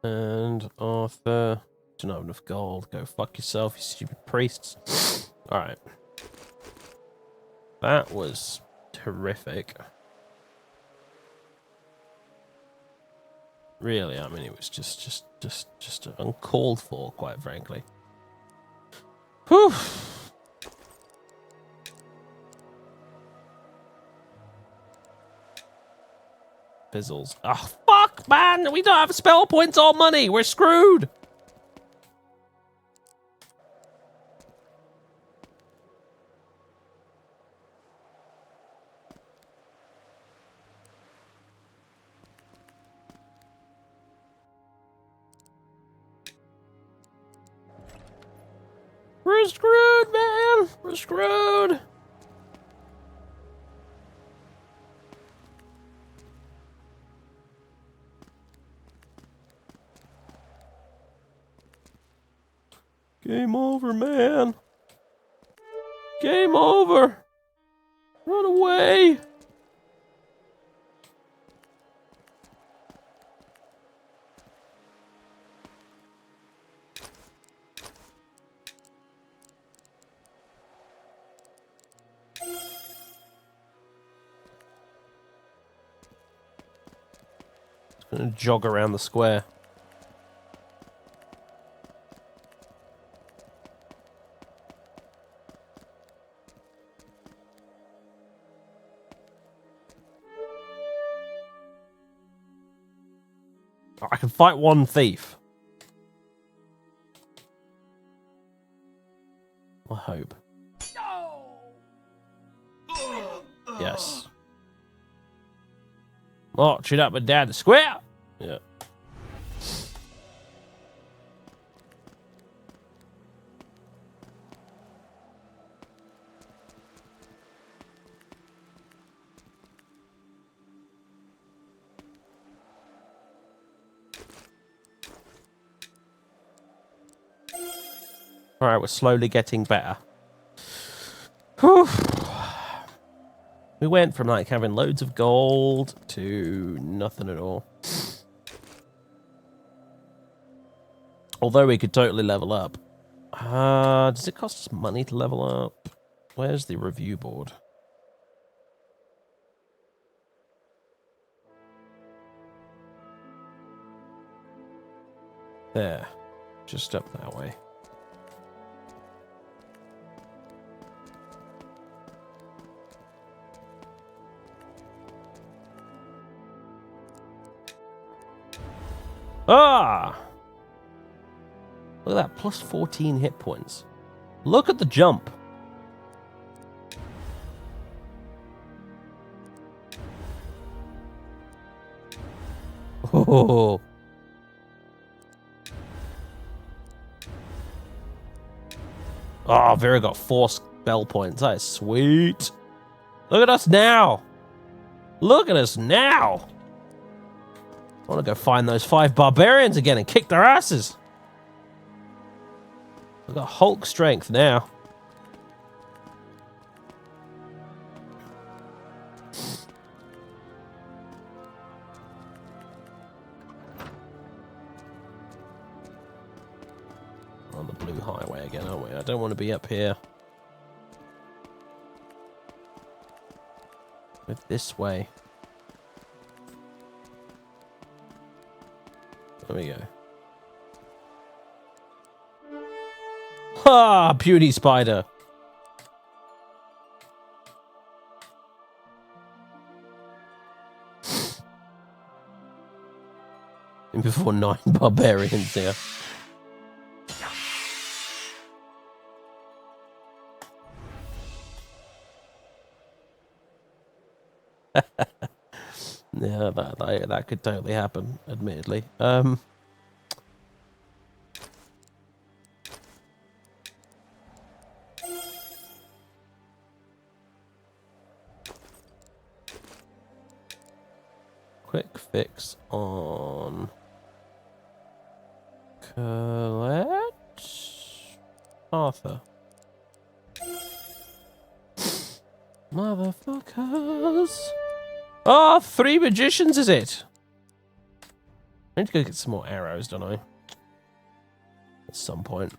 And Arthur, don't have enough gold. Go fuck yourself, you stupid priests. Alright. That was terrific. Really, I mean, it was just uncalled for, quite frankly. Whew. Fizzles. Oh, fuck, man! We don't have spell points or money! We're screwed! We're screwed, man! We're screwed! Game over, man. Game over. Run away. Just gonna jog around the square. I can fight one thief. I hope. Yes. March it up and down the square. Yeah. Alright, we're slowly getting better. Whew. We went from like having loads of gold to nothing at all. Although we could totally level up. Does it cost us money to level up? Where's the review board? There. Just up that way. Ah! Look at that, plus 14 hit points. Look at the jump. Oh. Oh, Vera got 4 spell points. That is sweet. Look at us now. Look at us now. I want to go find those 5 barbarians again and kick their asses. I've got Hulk strength now. We're on the blue highway again, aren't we? I don't want to be up here. With this way. There we go. Ha! Puny spider. And before 9 barbarians here. Yeah, that could totally happen, admittedly. Quick fix on Colette Arthur. Motherfuckers. Oh, 3 magicians, is it? I need to go get some more arrows, don't I? At some point.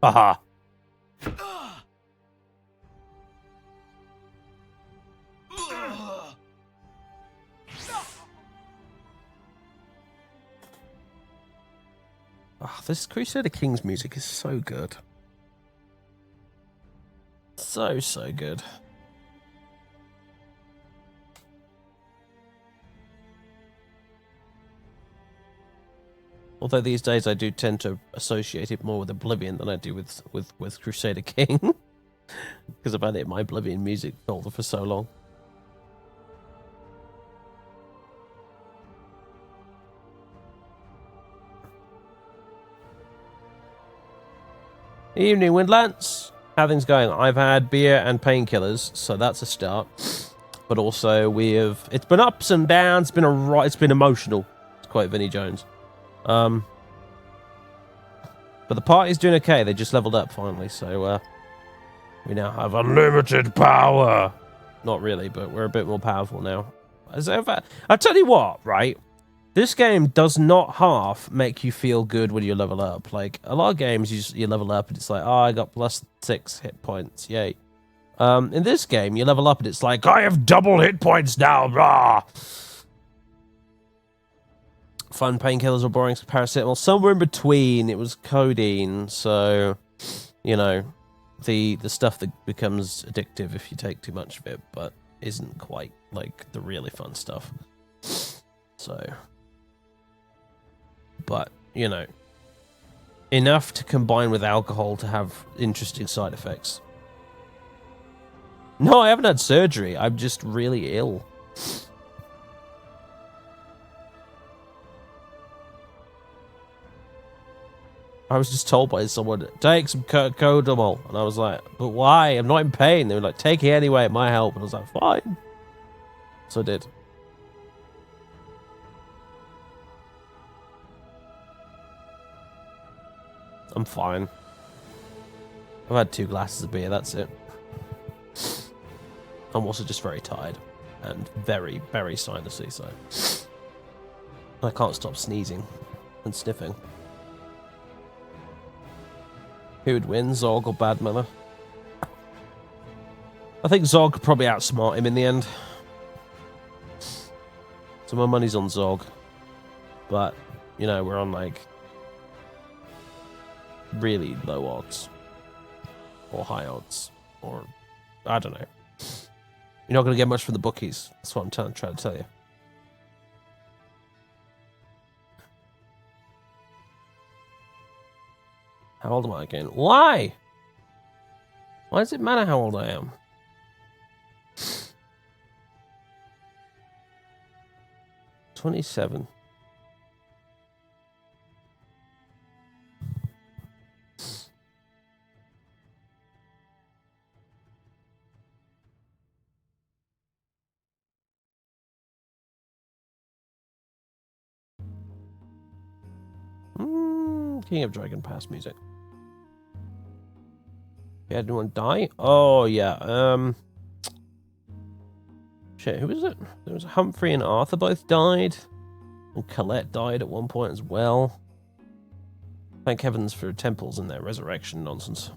Haha. Oh, this Crusader Kings music is so good. So good. Although these days I do tend to associate it more with Oblivion than I do with Crusader King. Because I've had it in my Oblivion music folder for so long. Evening, Windlance. How are things going? I've had beer and painkillers, so that's a start. But also it's been ups and downs. It's been emotional. To quote Vinnie Jones. But the party's doing okay. They just leveled up finally, so we now have unlimited power. Not really, but we're a bit more powerful now. I tell you what, right? This game does not half make you feel good when you level up. Like, a lot of games, you level up and it's like, oh, I got plus 6 hit points, yay. In this game, you level up and it's like, I have double hit points now, rah! Fun painkillers or boring paracetamol. Somewhere in between, it was codeine, so, you know, the stuff that becomes addictive if you take too much of it, but isn't quite, like, the really fun stuff. So... But, you know, enough to combine with alcohol to have interesting side effects. No, I haven't had surgery. I'm just really ill. I was just told by someone, take some Codamol. And I was like, but why? I'm not in pain. They were like, take it anyway, it might help. And I was like, fine. So I did. I'm fine. I've had 2 glasses of beer, that's it. I'm also just very tired. And very, very sinusy, so... I can't stop sneezing and sniffing. Who would win, Zorg or Bad Mother? I think Zog could probably outsmart him in the end. So my money's on Zog. But, you know, we're on, like, really low odds. Or high odds. Or, I don't know. You're not going to get much from the bookies. That's what I'm trying to tell you. How old am I again? Why? Why does it matter how old I am? $27. King of Dragon Pass music. Yeah, anyone die? Oh yeah. Shit, who was it? There was Humphrey and Arthur both died. And Colette died at one point as well. Thank heavens for temples and their resurrection nonsense.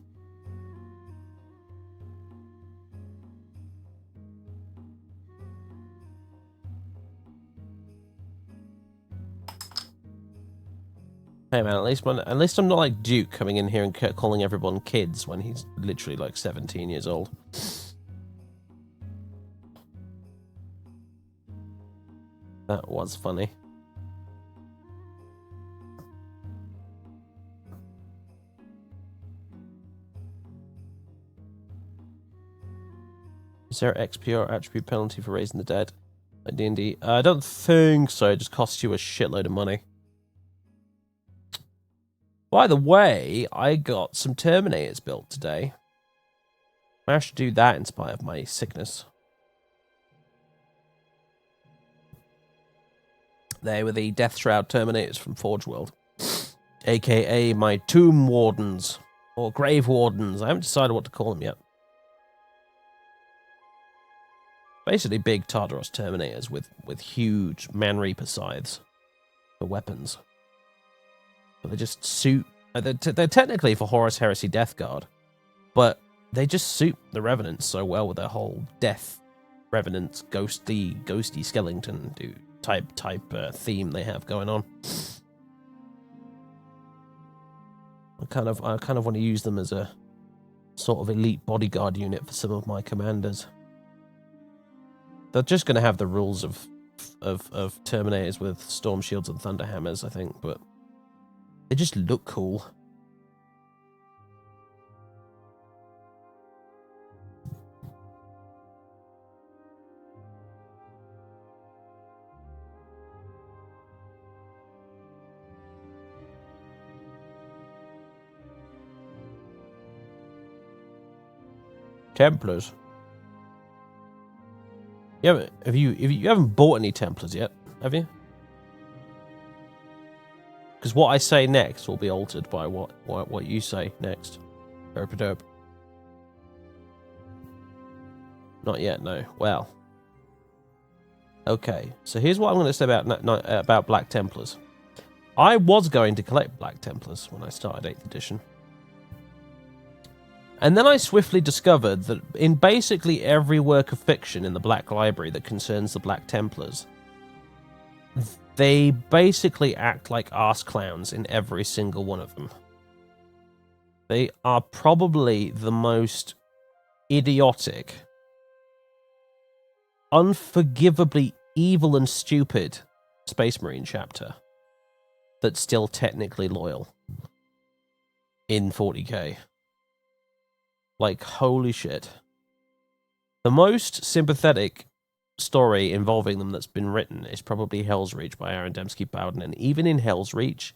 Hey man, at least I'm not like Duke coming in here and calling everyone kids when he's literally like 17 years old. That was funny. Is there XP or attribute penalty for raising the dead? Like D&D? I don't think so. It just costs you a shitload of money. By the way, I got some Terminators built today. I should do that in spite of my sickness. They were the Death Shroud Terminators from Forge World. AKA my Tomb Wardens. Or Grave Wardens. I haven't decided what to call them yet. Basically big Tartaros Terminators with huge Man Reaper scythes for weapons. But they just suit... They're technically for Horus Heresy Death Guard. But they just suit the Revenants so well with their whole Death Revenants ghosty skeleton dude type theme they have going on. I kind of want to use them as a sort of elite bodyguard unit for some of my commanders. They're just going to have the rules of Terminators with Storm Shields and Thunder Hammers, I think, but they just look cool. Templars. Yeah, you haven't bought any Templars yet, have you? Because what I say next will be altered by what you say next. Derp. Not yet, no. Well. Okay, so here's what I'm going to say about Black Templars. I was going to collect Black Templars when I started 8th edition. And then I swiftly discovered that in basically every work of fiction in the Black Library that concerns the Black Templars, they basically act like arse clowns in every single one of them. They are probably the most idiotic, unforgivably evil and stupid Space Marine chapter that's still technically loyal in 40k. Like, holy shit. The most sympathetic story involving them that's been written is probably Hell's Reach by Aaron Dembski-Bowden, and even in Hell's Reach,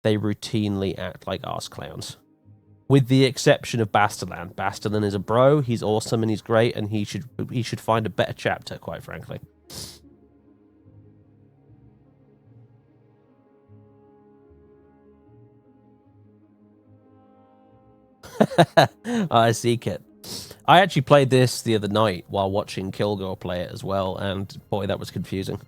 they routinely act like arse clowns. With the exception of Basterland. Basterland is a bro, he's awesome and he's great, and he should find a better chapter, quite frankly. I see, Kit. I actually played this the other night while watching Kilgore play it as well, and boy, that was confusing.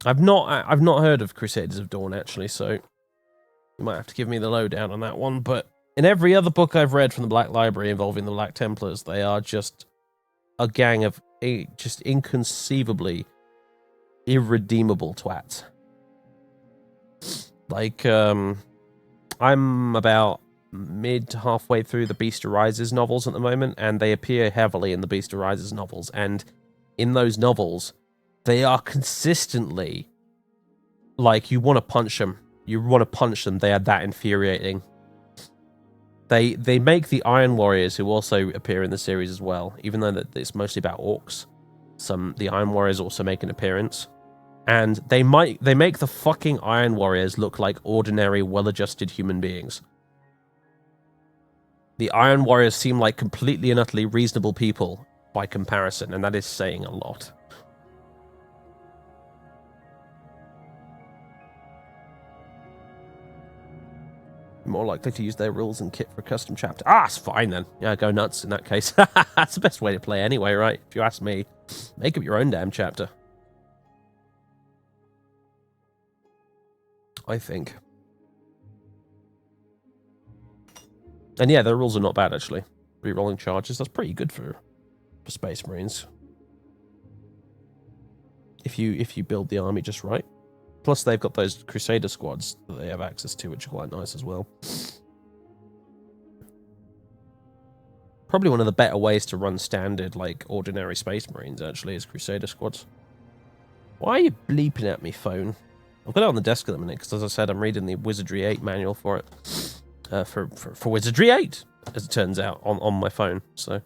I've not heard of Crusaders of Dawn, actually, so you might have to give me the lowdown on that one. But in every other book I've read from the Black Library involving the Black Templars, they are just a gang of just inconceivably irredeemable twats. Like, I'm about mid to halfway through the Beast Arises novels at the moment, and they appear heavily in the Beast Arises novels, and in those novels, they are consistently, like, you want to punch them. You want to punch them. They are that infuriating. They make the Iron Warriors, who also appear in the series as well, even though it's mostly about orcs. The Iron Warriors also make an appearance. And they make the fucking Iron Warriors look like ordinary, well-adjusted human beings. The Iron Warriors seem like completely and utterly reasonable people by comparison, and that is saying a lot. More likely to use their rules and kit for a custom chapter. Ah, it's fine then. Yeah, go nuts in that case. That's the best way to play anyway, right? If you ask me. Make up your own damn chapter. I think. And yeah, their rules are not bad, actually. Rerolling charges, that's pretty good for Space Marines. If you build the army just right. Plus, they've got those Crusader squads that they have access to, which are quite nice as well. Probably one of the better ways to run standard, like, ordinary Space Marines, actually, is Crusader squads. Why are you bleeping at me, phone? I've got it on the desk at the minute, because as I said, I'm reading the Wizardry 8 manual for it. For Wizardry 8, as it turns out, on my phone, so...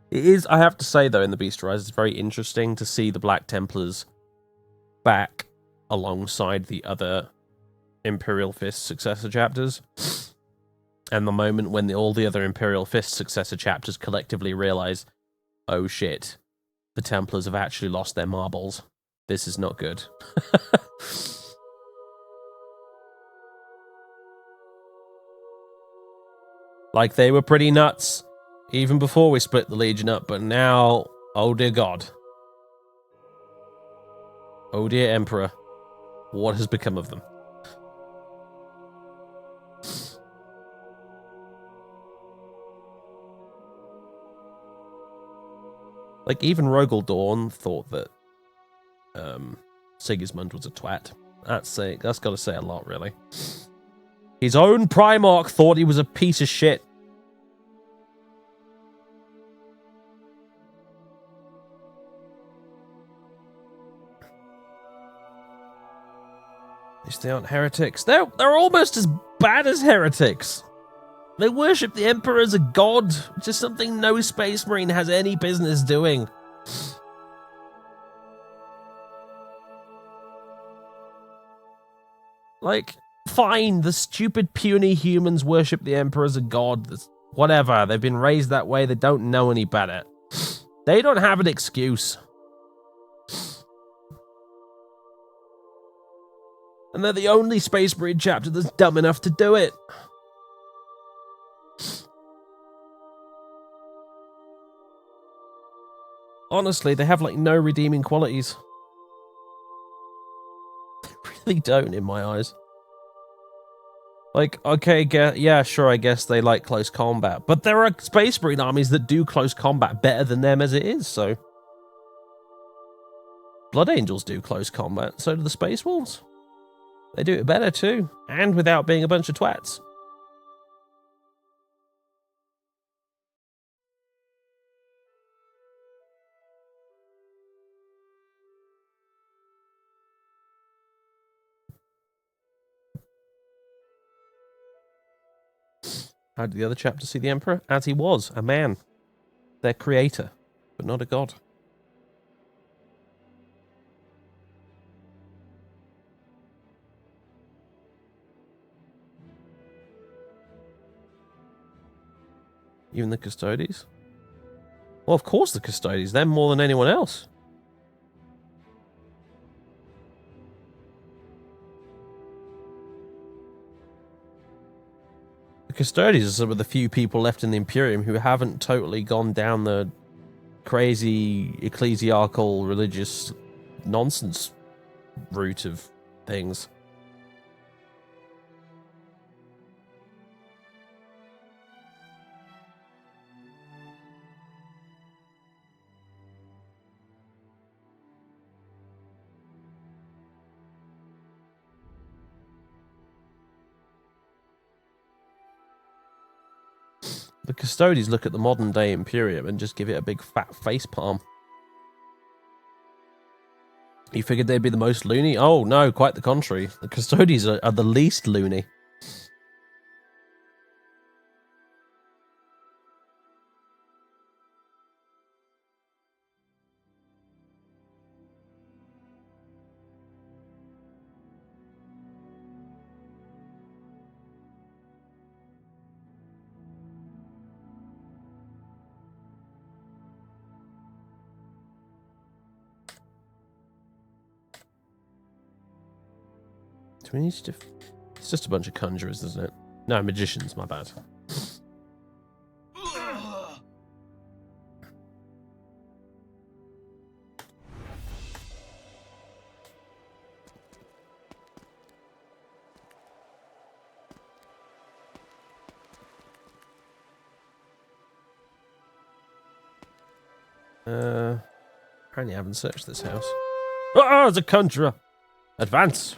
It is, I have to say, though, in the Beast Rise, it's very interesting to see the Black Templars back alongside the other Imperial Fist successor chapters. And the moment when all the other Imperial Fist successor chapters collectively realize, oh shit, the Templars have actually lost their marbles. This is not good. Like, they were pretty nuts even before we split the Legion up, but now, oh dear God. Oh dear Emperor. What has become of them? Like, even Rogel Dawn thought that Sigismund was a twat. That's got to say a lot, really. His own Primarch thought he was a piece of shit. At least they aren't heretics. They're almost as bad as heretics. They worship the Emperor as a god, which is something no Space Marine has any business doing. Like, fine, the stupid puny humans worship the Emperor as a god. Whatever, they've been raised that way, they don't know any better. They don't have an excuse. And they're the only Space Marine chapter that's dumb enough to do it. Honestly, they have, like, no redeeming qualities. They really don't, in my eyes. Like, okay, yeah, sure, I guess they like close combat. But there are Space Marine armies that do close combat better than them as it is, so... Blood Angels do close combat, so do the Space Wolves. They do it better, too. And without being a bunch of twats. How did the other chapter see the Emperor? As he was, a man. their creator, but not a god. Even the custodies? Well, of course the custodies. They're more than anyone else. The custodies are some of the few people left in the Imperium who haven't totally gone down the crazy ecclesiarchal religious nonsense route of things. The custodies look at the modern day Imperium and just give it a big fat face palm. You figured they'd be the most loony? Oh no, quite the contrary. The custodies are the least loony. Do we need to... It's just a bunch of conjurers, isn't it? No, magicians, my bad. Apparently I haven't searched this house. Oh, there's a conjurer! Advance!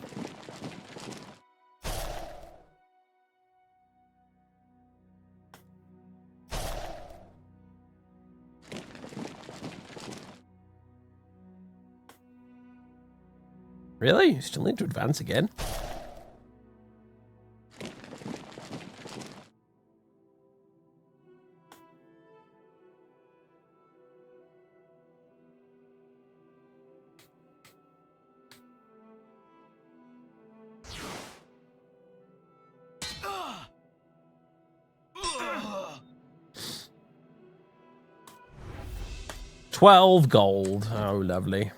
Really? You still need to advance again? $12 gold. Oh, lovely.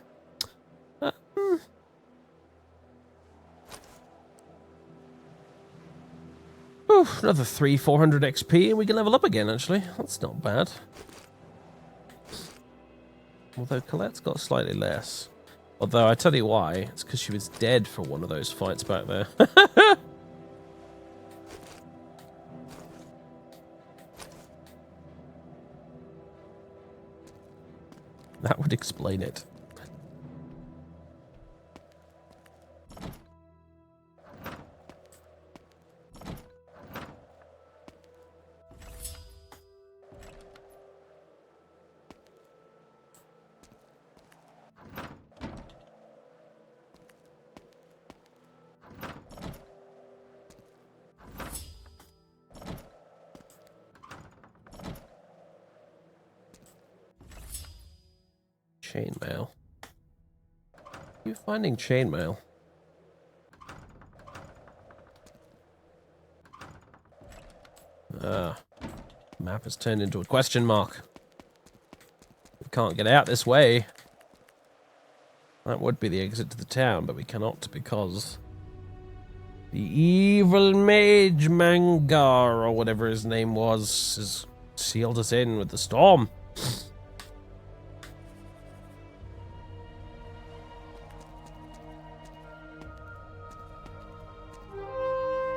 Another 400 XP and we can level up again, actually. That's not bad. Although Colette's got slightly less. Although, I tell you why. It's because she was dead for one of those fights back there. That would explain it. Chainmail. You finding chainmail? Map has turned into a question mark. We can't get out this way. That would be the exit to the town, but we cannot because the evil mage Mangar, or whatever his name was, has sealed us in with the storm.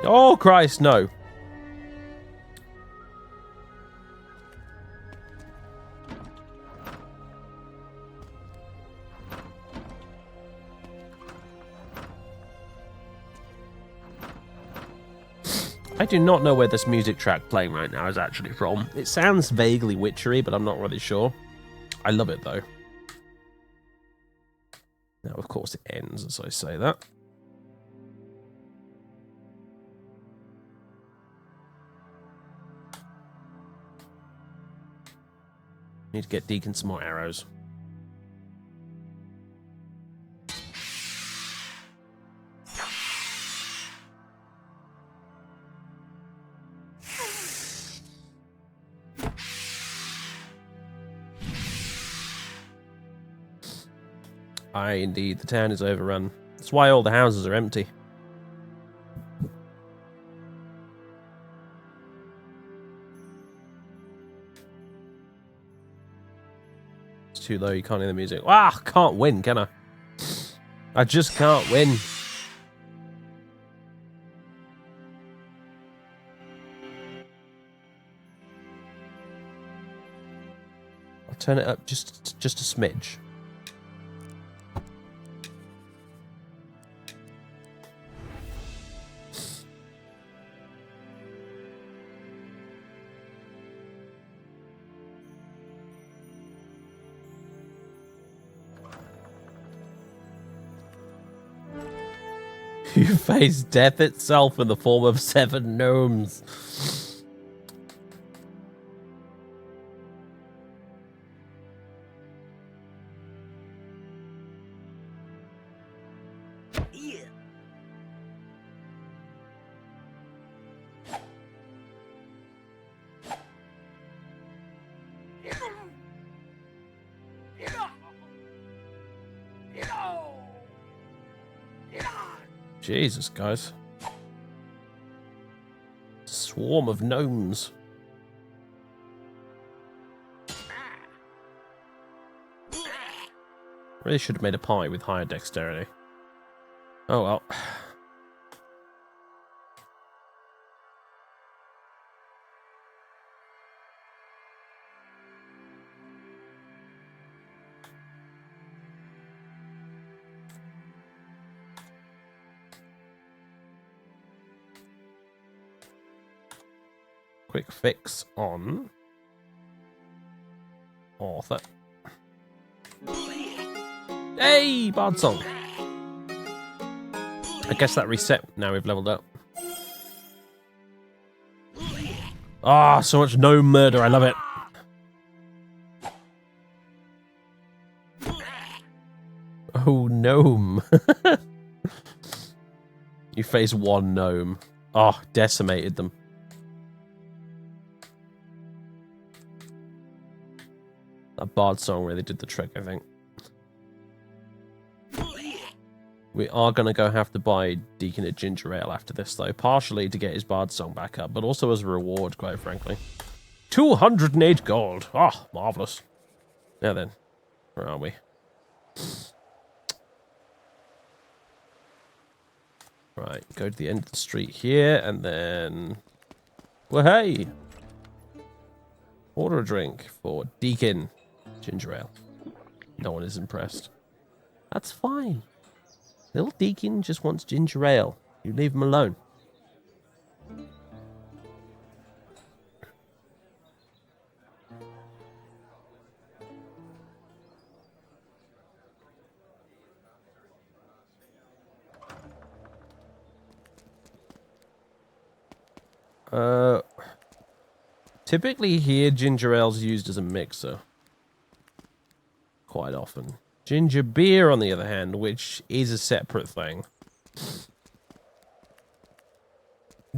Oh, Christ, no. I do not know where this music track playing right now is actually from. It sounds vaguely witchery, but I'm not really sure. I love it, though. Now, of course, it ends as I say that. Need to get Deacon some more arrows. Aye, indeed, the town is overrun. That's why all the houses are empty. It's too low, you can't hear the music. Ah, can't win, can I? I just can't win. I'll turn it up just a smidge. You face death itself in the form of 7 gnomes. Jesus, guys. Swarm of gnomes. Really should have made a pie with higher dexterity. Oh well. Quick fix on Arthur. Hey, Bard Song. I guess that reset now we've leveled up. Ah, so much gnome murder. I love it. Oh, gnome. You face 1 gnome. Oh, decimated them. That Bard Song really did the trick, I think. We are going to go have to buy Deacon a ginger ale after this, though. Partially to get his Bard Song back up, but also as a reward, quite frankly. 208 gold. Ah, marvellous. Now then, where are we? Right, go to the end of the street here, and then... Well, hey! Order a drink for Deacon ginger ale. No one is impressed. That's fine. Little Deacon just wants ginger ale. You leave him alone. Typically here, ginger ale's used as a mixer. Quite often. Ginger beer, on the other hand, which is a separate thing.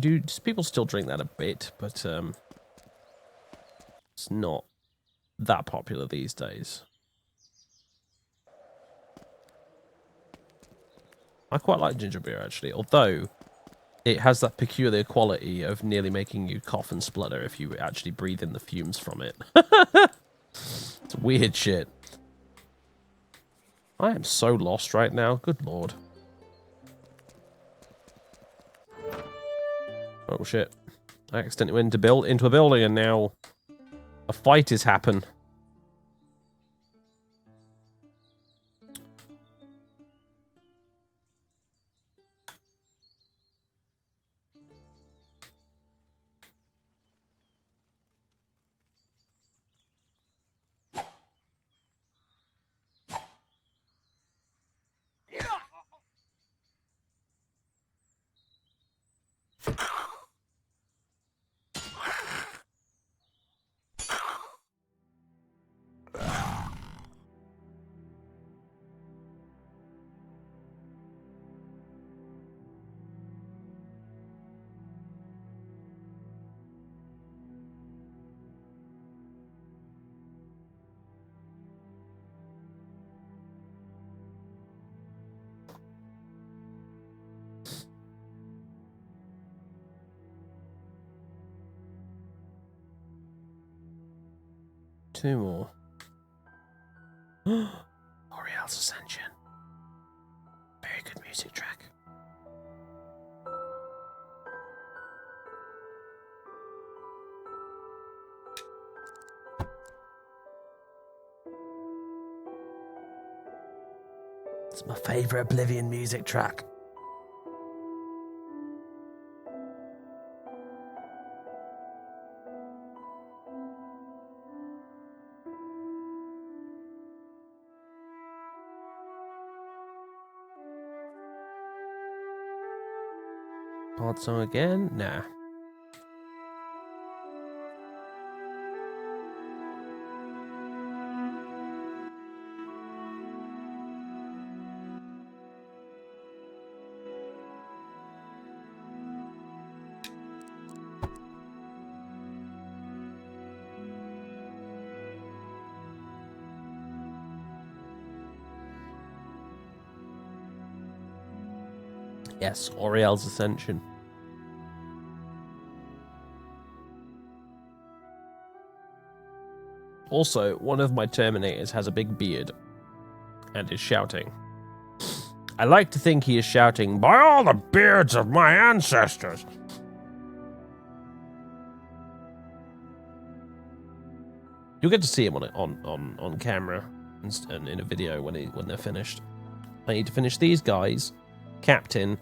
People still drink that a bit, but it's not that popular these days. I quite like ginger beer, actually, although it has that peculiar quality of nearly making you cough and splutter if you actually breathe in the fumes from it. It's weird shit. I am so lost right now. Good lord. Oh shit. I accidentally went into a building and now a fight has happened. 2 more. Oriel's Ascension. Very good music track. It's my favorite Oblivion music track. Hard song again? Nah. Yes, Oriel's Ascension. Also, one of my Terminators has a big beard and is shouting. I like to think he is shouting, "By all the beards of my ancestors!" You'll get to see him on camera and in a video when they're finished. I need to finish these guys, Captain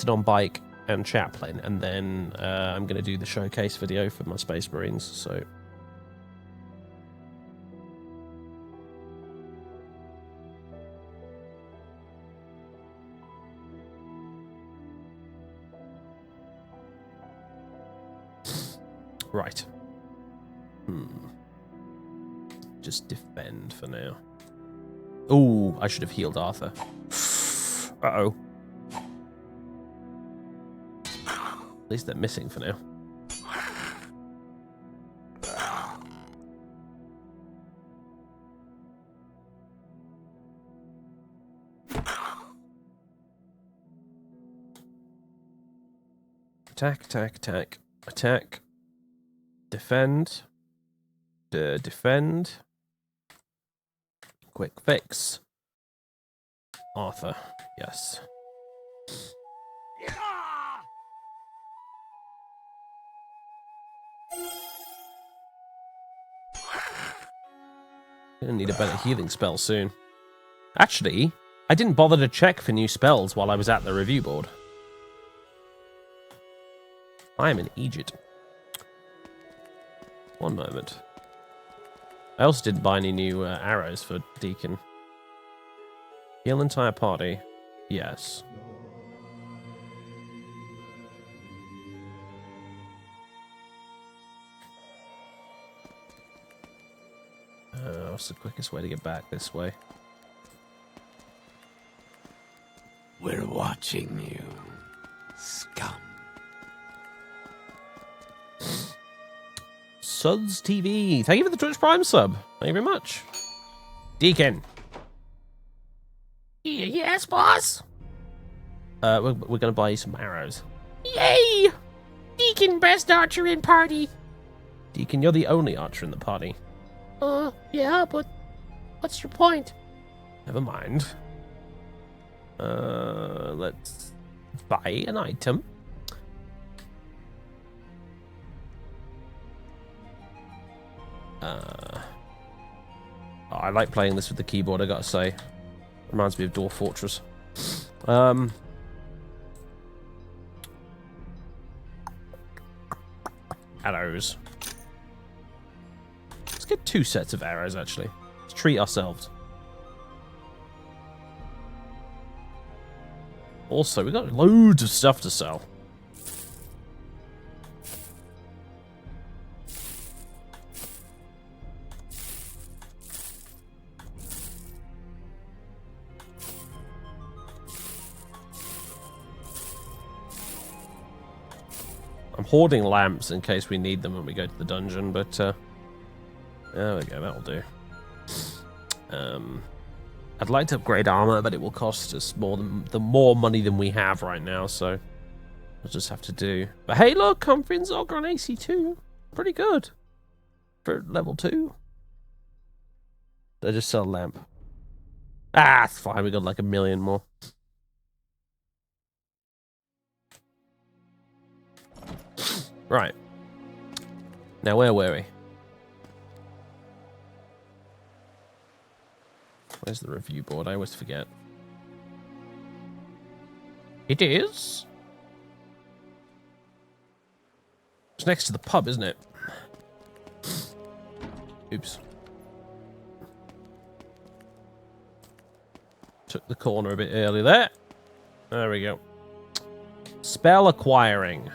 on bike, and Chaplain, and then I'm going to do the showcase video for my Space Marines. So. Right. Just defend for now. Oh, I should have healed Arthur. Uh-oh. At least they're missing for now. Attack, attack, attack. Attack. Defend. Defend. Quick fix. Arthur. Yes. Gonna need a better healing spell soon. Actually, I didn't bother to check for new spells while I was at the review board. I am in Egypt. One moment. I also didn't buy any new arrows for Deacon. Heal entire party. Yes. What's the quickest way to get back this way? We're watching you, scum. Suds TV. Thank you for the Twitch Prime sub. Thank you very much. Deacon. Yes, boss? We're going to buy you some arrows. Yay! Deacon, best archer in party. Deacon, you're the only archer in the party. Yeah, but what's your point? Never mind. Let's buy an item. I like playing this with the keyboard, I gotta say. Reminds me of Dwarf Fortress. Arrows. Let's get 2 sets of arrows, actually. Let's treat ourselves. Also, we've got loads of stuff to sell. I'm hoarding lamps in case we need them when we go to the dungeon, but there we go, that'll do. I'd like to upgrade armor, but it will cost us more money than we have right now, so we'll just have to do. But hey, look, Comfrey and Zog are on AC2. Pretty good for level 2. I just sell a lamp. Ah, it's fine. We got like 1 million more. Right. Now, where were we? Where's the review board? I always forget. It is. It's next to the pub, isn't it? Oops. Took the corner a bit early there. There we go. Spell acquiring.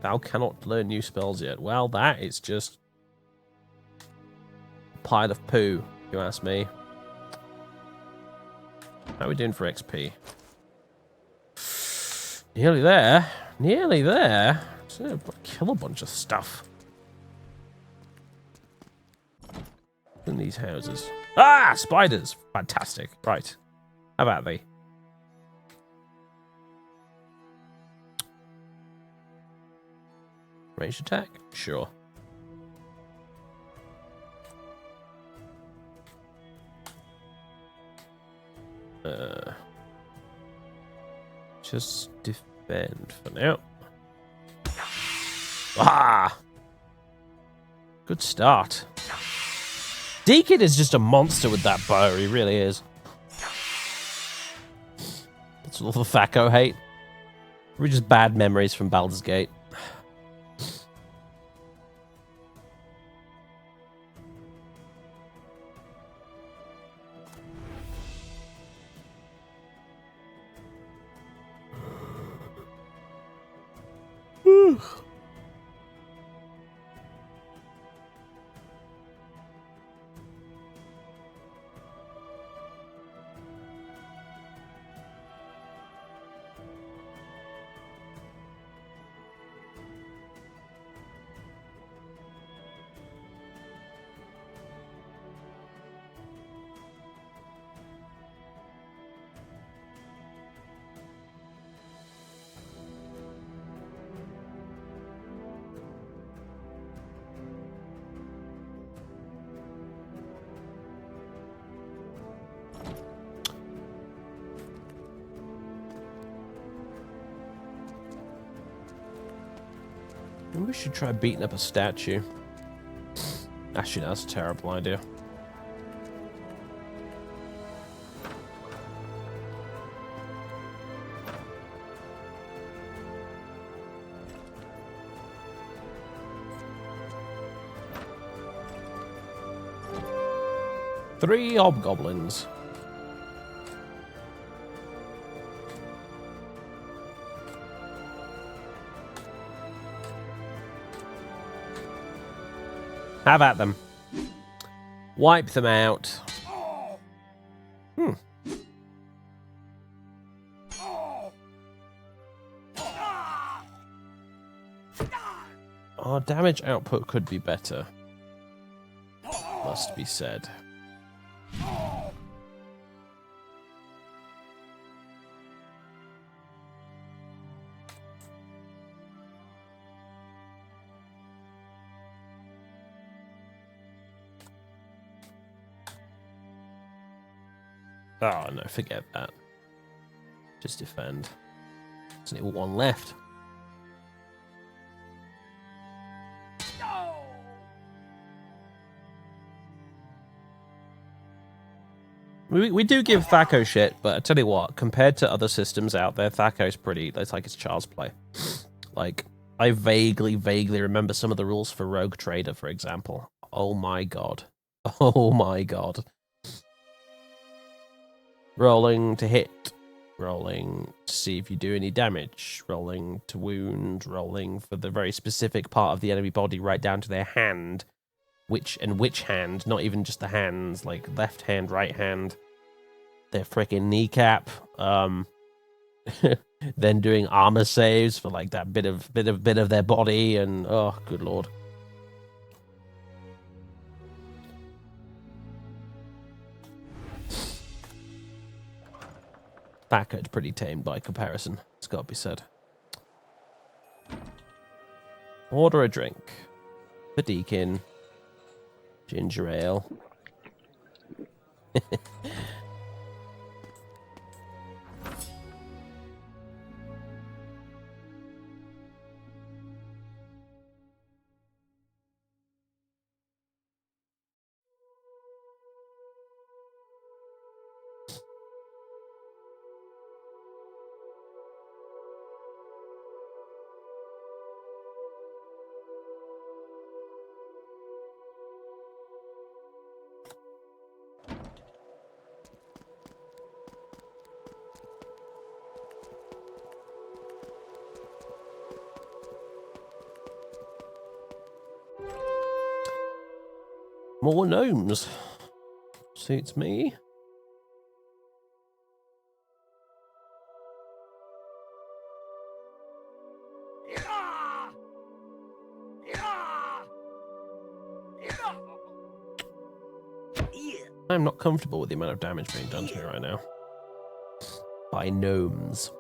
Thou cannot learn new spells yet. Well, that is just a pile of poo, if you ask me. How are we doing for XP? Nearly there. Nearly there. So, kill a bunch of stuff. In these houses. Ah! Spiders! Fantastic. Right. How about they? Ranged attack? Sure. Just defend for now. Ah! Good start. Deacon is just a monster with that bow. He really is. That's all the Thaco hate. We're just bad memories from Baldur's Gate. Maybe we should try beating up a statue. Actually, that's a terrible idea. Three hobgoblins. Have at them. Wipe them out. Hmm. Our damage output could be better. Must be said. Oh, no, forget that. Just defend. There's only one left. We do give Thaco shit, but I tell you what, compared to other systems out there, Thaco's pretty, it's like it's child's play. Like, I vaguely remember some of the rules for Rogue Trader, for example. Oh my god. Oh my god. Rolling to hit, rolling to see if you do any damage, rolling to wound, rolling for the very specific part of the enemy body right down to their hand. Which hand, not even just the hands, like left hand, right hand, their freaking kneecap. Then doing armor saves for like that bit of their body, and oh, good lord. Thaco's pretty tame by comparison, it's got to be said. Order a drink. For Deacon. Ginger ale. More gnomes. Suits me. I'm not comfortable with the amount of damage being done to me right now. By gnomes.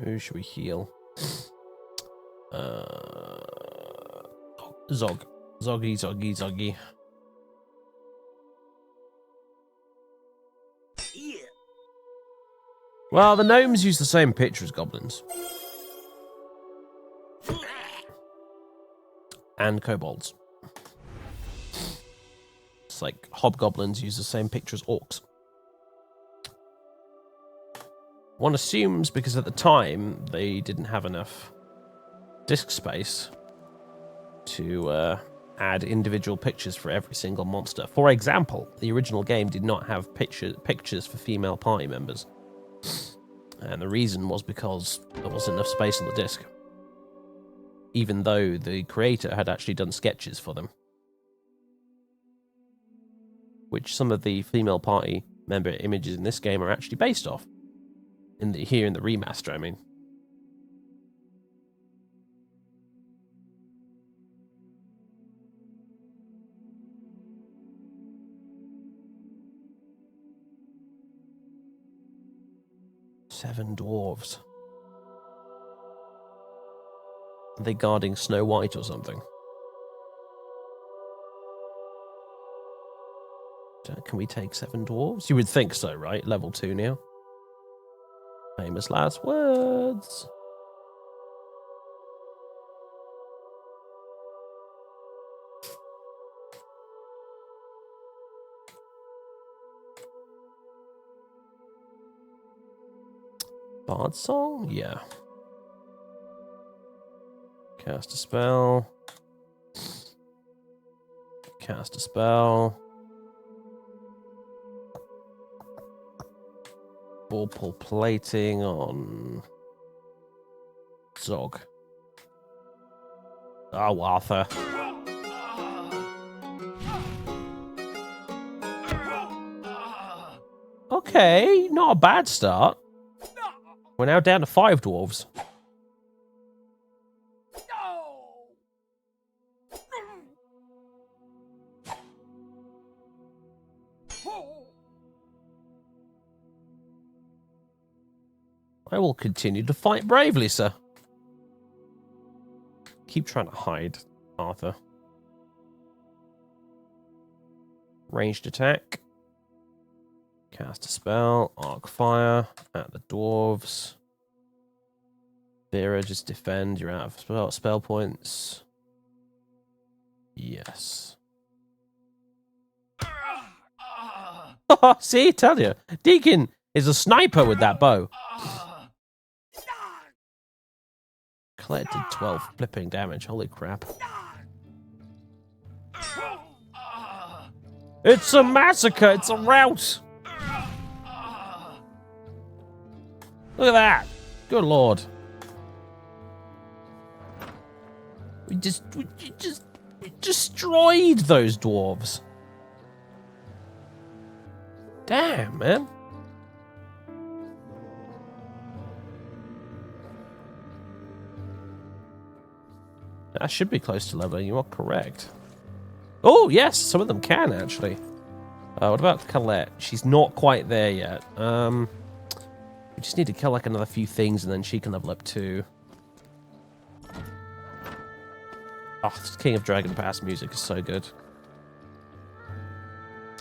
Who should we heal? Zog. Zoggy. Well, the gnomes use the same picture as goblins. And kobolds. It's like hobgoblins use the same picture as orcs. One assumes because at the time they didn't have enough disk space to add individual pictures for every single monster. For example, the original game did not have pictures for female party members. And the reason was because there wasn't enough space on the disc. Even though the creator had actually done sketches for them. Which some of the female party member images in this game are actually based off. Here in the remaster, I mean. Seven dwarves. Are they guarding Snow White or something? Can we take 7 dwarves? You would think so, right? Level 2 now. Famous last words. Bard song? Yeah. Cast a spell. Cast a spell. Bauble plating on Zog. Oh, Arthur. Okay, not a bad start. We're now down to 5 dwarves. I will continue to fight bravely, sir. Keep trying to hide, Arthur. Ranged attack. Cast a spell. Arc fire at the dwarves. Vera, just defend. You're out of spell points. Yes. See, tell you. Deacon is a sniper with that bow. Colette did 12 flipping damage. Holy crap. It's a massacre. It's a rout. Look at that. Good lord. We destroyed those dwarves. Damn, man. That should be close to leveling. You are correct. Oh, yes. Some of them can, actually. What about Colette? She's not quite there yet. We just need to kill like another few things and then she can level up too. Oh, this King of Dragon Pass music is so good.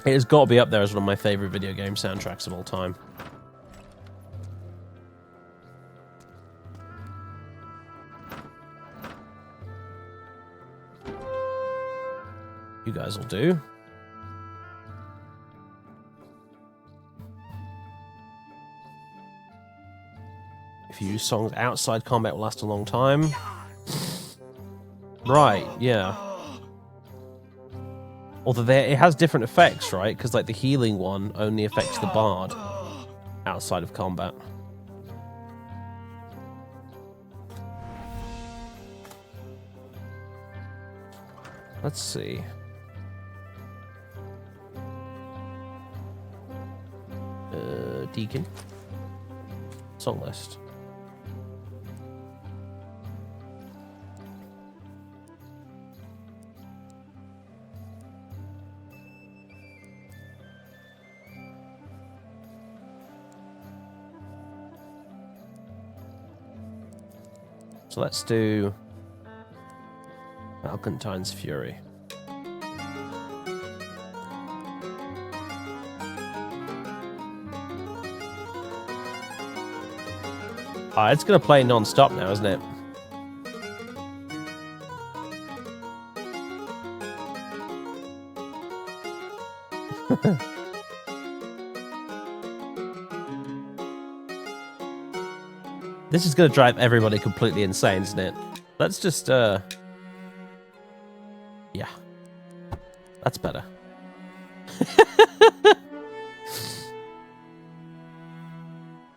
It has got to be up there as one of my favorite video game soundtracks of all time. You guys will do. If you use songs outside combat will last a long time. Right, yeah. Although it has different effects, right? Because like the healing one only affects the bard outside of combat. Let's see. Deacon. Song list. So let's do Malcontine's Fury. It's going to play non-stop now, isn't it? This is going to drive everybody completely insane, isn't it? Let's just, yeah. That's better.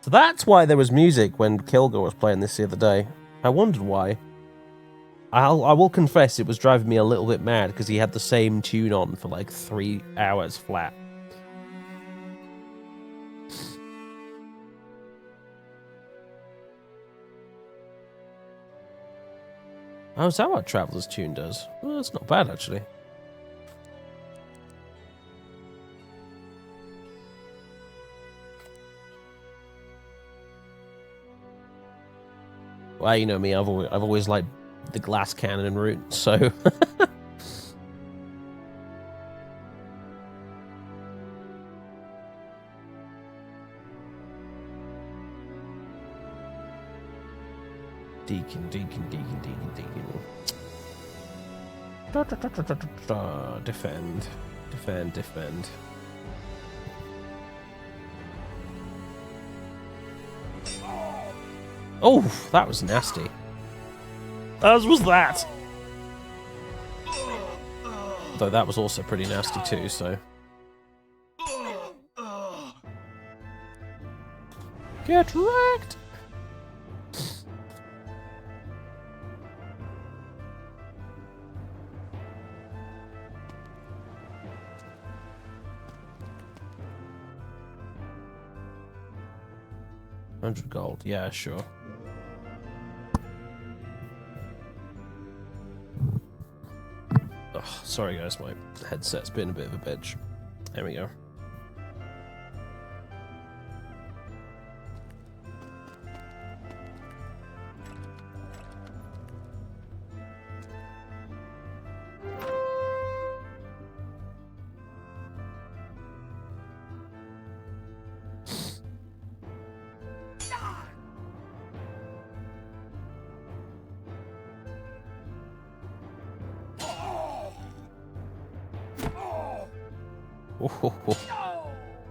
So that's why there was music when Kilgore was playing this the other day. I wondered why. I will confess it was driving me a little bit mad because he had the same tune on for like 3 hours flat. Oh, is that what Traveler's tune does? Well, that's not bad, actually. Well, you know me, I've always liked the glass cannon route, so... Deacon. Defend. Oh, that was nasty. As was that. Though that was also pretty nasty too, so... Get wrecked! $100 gold, yeah, sure. Oh, sorry guys, my headset's been a bit of a bitch. There we go.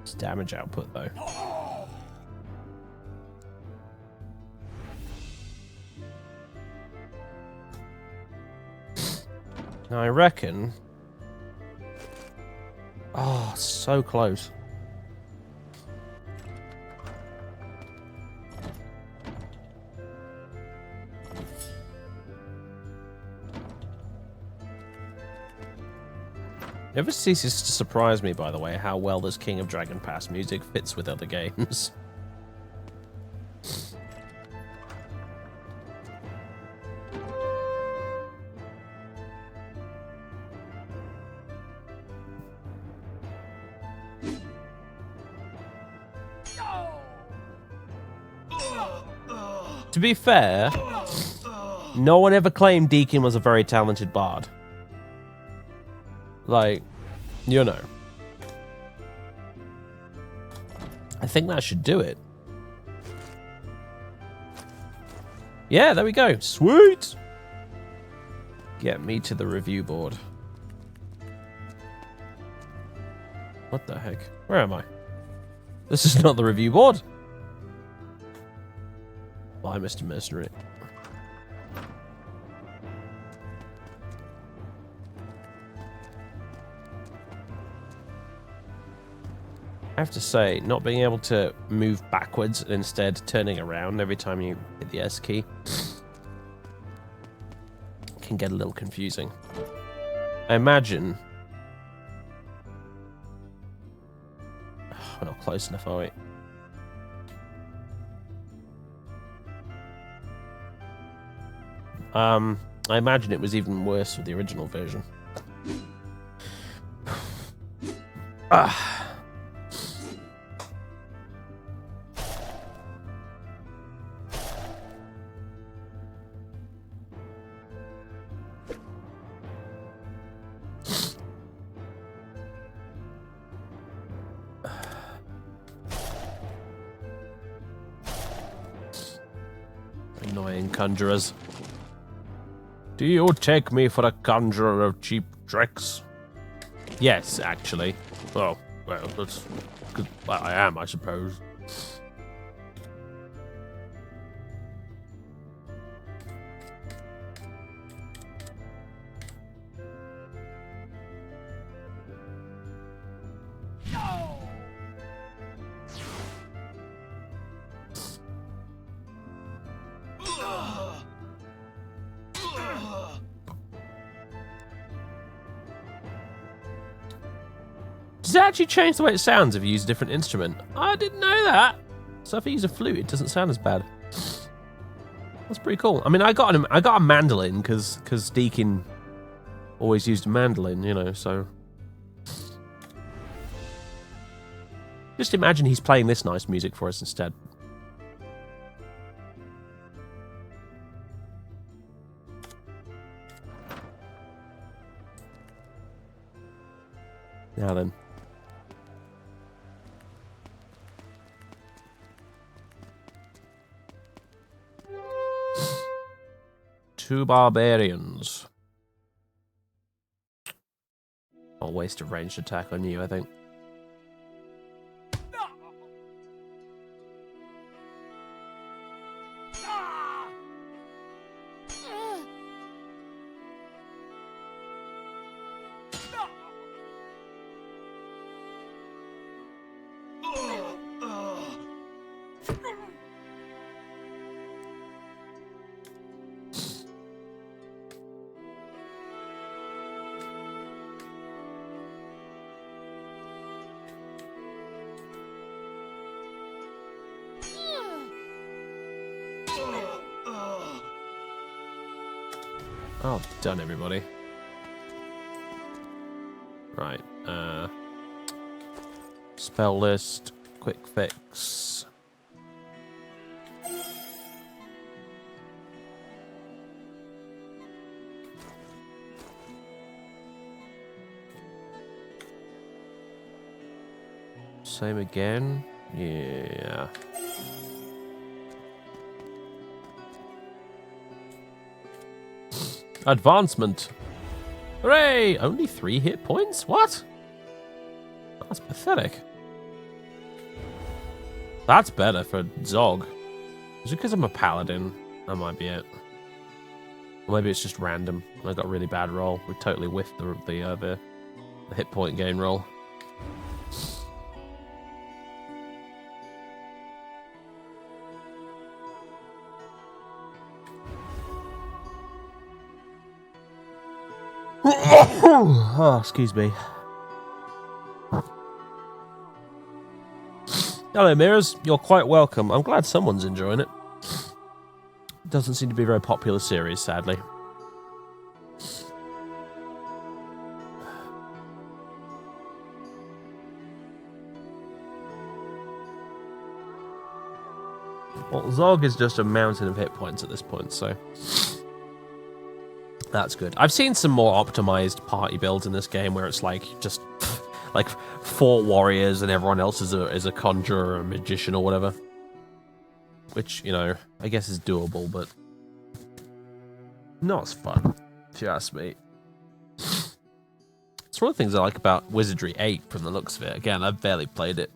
It's damage output though. Now I reckon... Oh, so close. It never ceases to surprise me, by the way, how well this King of Dragon Pass music fits with other games. To be fair, no one ever claimed Deacon was a very talented bard. Like, you know. I think that should do it. Yeah, there we go. Sweet! Get me to the review board. What the heck? Where am I? This is not the review board. Bye, Mr. Mercenary. I have to say, not being able to move backwards and instead turning around every time you hit the S key can get a little confusing. I imagine... We're not close enough, are we? I imagine it was even worse with the original version. Ah. Annoying conjurers. Do you take me for a conjurer of cheap tricks? Yes, actually. Oh, well, that's... Well, I am, I suppose. Does it actually change the way it sounds if you use a different instrument? I didn't know that. So if I use a flute, it doesn't sound as bad. That's pretty cool. I mean, I got a mandolin because Deacon always used a mandolin, you know. So just imagine he's playing this nice music for us instead. Now then. Two barbarians. I'll waste a ranged attack on you, I think. Oh, done, everybody. Right, spell list, quick fix. Same again? Yeah. Advancement. Hooray! Only 3 hit points? What? That's pathetic. That's better for Zog. Is it because I'm a paladin? That might be it. Or maybe it's just random. I got a really bad roll. We totally whiffed the hit point gain roll. Oh, excuse me. Hello, Mirrors. You're quite welcome. I'm glad someone's enjoying it. Doesn't seem to be a very popular series, sadly. Well, Zog is just a mountain of hit points at this point, so that's good. I've seen some more optimized party builds in this game where it's like just like 4 warriors and everyone else is a conjurer or a magician or whatever. Which, you know, I guess is doable, but not as fun, if you ask me. It's one of the things I like about Wizardry 8 from the looks of it. Again, I've barely played it,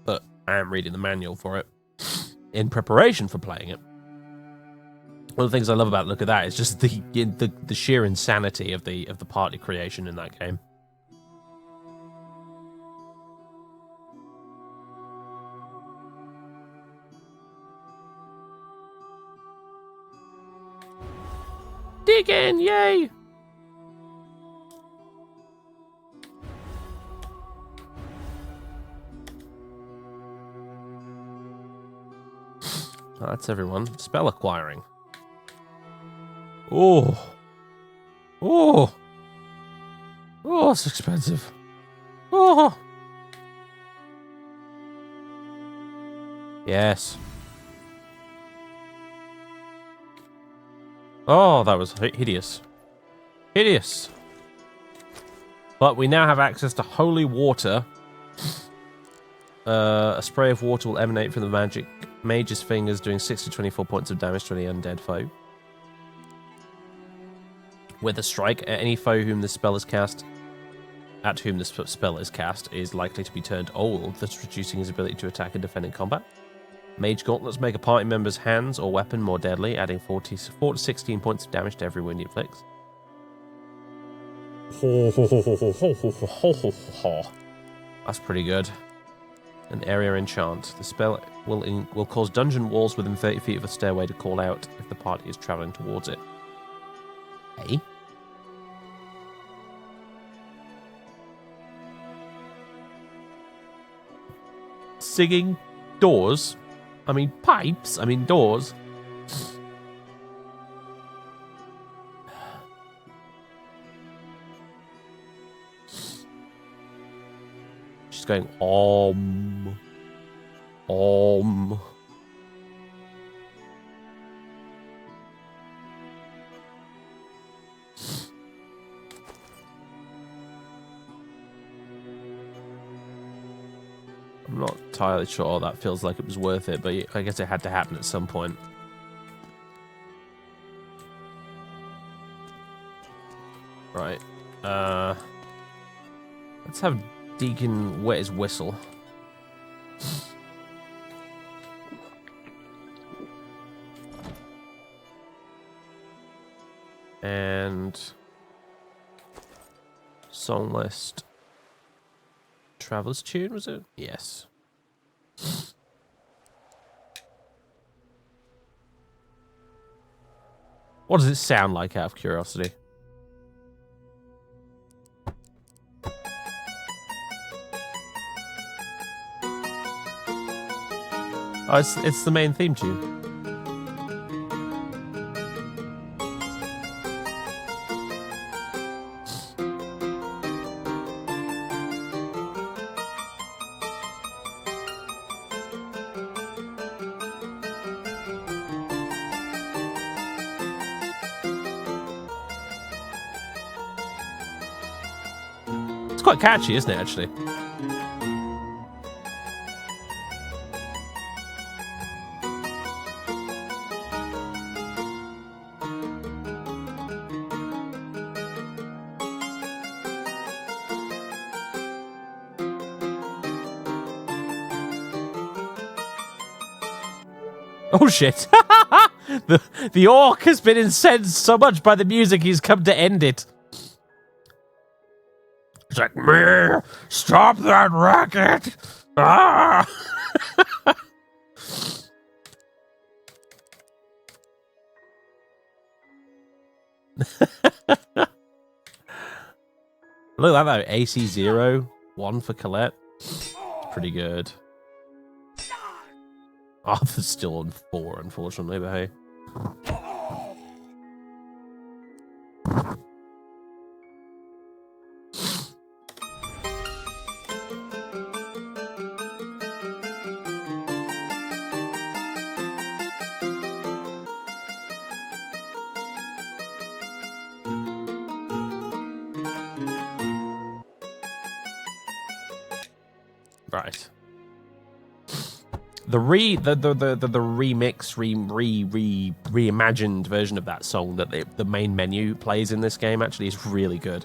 but I am reading the manual for it in preparation for playing it. One of the things I love about the look of that is just the sheer insanity of the party creation in that game. Dig in, yay! Oh, that's everyone. Spell acquiring. Oh. Oh. Oh, it's expensive. Oh. Yes. Oh, that was hideous. Hideous. But we now have access to holy water. A spray of water will emanate from the mage's fingers, doing 6 to 24 points of damage to any undead foe. With a strike, any foe whom the spell is cast, at whom the spell is cast, is likely to be turned old, thus reducing his ability to attack and defend in combat. Mage gauntlets make a party member's hands or weapon more deadly, adding 4 to 16 points of damage to every wound he inflicts. That's pretty good. An area enchant. The spell will cause dungeon walls within 30 feet of a stairway to call out if the party is traveling towards it. Hey? Singing doors? I mean pipes? I mean doors? She's going om. I'm not entirely sure that feels like it was worth it, but I guess it had to happen at some point. Right. Let's have Deacon wet his whistle. And song list. Traveler's Tune, was it? Yes. What does it sound like, out of curiosity? Oh, it's the main theme tune. It's quite catchy, isn't it, actually? Oh shit! the orc has been incensed so much by the music he's come to end it. It's like, meh, stop that racket! Ah! Look at that though, AC0, 1 for Colette. It's pretty good. Arthur's still on 4, unfortunately, but hey. Right. The reimagined version of that song that the main menu plays in this game actually is really good.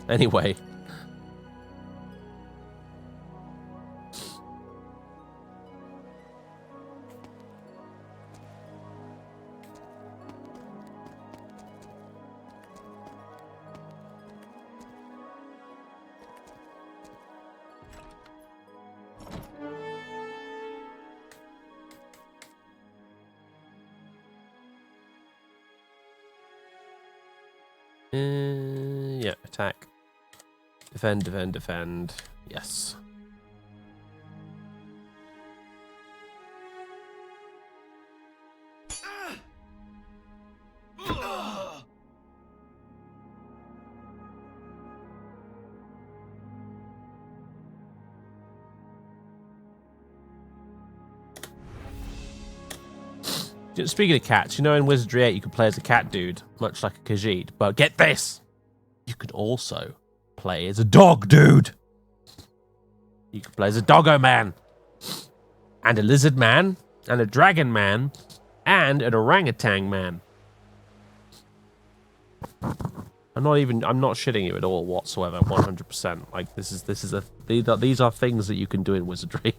Anyway. Yeah, attack. Defend, defend, defend. Yes. Speaking of cats, you know in Wizardry 8 you can play as a cat dude, much like a Khajiit. But get this! You can also play as a dog dude! You can play as a doggo man! And a lizard man, and a dragon man, and an orangutan man. I'm not shitting you at all whatsoever, 100%. Like, these are things that you can do in Wizardry.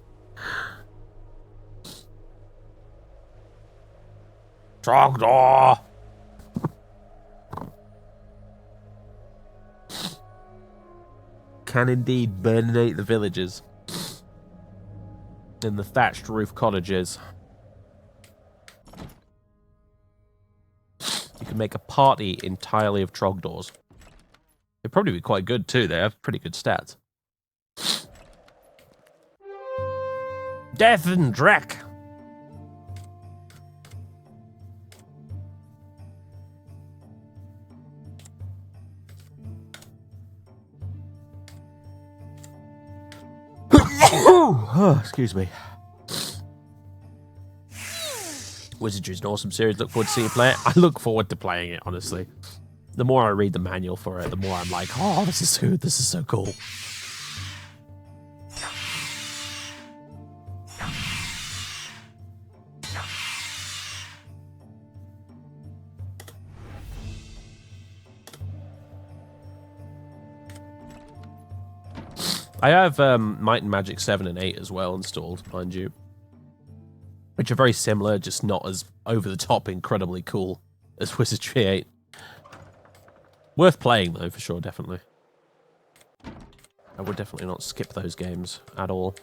Trogdor! Can indeed burninate the villages. In the thatched roof cottages. You can make a party entirely of Trogdors. They'd probably be quite good too, they have pretty good stats. Death and Drek! Oh, excuse me. Wizardry is an awesome series. Look forward to seeing you play it. I look forward to playing it, honestly. The more I read the manual for it, the more I'm like, oh, this is good. This is so cool. I have Might and Magic 7 and 8 as well installed, mind you. Which are very similar, just not as over-the-top incredibly cool as Wizardry 8. Worth playing, though, for sure, definitely. I would definitely not skip those games at all.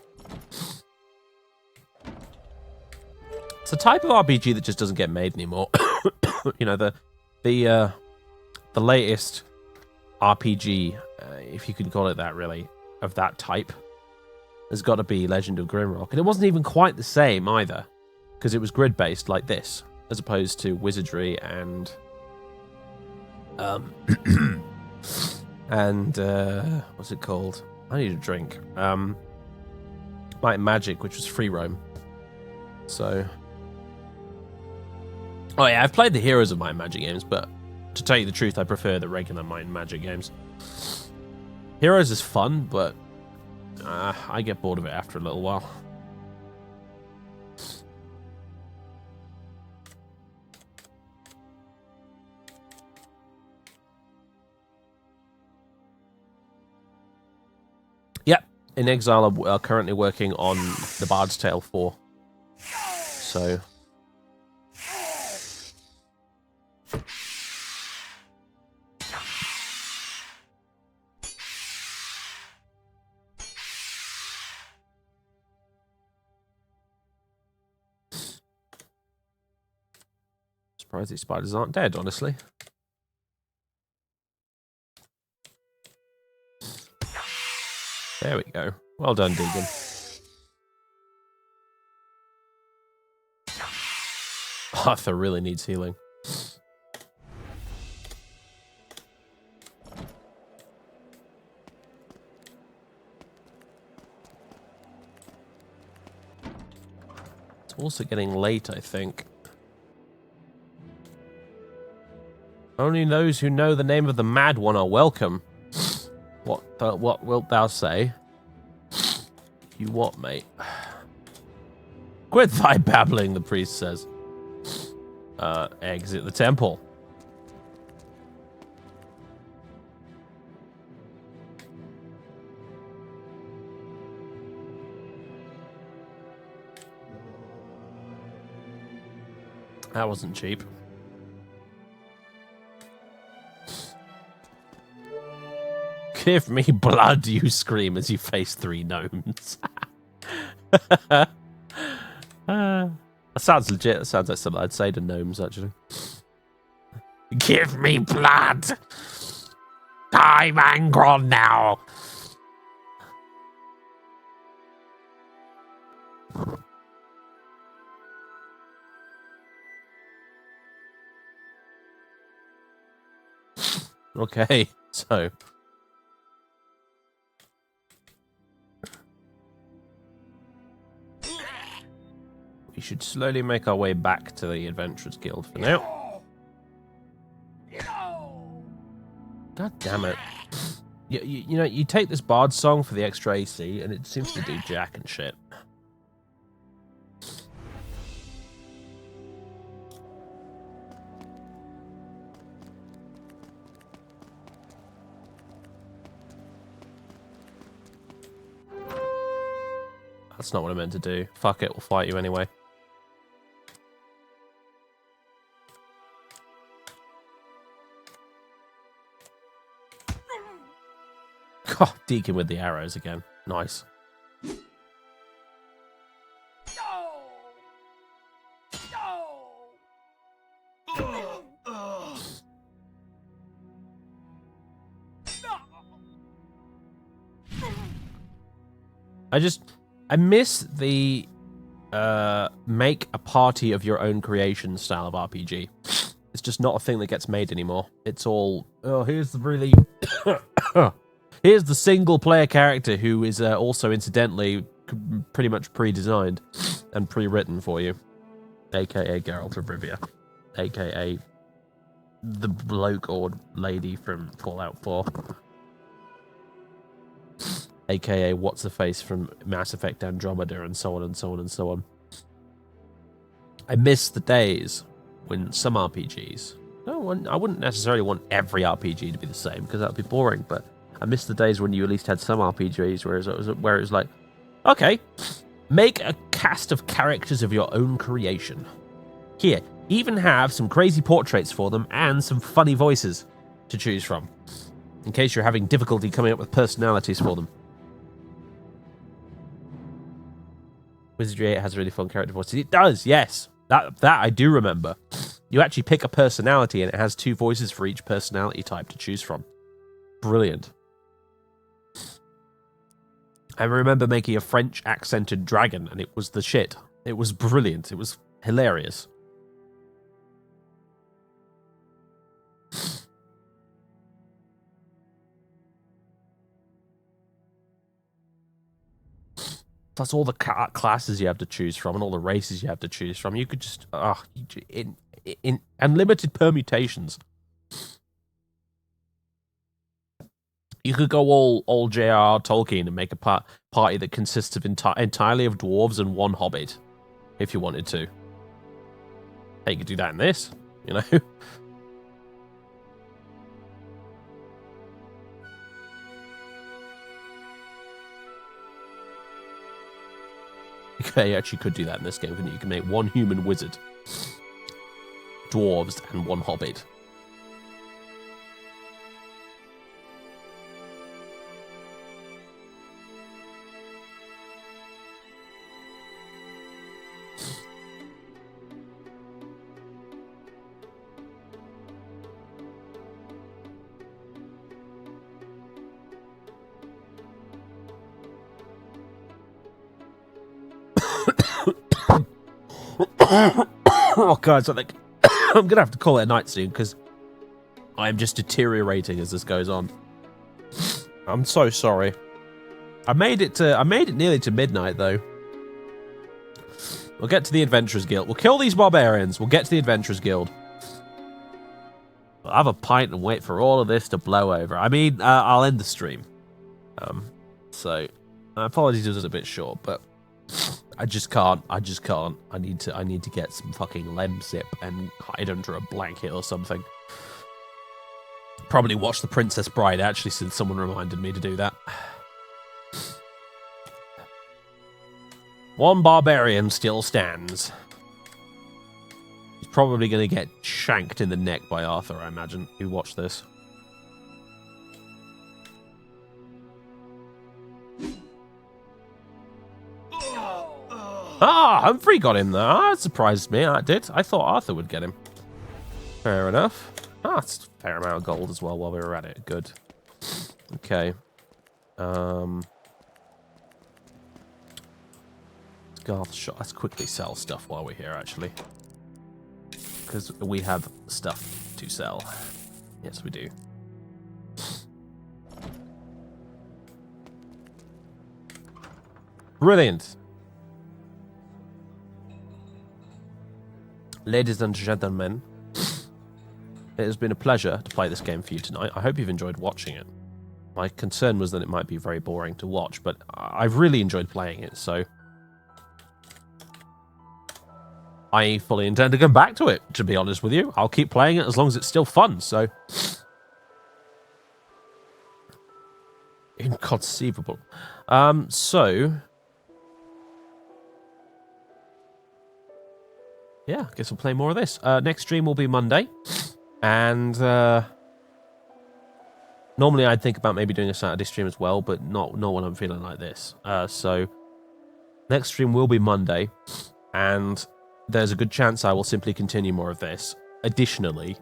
It's a type of RPG that just doesn't get made anymore. You know, the latest RPG, if you could call it that, really, of that type, has got to be Legend of Grimrock. And it wasn't even quite the same, either. Because it was grid-based like this, as opposed to Wizardry and... what's it called? I need a drink. Might and Magic, which was free roam. So... Oh yeah, I've played the Heroes of Might and Magic games, but to tell you the truth, I prefer the regular Might and Magic games. Heroes is fun, but I get bored of it after a little while. Yep, In Exile are currently working on the Bard's Tale 4. So... surprised these spiders aren't dead, honestly. There we go. Well done, Deegan. Arthur really needs healing. It's also getting late, I think. Only those who know the name of the Mad One are welcome. What wilt thou say? You what, mate? Quit thy babbling, the priest says. Exit the temple. That wasn't cheap. Give me blood, you scream as you face 3 gnomes. That sounds legit. That sounds like something I'd say to gnomes, actually. Give me blood! I'm angry now! Okay, so... we should slowly make our way back to the Adventurers Guild for now. God damn it. You know, you take this bard song for the extra AC, and it seems to do jack and shit. That's not what I meant to do. Fuck it, we'll fight you anyway. God, Deacon with the arrows again. Nice. I miss the make a party of your own creation style of RPG. It's just not a thing that gets made anymore. It's all, oh, here's the really... here's the single player character who is also incidentally pretty much pre-designed and pre-written for you. AKA Geralt of Rivia. AKA the bloke or lady from Fallout 4. AKA what's the face from Mass Effect Andromeda, and so on and so on and so on. I miss the days when some RPGs, I wouldn't necessarily want every RPG to be the same because that would be boring, but I miss the days when you at least had some RPGs where it was like, okay, make a cast of characters of your own creation. Here, even have some crazy portraits for them and some funny voices to choose from, in case you're having difficulty coming up with personalities for them. Wizardry 8 has really fun character voices. It does, yes. That I do remember. You actually pick a personality and it has 2 voices for each personality type to choose from. Brilliant. I remember making a French accented dragon and it was the shit. It was brilliant. It was hilarious. Plus all the classes you have to choose from and all the races you have to choose from. You could just, in unlimited permutations. You could go all J.R.R. Tolkien and make a party that consists of entirely of dwarves and 1 hobbit, if you wanted to. Hey, you could do that in this, you know? Okay, you actually could do that in this game, couldn't you? You can make 1 human wizard, dwarves, and 1 hobbit. Oh god, so like I'm gonna have to call it a night soon because I am just deteriorating as this goes on. I'm so sorry. I made it nearly to midnight though. We'll get to the Adventurers Guild. We'll kill these barbarians. We'll get to the Adventurers Guild. have a pint and wait for all of this to blow over. I mean, I'll end the stream. So apologies, it was a bit short, but I just can't. I need to get some fucking lemsip and hide under a blanket or something. Probably watch The Princess Bride, actually, since someone reminded me to do that. One barbarian still stands. He's probably going to get shanked in the neck by Arthur, I imagine, who watched this. Ah, Humphrey got him there. That surprised me. I did. I thought Arthur would get him. Fair enough. Ah, it's a fair amount of gold as well while we were at it. Good. Okay. Garth shot. Let's quickly sell stuff while we're here, actually. Because we have stuff to sell. Yes, we do. Brilliant. Ladies and gentlemen, it has been a pleasure to play this game for you tonight. I hope you've enjoyed watching it. My concern was that it might be very boring to watch, but I've really enjoyed playing it, so I fully intend to come back to it, to be honest with you. I'll keep playing it as long as it's still fun, so inconceivable. Yeah, I guess we'll play more of this. Next stream will be Monday. And normally I'd think about maybe doing a Saturday stream as well, but not when I'm feeling like this. So next stream will be Monday. And there's a good chance I will simply continue more of this. Additionally,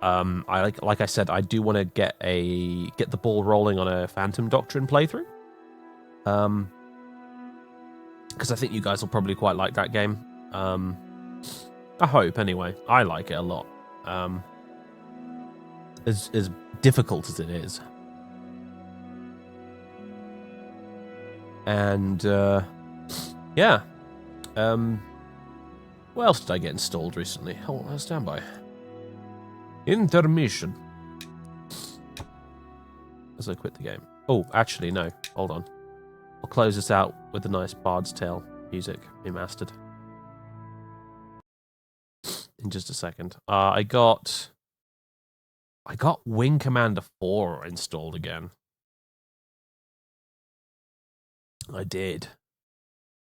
like I said, I do want to get the ball rolling on a Phantom Doctrine playthrough. Because I think you guys will probably quite like that game. I hope, anyway. I like it a lot. As difficult as it is. And, yeah. What else did I get installed recently? Hold on, stand by. Intermission. As I quit the game. Oh, actually, no. Hold on. I'll close this out with the nice Bard's Tale music remastered. In just a second. I got Wing Commander 4 installed again. I did.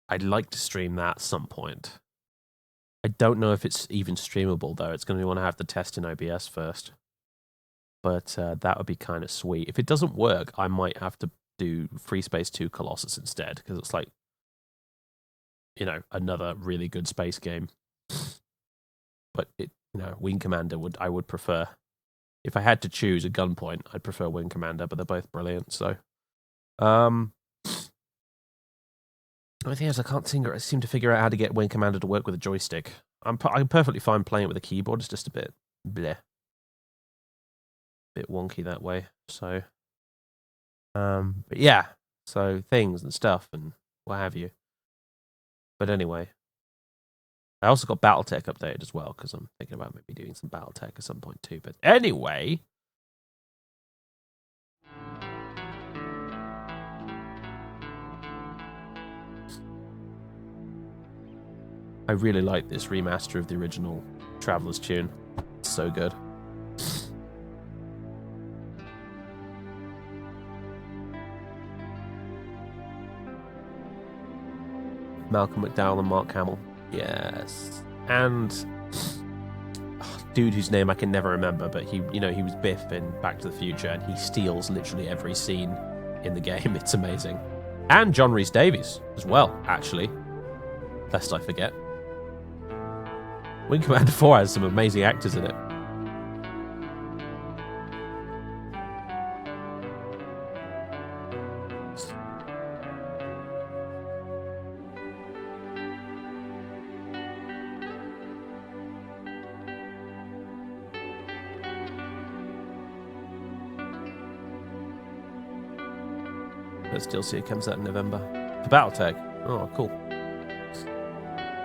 I'd like to stream that at some point. I don't know if it's even streamable, though. It's going to want to have the test in OBS first. But that would be kind of sweet. If it doesn't work, I might have to do Free Space 2 Colossus instead, because it's like, you know, another really good space game. But Wing Commander I would prefer. If I had to choose a gunpoint, I'd prefer Wing Commander, but they're both brilliant. So, the only thing is, I can't seem to figure out how to get Wing Commander to work with a joystick. I'm perfectly fine playing it with a keyboard. It's just a bit bleh, bit wonky that way. So, but yeah, so things and stuff and what have you. But anyway. I also got Battletech updated as well, because I'm thinking about maybe doing some Battletech at some point too. But anyway, I really like this remaster of the original Traveler's Tune. It's so good. Malcolm McDowell and Mark Hamill. Yes. And dude whose name I can never remember, but he was Biff in Back to the Future, and he steals literally every scene in the game. It's amazing. And John Rhys Davies as well, actually. Lest I forget. Wing Commander 4 has some amazing actors in it. Let's still see it comes out in November. For Battletech. Oh, cool.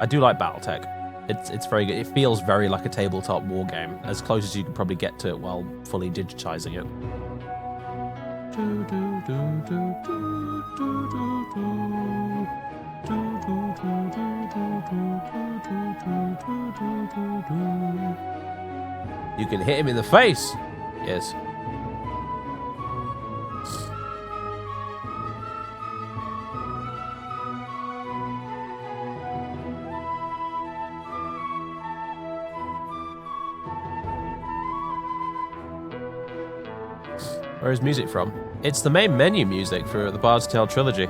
I do like Battletech. It's very good. It feels very like a tabletop war game, as close as you can probably get to it while fully digitizing it. You can hit him in the face. Yes. Where is music from? It's the main menu music for the Bard's Tale trilogy.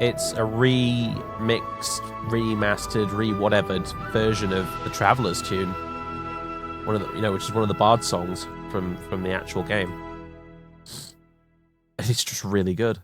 It's a remixed, remastered, re-whatevered version of the Traveler's tune. One of the, which is one of the Bard songs from the actual game. It's just really good.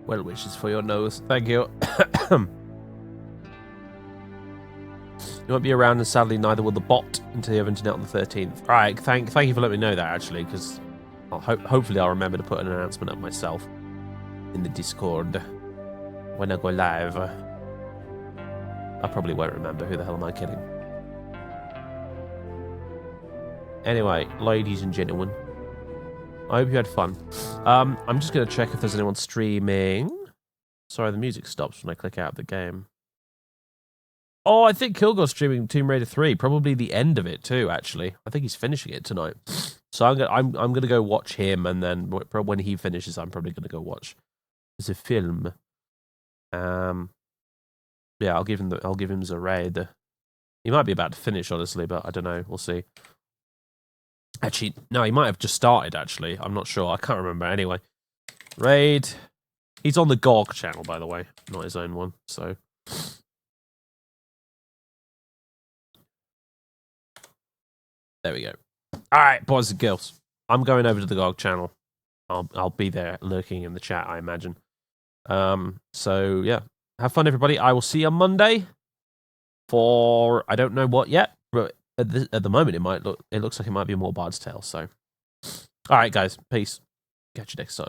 Well wishes for your nose. Thank you. You won't be around, and sadly neither will the bot until you have internet on the 13th. All right, thank you for letting me know that, actually, because hopefully I'll remember to put an announcement up myself in the Discord when I go live. I probably won't remember. Who the hell am I kidding? Anyway, ladies and gentlemen, I hope you had fun. I'm just going to check if there's anyone streaming. Sorry, the music stops when I click out of the game. Oh, I think Kilgore's streaming Tomb Raider 3. Probably the end of it too, actually. I think he's finishing it tonight. So I'm gonna go watch him, and then when he finishes, I'm probably gonna go watch the film. Yeah, I'll give him the raid. He might be about to finish, honestly, but I don't know. We'll see. Actually, no, he might have just started, actually. I'm not sure. I can't remember. Anyway. Raid. He's on the GOG channel, by the way. Not his own one, so... There we go. All right, boys and girls. I'm going over to the GOG channel. I'll be there lurking in the chat, I imagine. So, yeah. Have fun, everybody. I will see you on Monday for... I don't know what yet, but... At the moment, it looks like it might be more Bard's Tale. So, all right, guys, peace. Catch you next time.